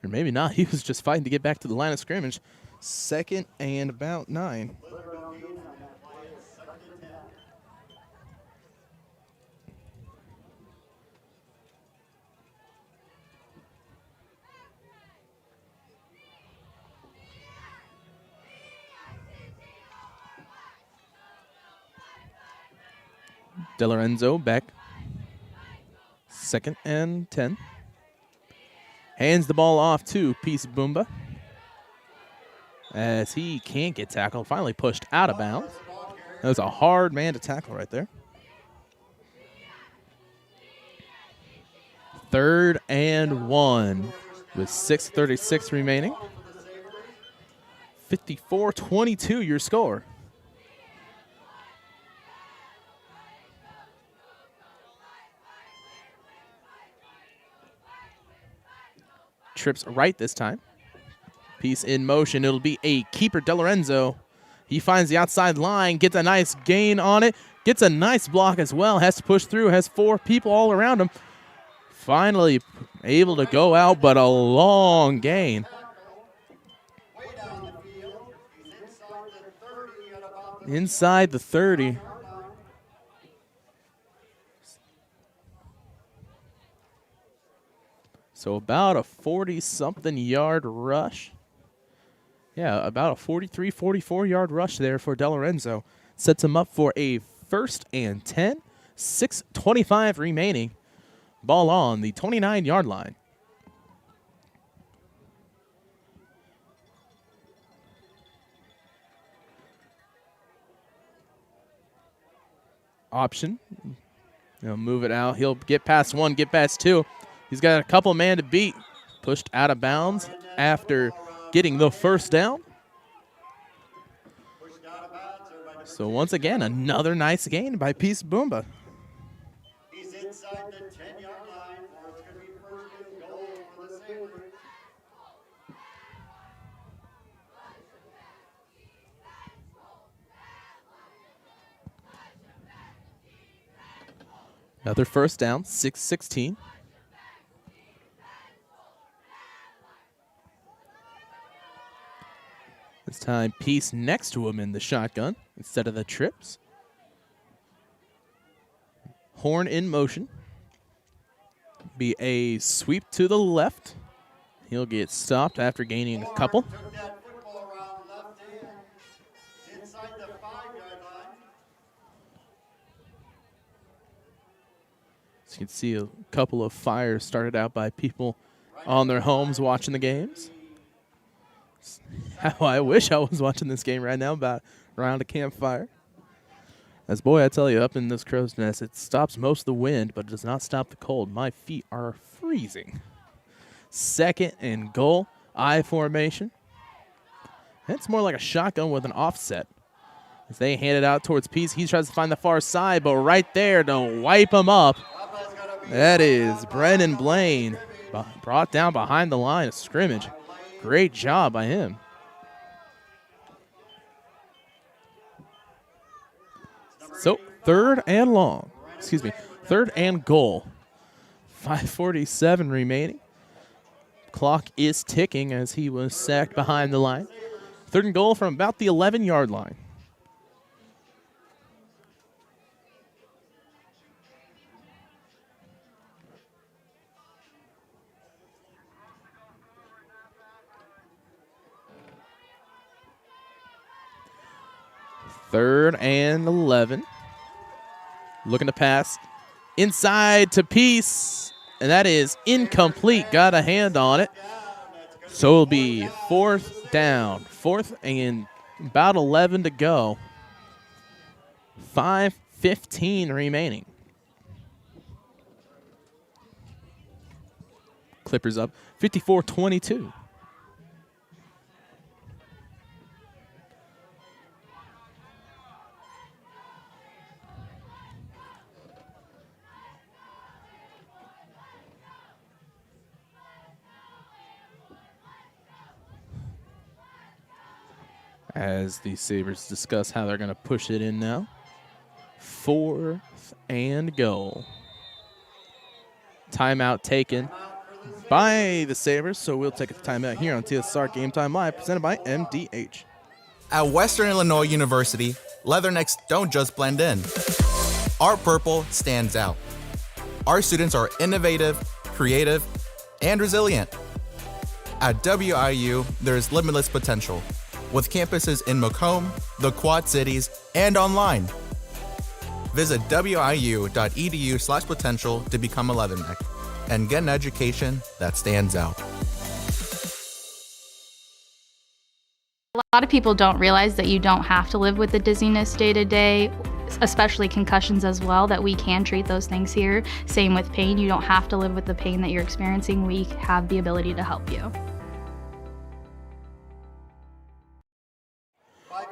Or maybe not. He was just fighting to get back to the line of scrimmage. 2nd and about 9. DeLorenzo back. 2nd and 10. Hands the ball off to Peace Boomba as he can't get tackled. Finally pushed out of bounds. That was a hard man to tackle right there. 3rd and 1 with 6:36 remaining. 54-22 your score. Trips right this time. Piece in motion. It'll be a keeper, DeLorenzo. He finds the outside line, gets a nice gain on it, gets a nice block as well, has to push through, has 4 people all around him. Finally able to go out, but a long gain. Inside the 30. So about a 40-something yard rush. Yeah, about a 43, 44-yard rush there for DeLorenzo. Sets him up for a 1st and 10. 6:25 remaining. Ball on the 29-yard line. Option. He'll move it out. He'll get past 1, get past 2. He's got a couple man to beat. Pushed out of bounds after getting the 1st down. So once again, another nice gain by Peace Boomba. He's inside the 10-yard line, or it's going to be 1st and goal for the Sabres. Another 1st down, 6:16. This time, Peace next to him in the shotgun instead of the trips. Horn in motion. Be a sweep to the left. He'll get stopped after gaining a couple. So you can see a couple of fires started out by people on their homes watching the games. How I wish I was watching this game right now around a campfire. As boy, I tell you, up in this crow's nest, it stops most of the wind, but it does not stop the cold. My feet are freezing. 2nd and goal, I formation. It's more like a shotgun with an offset. As they hand it out towards Peace, he tries to find the far side, but right there to wipe him up, that is Brennan Blaine, brought down behind the line of scrimmage. Great job by him. So 3rd and long. 3rd and goal. 5:47 remaining. Clock is ticking as he was sacked behind the line. 3rd and goal from about the 11-yard line. Third and 11. Looking to pass inside to Peace, and that is incomplete. Got a hand on it. So it'll be 4th down. 4th and about 11 to go. 5:15 remaining. Clippers up 54-22. As the Sabres discuss how they're going to push it in now. 4th and goal. Timeout taken by the Sabres, so we'll take a timeout here on TSSR Game Time Live, presented by MDH. At Western Illinois University, leathernecks don't just blend in. Our purple stands out. Our students are innovative, creative, and resilient. At WIU, there's limitless potential, with campuses in Macomb, the Quad Cities, and online. Visit wiu.edu/potential to become a leatherneck and get an education that stands out. A lot of people don't realize that you don't have to live with the dizziness day to day, especially concussions as well, that we can treat those things here. Same with pain. You don't have to live with the pain that you're experiencing. We have the ability to help you.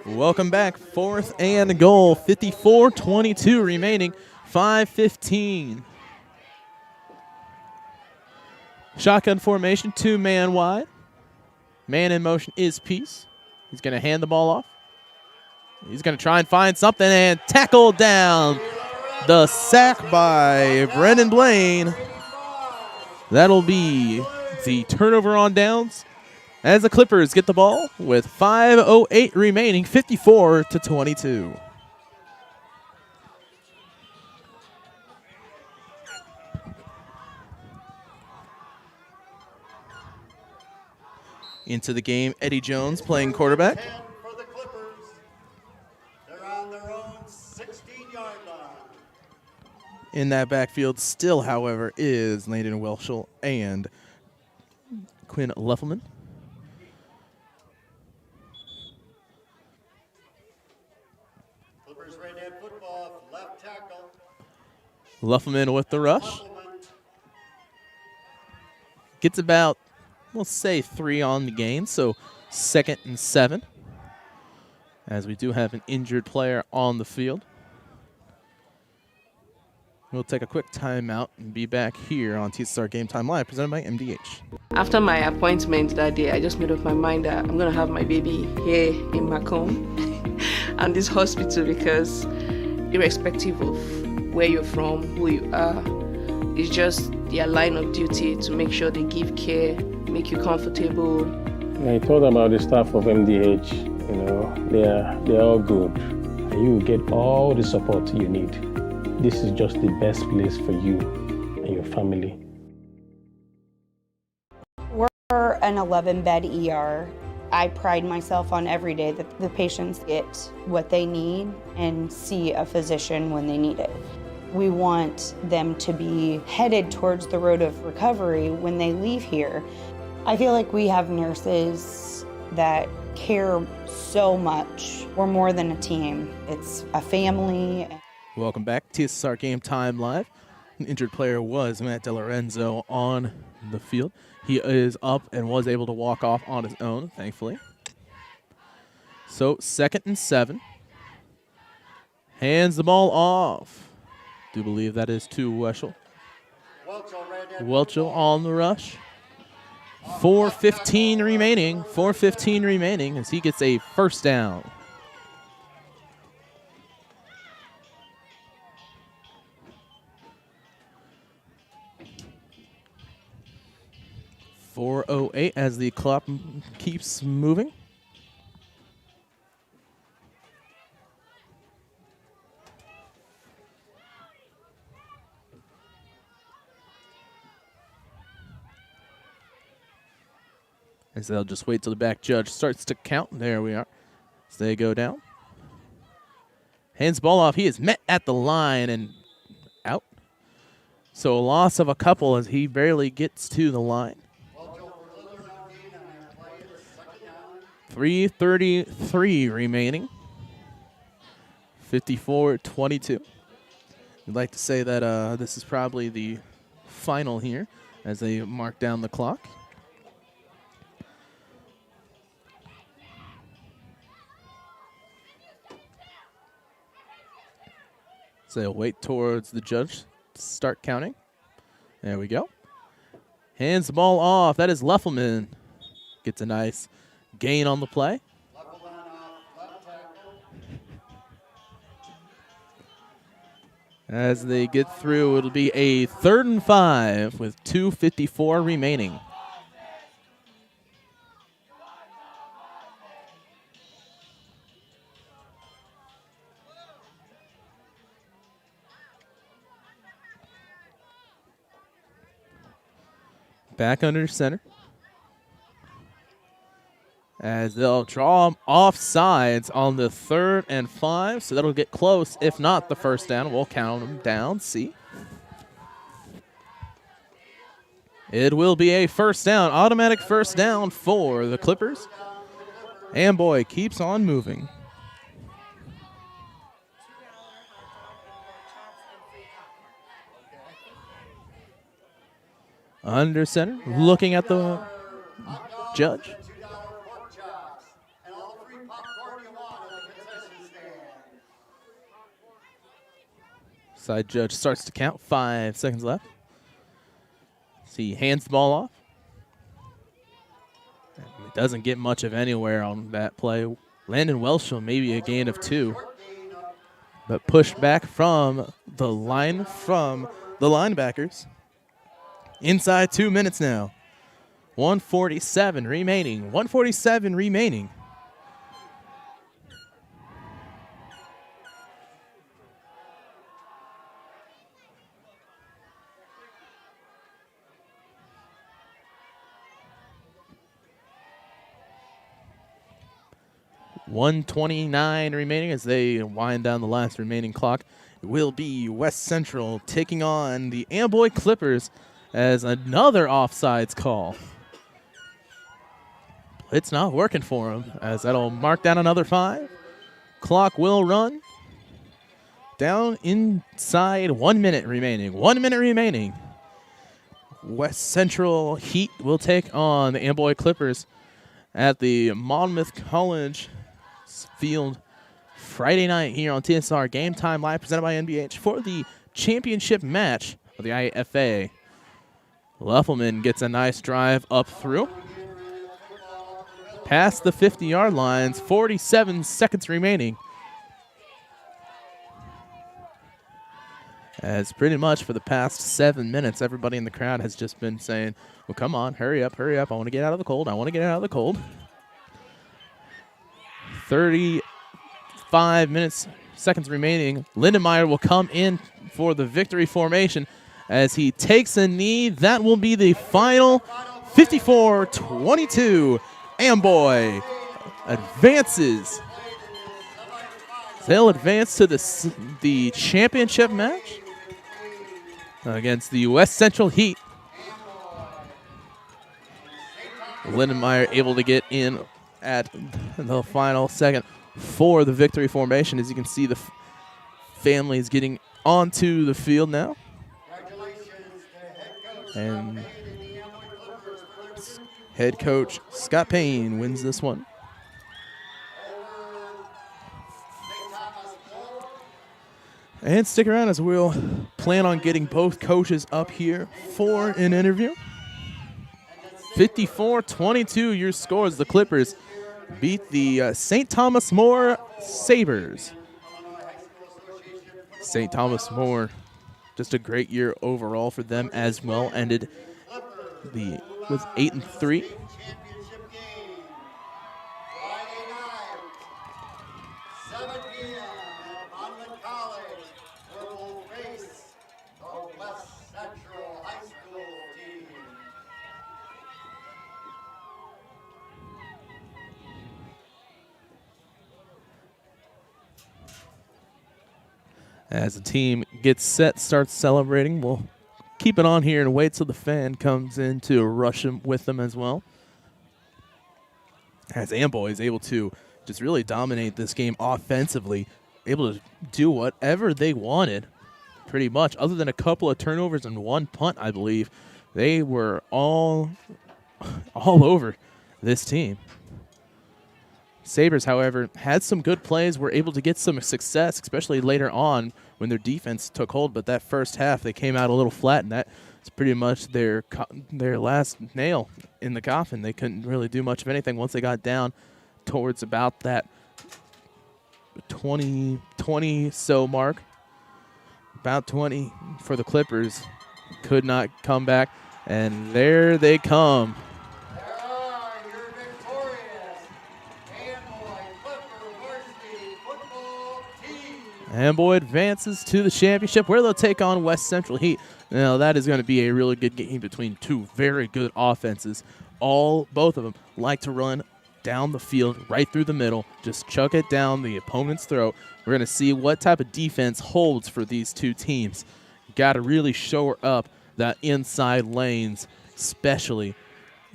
Welcome back. 4th and goal. 54-22 remaining. 5:15. Shotgun formation, 2-man wide. Man in motion is Peace. He's going to hand the ball off. He's going to try and find something and tackle down. The sack by Brendan Blaine. That'll be the turnover on downs as the Clippers get the ball with 5:08 remaining, 54-22. Into the game, Eddie Jones playing quarterback. For the Clippers, they're on their own 16-yard line. In that backfield still, however, is Landon Welshel and Quinn Leffelman. Clippers ready to have football, left tackle. Leffelman with the rush. Gets about, we'll say, 3 on the gain, so 2nd and 7. As we do have an injured player on the field. We'll take a quick timeout and be back here on TSSR Game Time Live, presented by MDH. After my appointment that day, I just made up my mind that I'm going to have my baby here in Macomb and this hospital, because irrespective of where you're from, who you are, it's just their line of duty to make sure they give care, make you comfortable. I thought about the staff of MDH, they're all good. And you get all the support you need. This is just the best place for you and your family. We're an 11-bed ER. I pride myself on every day that the patients get what they need and see a physician when they need it. We want them to be headed towards the road of recovery when they leave here. I feel like we have nurses that care so much. We're more than a team. It's a family. Welcome back. TSSR Game Time Live. An injured player was Matt DeLorenzo on the field. He is up and was able to walk off on his own, thankfully. So 2nd and 7. Hands the ball off. Do believe that is to Welshel. Welshel on the rush. 4:15 remaining. 4:15 remaining as he gets a first down. .408 as the clock keeps moving. As they'll just wait till the back judge starts to count. There we are. As they go down. Hands the ball off. He is met at the line and out. So a loss of a couple as he barely gets to the line. 3:33 remaining. 54-22. We'd like to say that this is probably the final here as they mark down the clock. So they'll wait towards the judge to start counting. There we go. Hands the ball off. That is Leffelman. Gets a nice gain on the play. As they get through, it'll be a 3rd and 5 with 2:54 remaining. Back under center. As they'll draw them off sides on the 3rd and 5, so that'll get close. If not the first down, we'll count them down. See? It will be a first down, automatic first down for the Clippers. Amboy keeps on moving. Under center, looking at the judge. Side judge starts to count. 5 seconds left. See, hands the ball off. It doesn't get much of anywhere on that play. Landon Welshel, maybe a gain of 2. But pushed back from the line from the linebackers. Inside 2 minutes now. 1:47 remaining. 1:47 remaining. .129 remaining as they wind down the last remaining clock. It will be West Central taking on the Amboy Clippers as another offsides call. It's not working for them as that'll mark down another 5. Clock will run. Down inside 1 minute remaining. 1 minute remaining. West Central Heat will take on the Amboy Clippers at the Monmouth College Field Friday night here on TSSR Game Time Live, presented by NBH for the championship match of the I8FA. Leffelman gets a nice drive up through. Past the 50-yard lines, 47 seconds remaining. As pretty much for the past 7 minutes, everybody in the crowd has just been saying, well, come on, hurry up, I want to get out of the cold, I want to get out of the cold. 35 seconds remaining. Lindenmeyer will come in for the victory formation as he takes a knee. That will be the final 54-22. Amboy advances. They'll advance to the championship match against the West Central Heat. Lindenmeyer able to get in at the final second for the victory formation. As you can see, the families getting onto the field now. And head coach Scott Payne wins this one. And stick around as we'll plan on getting both coaches up here for an interview. 54-22 your scores. The Clippers beat the St. Thomas More Sabres. St. Thomas More, just a great year overall for them as well. Ended with 8-3. As the team gets set, starts celebrating, we'll keep it on here and wait till the fan comes in to rush them with them as well. As Amboy is able to just really dominate this game offensively, able to do whatever they wanted pretty much, other than a couple of turnovers and 1 punt, I believe. They were all over this team. Sabres, however, had some good plays, were able to get some success, especially later on when their defense took hold. But that first half, they came out a little flat, and that's pretty much their last nail in the coffin. They couldn't really do much of anything once they got down towards about that 20 so mark. about 20 for the Clippers. Could not come back, and there they come. Amboy advances to the championship where they'll take on West Central Heat. Now, that is going to be a really good game between two very good offenses. Both of them like to run down the field, right through the middle, just chuck it down the opponent's throat. We're going to see what type of defense holds for these two teams. Got to really shore up that inside lanes, especially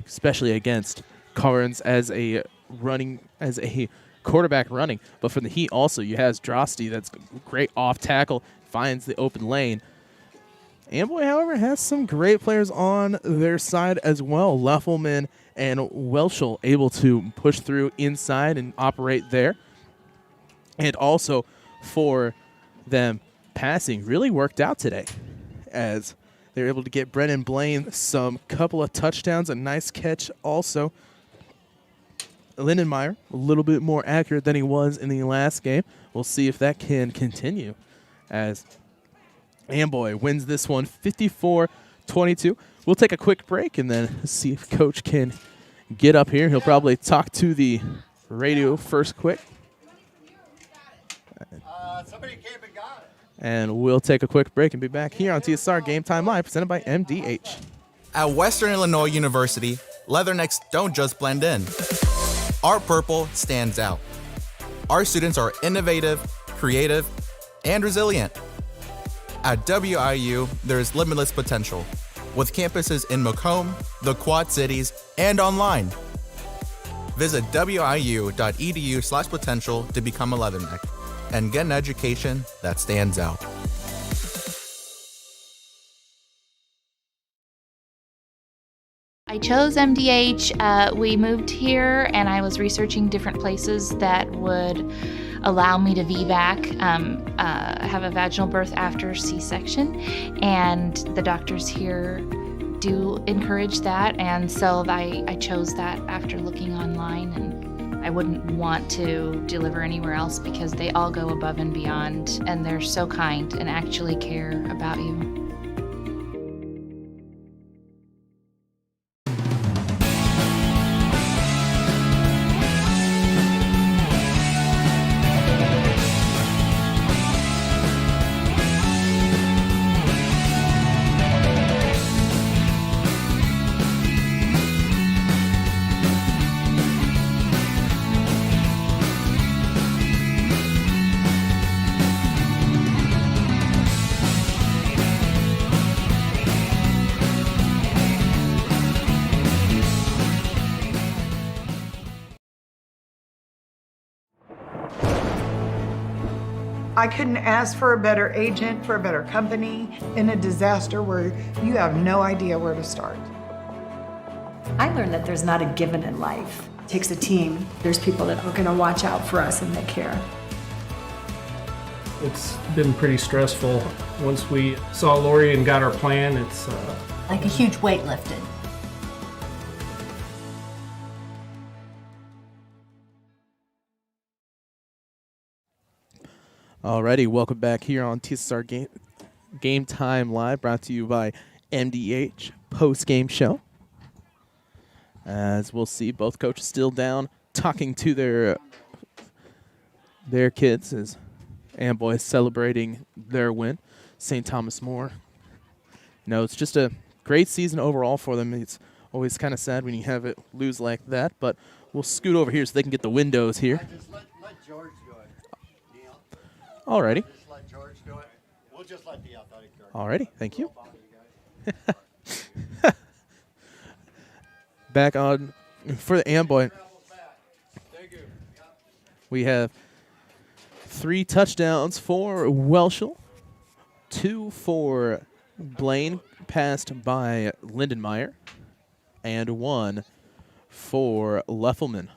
against Carnes as a quarterback running. But for the Heat also, you have Drosty, that's great off tackle, finds the open lane. Amboy, however, has some great players on their side as well. Leffelman and Welshel able to push through inside and operate there. And also for them, passing really worked out today as they were able to get Brennan Blaine some couple of touchdowns, a nice catch also. Lindenmeyer, a little bit more accurate than he was in the last game. We'll see if that can continue as Amboy wins this one 54-22. We'll take a quick break and then see if Coach can get up here. He'll probably talk to the radio first quick. Somebody came and got it. And we'll take a quick break and be back here on TSSR Game Time Live, presented by MDH. At Western Illinois University, Leathernecks don't just blend in. Our purple stands out. Our students are innovative, creative, and resilient. At WIU, there's limitless potential, with campuses in Macomb, the Quad Cities, and online. Visit wiu.edu/potential to become a Leatherneck and get an education that stands out. I chose MDH. We moved here, and I was researching different places that would allow me to VBAC, have a vaginal birth after C-section, and the doctors here do encourage that, and so I chose that after looking online, and I wouldn't want to deliver anywhere else because they all go above and beyond, and they're so kind and actually care about you. I couldn't ask for a better agent, for a better company in a disaster where you have no idea where to start. I learned that there's not a given in life. It takes a team. There's people that are going to watch out for us and that care. It's been pretty stressful. Once we saw Lori and got our plan, it's like a huge weight lifted. Alrighty, welcome back here on TSSR Game Time Live, brought to you by MDH Postgame Show. As we'll see, both coaches still down, talking to their kids as Amboy is celebrating their win. St. Thomas More. You know, it's just a great season overall for them. It's always kind of sad when you have it lose like that, but we'll scoot over here so they can get the windows here. Let George do it. Neil. Alrighty. Just let George do it. We'll just let the athletic director. Alrighty, thank you. Back on for the Amboy. We have 3 touchdowns for Welshel, 2 for Blaine, passed by Lindenmeyer, and 1 for Leffelman.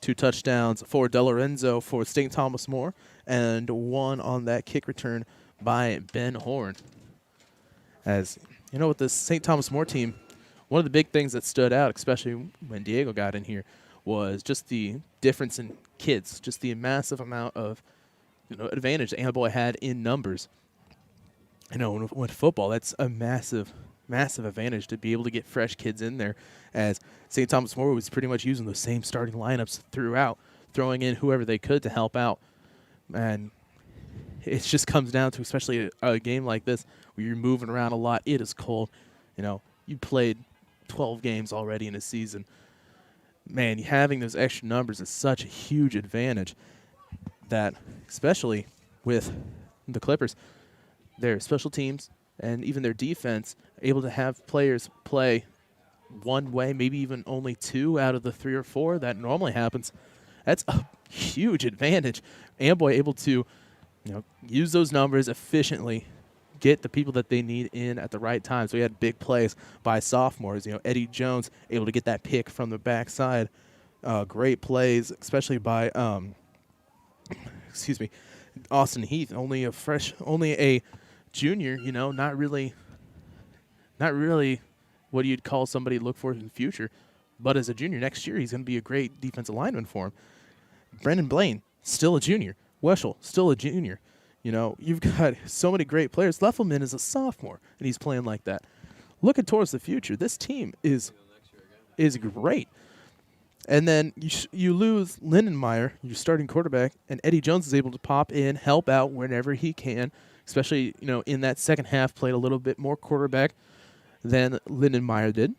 2 touchdowns for DeLorenzo for St. Thomas More, and 1 on that kick return by Ben Horn. As you know, with this St. Thomas More team, one of the big things that stood out, especially when Diego got in here, was just the difference in kids, just the massive amount of advantage Amboy had in numbers. with football, that's a massive advantage to be able to get fresh kids in there, as St. Thomas More was pretty much using those same starting lineups throughout, throwing in whoever they could to help out. And it just comes down to, especially a game like this where you're moving around a lot. It is cold. You played 12 games already in a season. Man, having those extra numbers is such a huge advantage that, especially with the Clippers, their special teams and even their defense, able to have players play one way, maybe even only 2 out of the 3 or 4 that normally happens. That's a huge advantage. Amboy able to use those numbers efficiently, get the people that they need in at the right time. So we had big plays by sophomores. Eddie Jones able to get that pick from the backside. Great plays, especially by Austin Heath, only a junior. Not really what you'd call somebody to look for in the future. But as a junior next year, he's going to be a great defensive lineman for him. Brendan Blaine, still a junior. Weschel, still a junior. You've got so many great players. Leffelman is a sophomore, and he's playing like that. Looking towards the future, this team is great. And then you lose Lindenmeyer, your starting quarterback, and Eddie Jones is able to pop in, help out whenever he can, especially in that second half, played a little bit more quarterback than Lindenmeyer did.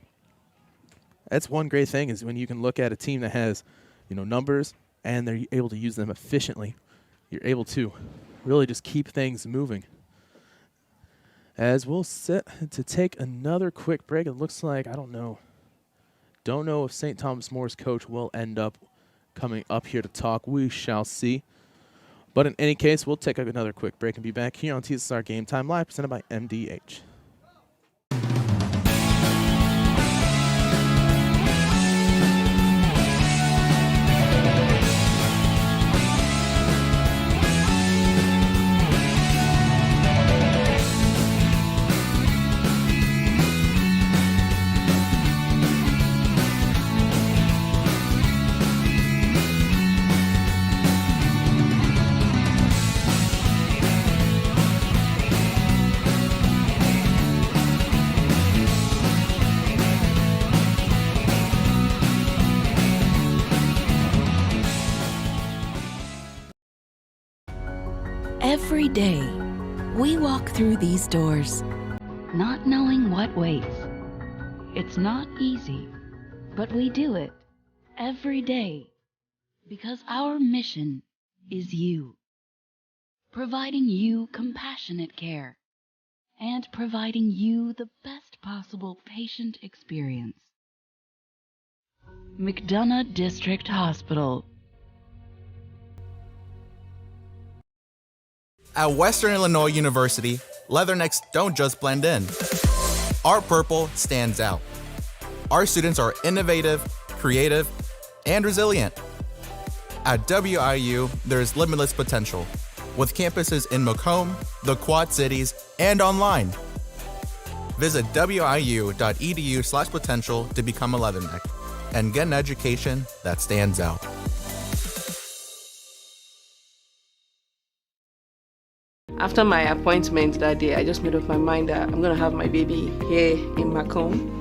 That's one great thing, is when you can look at a team that has numbers and they're able to use them efficiently, you're able to really just keep things moving. As we'll set to take another quick break, it looks like, don't know if St. Thomas More's coach will end up coming up here to talk. We shall see. But in any case, we'll take another quick break and be back here on TSSR Game Time Live, presented by MDH. Every day, we walk through these doors, not knowing what waits. It's not easy, but we do it every day because our mission is you. Providing you compassionate care and providing you the best possible patient experience. McDonough District Hospital. At Western Illinois University, leathernecks don't just blend in. Our purple stands out. Our students are innovative, creative, and resilient. At WIU, there's limitless potential, with campuses in Macomb, the Quad Cities, and online. Visit wiu.edu/potential to become a leatherneck and get an education that stands out. After my appointment that day, I just made up my mind that I'm going to have my baby here in Macomb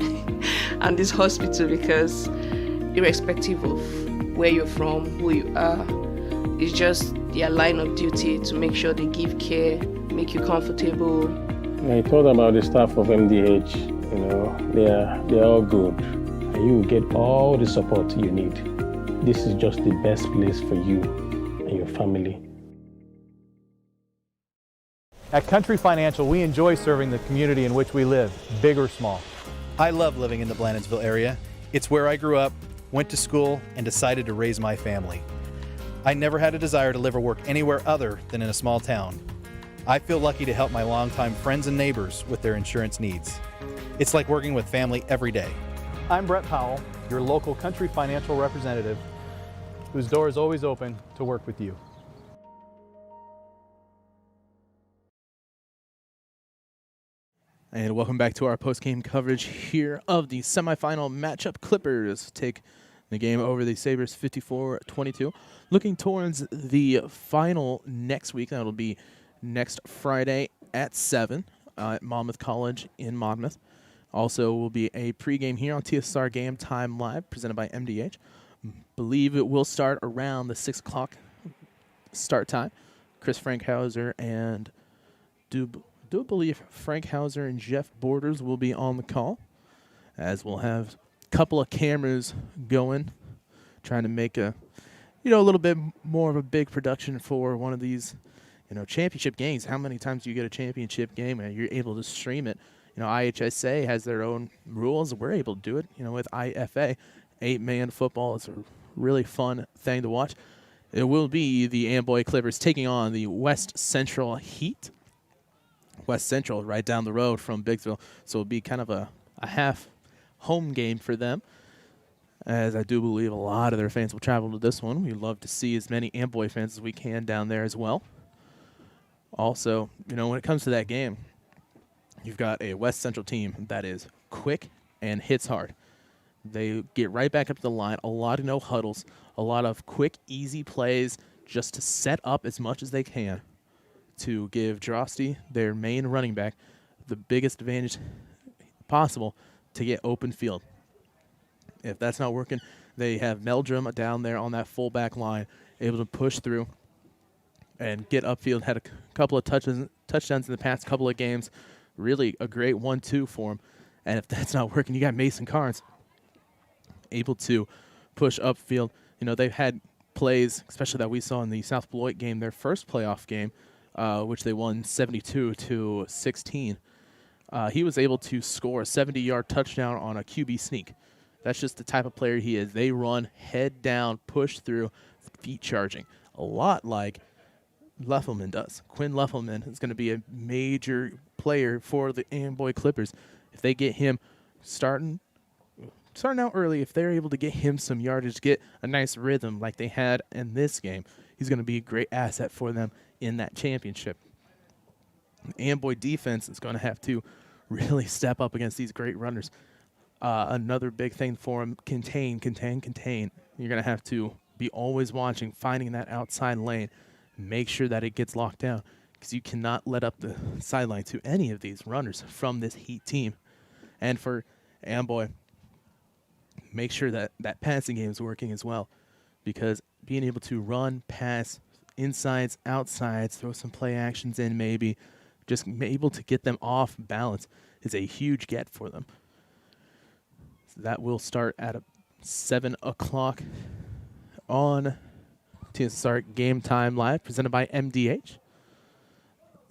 and this hospital, because irrespective of where you're from, who you are, it's just their line of duty to make sure they give care, make you comfortable. I thought about the staff of MDH. They're all good. You get all the support you need. This is just the best place for you and your family. At Country Financial, we enjoy serving the community in which we live, big or small. I love living in the Blandonsville area. It's where I grew up, went to school, and decided to raise my family. I never had a desire to live or work anywhere other than in a small town. I feel lucky to help my longtime friends and neighbors with their insurance needs. It's like working with family every day. I'm Brett Powell, your local Country Financial representative, whose door is always open to work with you. And welcome back to our post-game coverage here of the semifinal matchup. Clippers take the game over the Sabres 54-22. Looking towards the final next week. That'll be next Friday at 7. at Monmouth College in Monmouth. Also will be a pregame here on TSSR Game Time Live, presented by MDH. Believe it will start around the 6 o'clock start time. Chris Frankhauser and do believe Frankhauser and Jeff Borders will be on the call, as we'll have a couple of cameras going, trying to make a little bit more of a big production for one of these, championship games. How many times do you get a championship game and you're able to stream it? I8FA has their own rules. We're able to do it, with I8FA. 8-man football is a really fun thing to watch. It will be the Amboy Clippers taking on the West Central Heat. West Central right down the road from Biggsville, so it'll be kind of a half home game for them, as I do believe a lot of their fans will travel to this one. We'd love to see as many Amboy fans as we can down there as well. Also, when it comes to that game, you've got a West Central team that is quick and hits hard. They get right back up to the line, a lot of no huddles, a lot of quick, easy plays just to set up as much as they can to give Drosty, their main running back, the biggest advantage possible to get open field. If that's not working, they have Meldrum down there on that fullback line, able to push through and get upfield. Had a couple of touchdowns in the past couple of games. Really a great 1-2 for him. And if that's not working, you got Mason Carnes able to push upfield. They've had plays, especially that we saw in the South Beloit game, their first playoff game, which they won 72-16. He was able to score a 70-yard touchdown on a QB sneak. That's just the type of player he is. They run head down, push through, feet charging, a lot like Leffelman does. Quinn Leffelman is going to be a major player for the Amboy Clippers. If they get him starting out early, if they're able to get him some yardage, get a nice rhythm like they had in this game, he's going to be a great asset for them in that championship. The Amboy defense is going to have to really step up against these great runners. Another big thing for them, contain. You're going to have to be always watching, finding that outside lane, make sure that it gets locked down, because you cannot let up the sideline to any of these runners from this Heat team. And for Amboy, make sure that that passing game is working as well, because being able to run, pass, insides, outsides, throw some play actions in maybe, just able to get them off balance is a huge get for them. So that will start at 7 o'clock on TSSR Game Time Live, presented by MDH.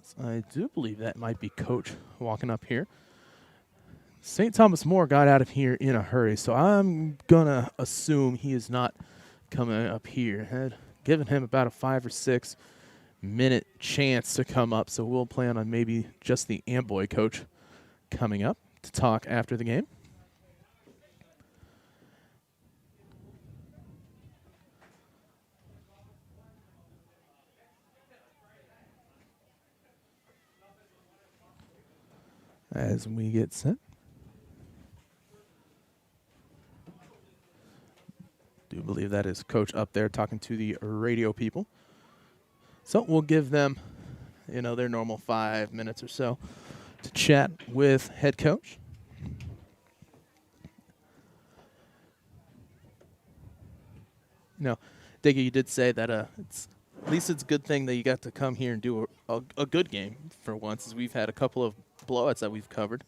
So I do believe that might be Coach walking up here. St. Thomas More got out of here in a hurry, so I'm going to assume he is not coming up here. Had given him about a 5 or 6 minute chance to come up, so we'll plan on maybe just the Amboy coach coming up to talk after the game. As we get set. Do believe that is Coach up there talking to the radio people. So we'll give them, their normal 5 minutes or so to chat with head coach. Diggy, you did say that at least it's a good thing that you got to come here and do a good game for once, as we've had a couple of blowouts that we've covered.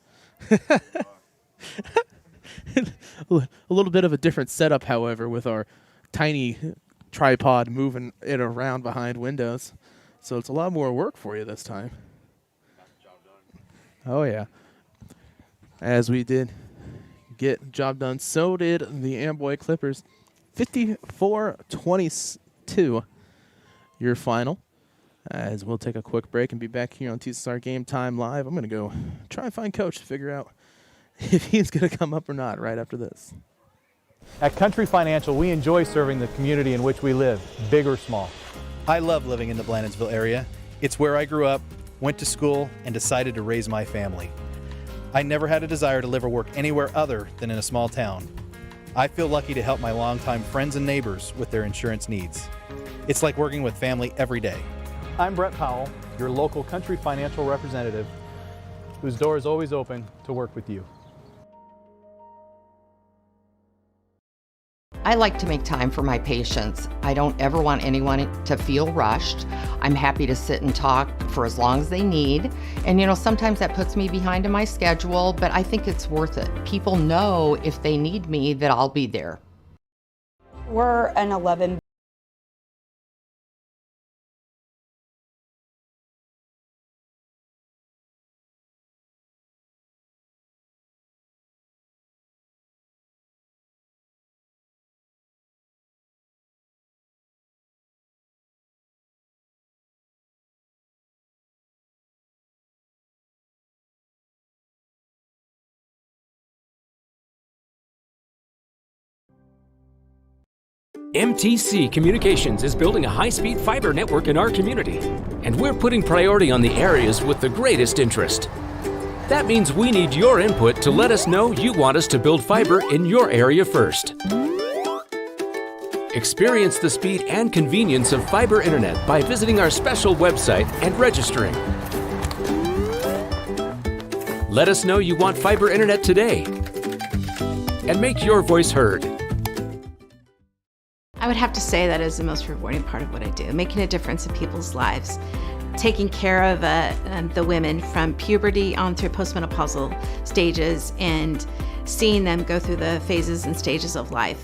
A little bit of a different setup, however, with our tiny tripod moving it around behind windows. So it's a lot more work for you this time. Oh, yeah. As we did get the job done, so did the Amboy Clippers. 54-22, your final. As we'll take a quick break and be back here on TSSR Game Time Live. I'm going to go try and find Coach to figure out if he's going to come up or not right after this. At Country Financial, we enjoy serving the community in which we live, big or small. I love living in the Blandonsville area. It's where I grew up, went to school, and decided to raise my family. I never had a desire to live or work anywhere other than in a small town. I feel lucky to help my longtime friends and neighbors with their insurance needs. It's like working with family every day. I'm Brett Powell, your local Country Financial representative, whose door is always open to work with you. I like to make time for my patients. I don't ever want anyone to feel rushed. I'm happy to sit and talk for as long as they need. And sometimes that puts me behind in my schedule, but I think it's worth it. People know if they need me that I'll be there. We're an 11. MTC Communications is building a high-speed fiber network in our community, and we're putting priority on the areas with the greatest interest. That means we need your input to let us know you want us to build fiber in your area first. Experience the speed and convenience of fiber internet by visiting our special website and registering. Let us know you want fiber internet today, and make your voice heard. I would have to say that is the most rewarding part of what I do, making a difference in people's lives, taking care of the women from puberty on through postmenopausal stages and seeing them go through the phases and stages of life.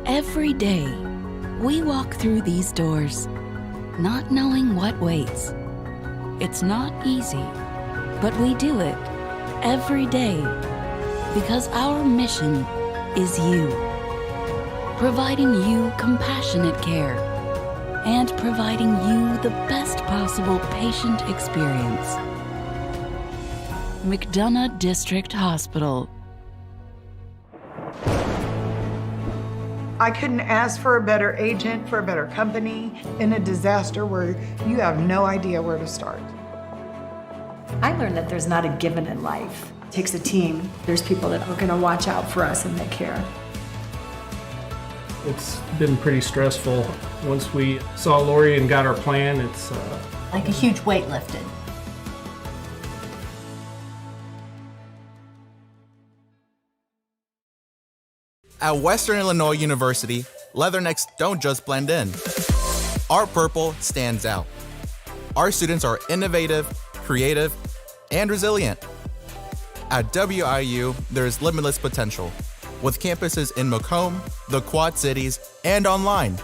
Every day, we walk through these doors, not knowing what waits. It's not easy, but we do it every day because our mission is you. Providing you compassionate care and providing you the best possible patient experience. McDonough District Hospital. I couldn't ask for a better agent, for a better company in a disaster where you have no idea where to start. I learned that there's not a given in life. It takes a team. There's people that are going to watch out for us and that care. It's been pretty stressful. Once we saw Lori and got our plan, it's like a huge weight lifted. At Western Illinois University, leathernecks don't just blend in. Our purple stands out. Our students are innovative, creative, and resilient. At WIU, there's limitless potential, with campuses in Macomb, the Quad Cities, and online.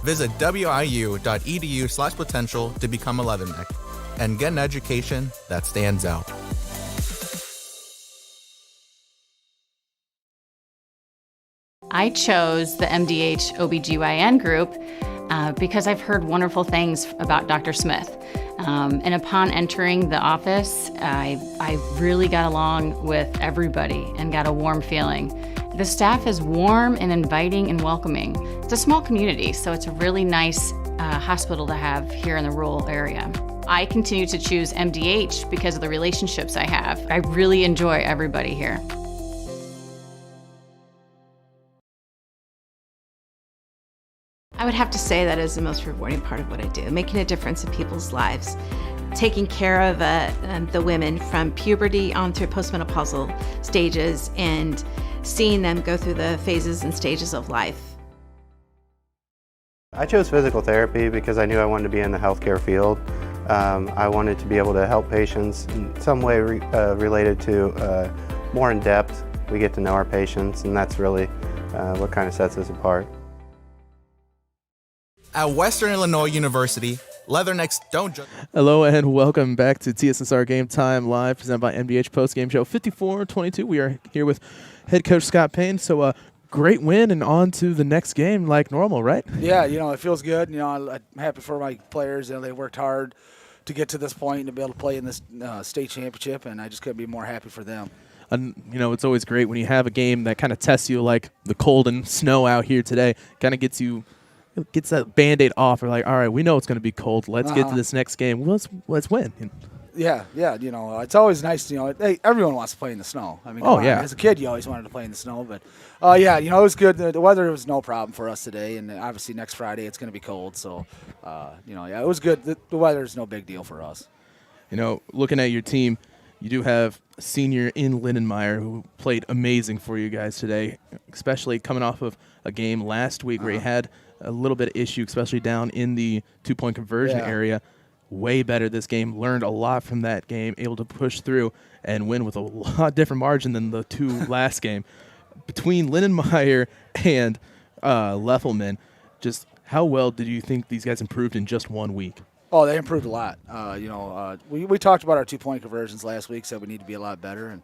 Visit wiu.edu/potential to become a leatherneck and get an education that stands out. I chose the MDH OBGYN group because I've heard wonderful things about Dr. Smith. And upon entering the office, I really got along with everybody and got a warm feeling. The staff is warm and inviting and welcoming. It's a small community, so it's a really nice hospital to have here in the rural area. I continue to choose MDH because of the relationships I have. I really enjoy everybody here. I would have to say that is the most rewarding part of what I do, making a difference in people's lives, taking care of the women from puberty on through postmenopausal stages and seeing them go through the phases and stages of life. I chose physical therapy because I knew I wanted to be in the healthcare field. I wanted to be able to help patients in some way related to more in depth. We get to know our patients, and that's really what kind of sets us apart. At Western Illinois University, Leathernecks don't just... Hello and welcome back to TSSR Game Time Live, presented by MDH Postgame Show 54-22. We are here with head coach Scott Payne. So, great win and on to the next game like normal, right? Yeah, it feels good. I'm happy for my players. They worked hard to get to this point and to be able to play in this state championship, and I just couldn't be more happy for them. And, it's always great when you have a game that kind of tests you, like the cold and snow out here today, kind of gets that Band-Aid off. We're like, all right, we know it's going to be cold. Let's get to this next game. Let's win. Yeah, it's always nice. Everyone wants to play in the snow. I mean, as a kid, you always wanted to play in the snow. But, it was good. The weather was no problem for us today, and obviously next Friday it's going to be cold. So, it was good. The weather is no big deal for us. Looking at your team, you do have a senior in Lindenmeyer who played amazing for you guys today, especially coming off of a game last week where he had a little bit of issue, especially down in the two-point conversion area. Way better this game. Learned a lot from that game. Able to push through and win with a lot different margin than the two last game. Between Lindenmeyer and Leffelman, just how well did you think these guys improved in just 1 week? Oh, they improved a lot. We talked about our two-point conversions last week, said we need to be a lot better. And,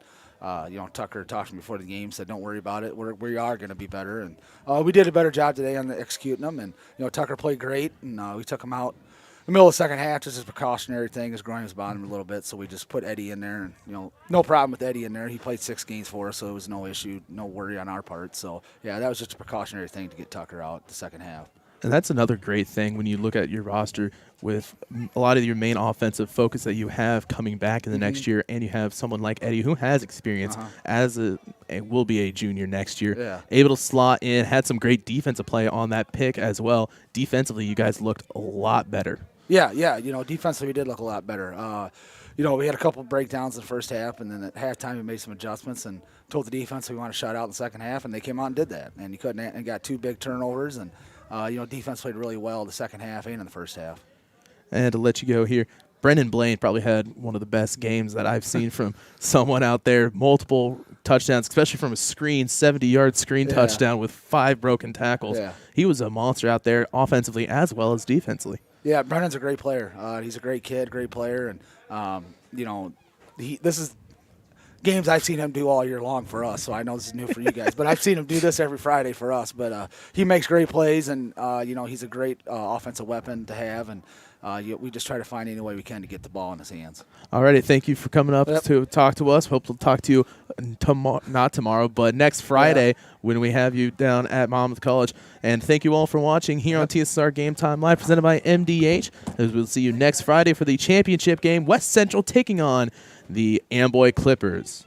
Tucker talked to me before the game, said don't worry about it. We are going to be better. And we did a better job today on executing them. And, Tucker played great, and we took him out in the middle of the second half. Just as a precautionary thing. His groin was bothering him a little bit, so we just put Eddie in there. And, no problem with Eddie in there. He played 6 games for us, so it was no issue, no worry on our part. So, yeah, that was just a precautionary thing to get Tucker out the second half. And that's another great thing when you look at your roster with a lot of your main offensive focus that you have coming back in the next year, and you have someone like Eddie who has experience will be a junior next year. Yeah. Able to slot in, had some great defensive play on that pick as well. Defensively, you guys looked a lot better. Yeah, defensively we did look a lot better. We had a couple of breakdowns in the first half, and then at halftime we made some adjustments and told the defense we want to shut out in the second half, and they came out and did that. And you couldn't, and got 2 big turnovers, and defense played really well the second half and in the first half. And to let you go here, Brendan Blaine probably had one of the best games that I've seen from someone out there. Multiple touchdowns, especially from a screen, 70-yard screen touchdown with 5 broken tackles. Yeah. He was a monster out there offensively as well as defensively. Yeah, Brendan's a great player. He's a great kid, great player. And, this is games I've seen him do all year long for us, so I know this is new for you guys. But I've seen him do this every Friday for us. But he makes great plays, and, he's a great offensive weapon to have. And we just try to find any way we can to get the ball in his hands. All righty, thank you for coming up to talk to us. Hope to talk to you not tomorrow, but next Friday when we have you down at Monmouth College. And thank you all for watching here on TSSR Game Time Live, presented by MDH. As we'll see you next Friday for the championship game, West Central taking on the Amboy Clippers.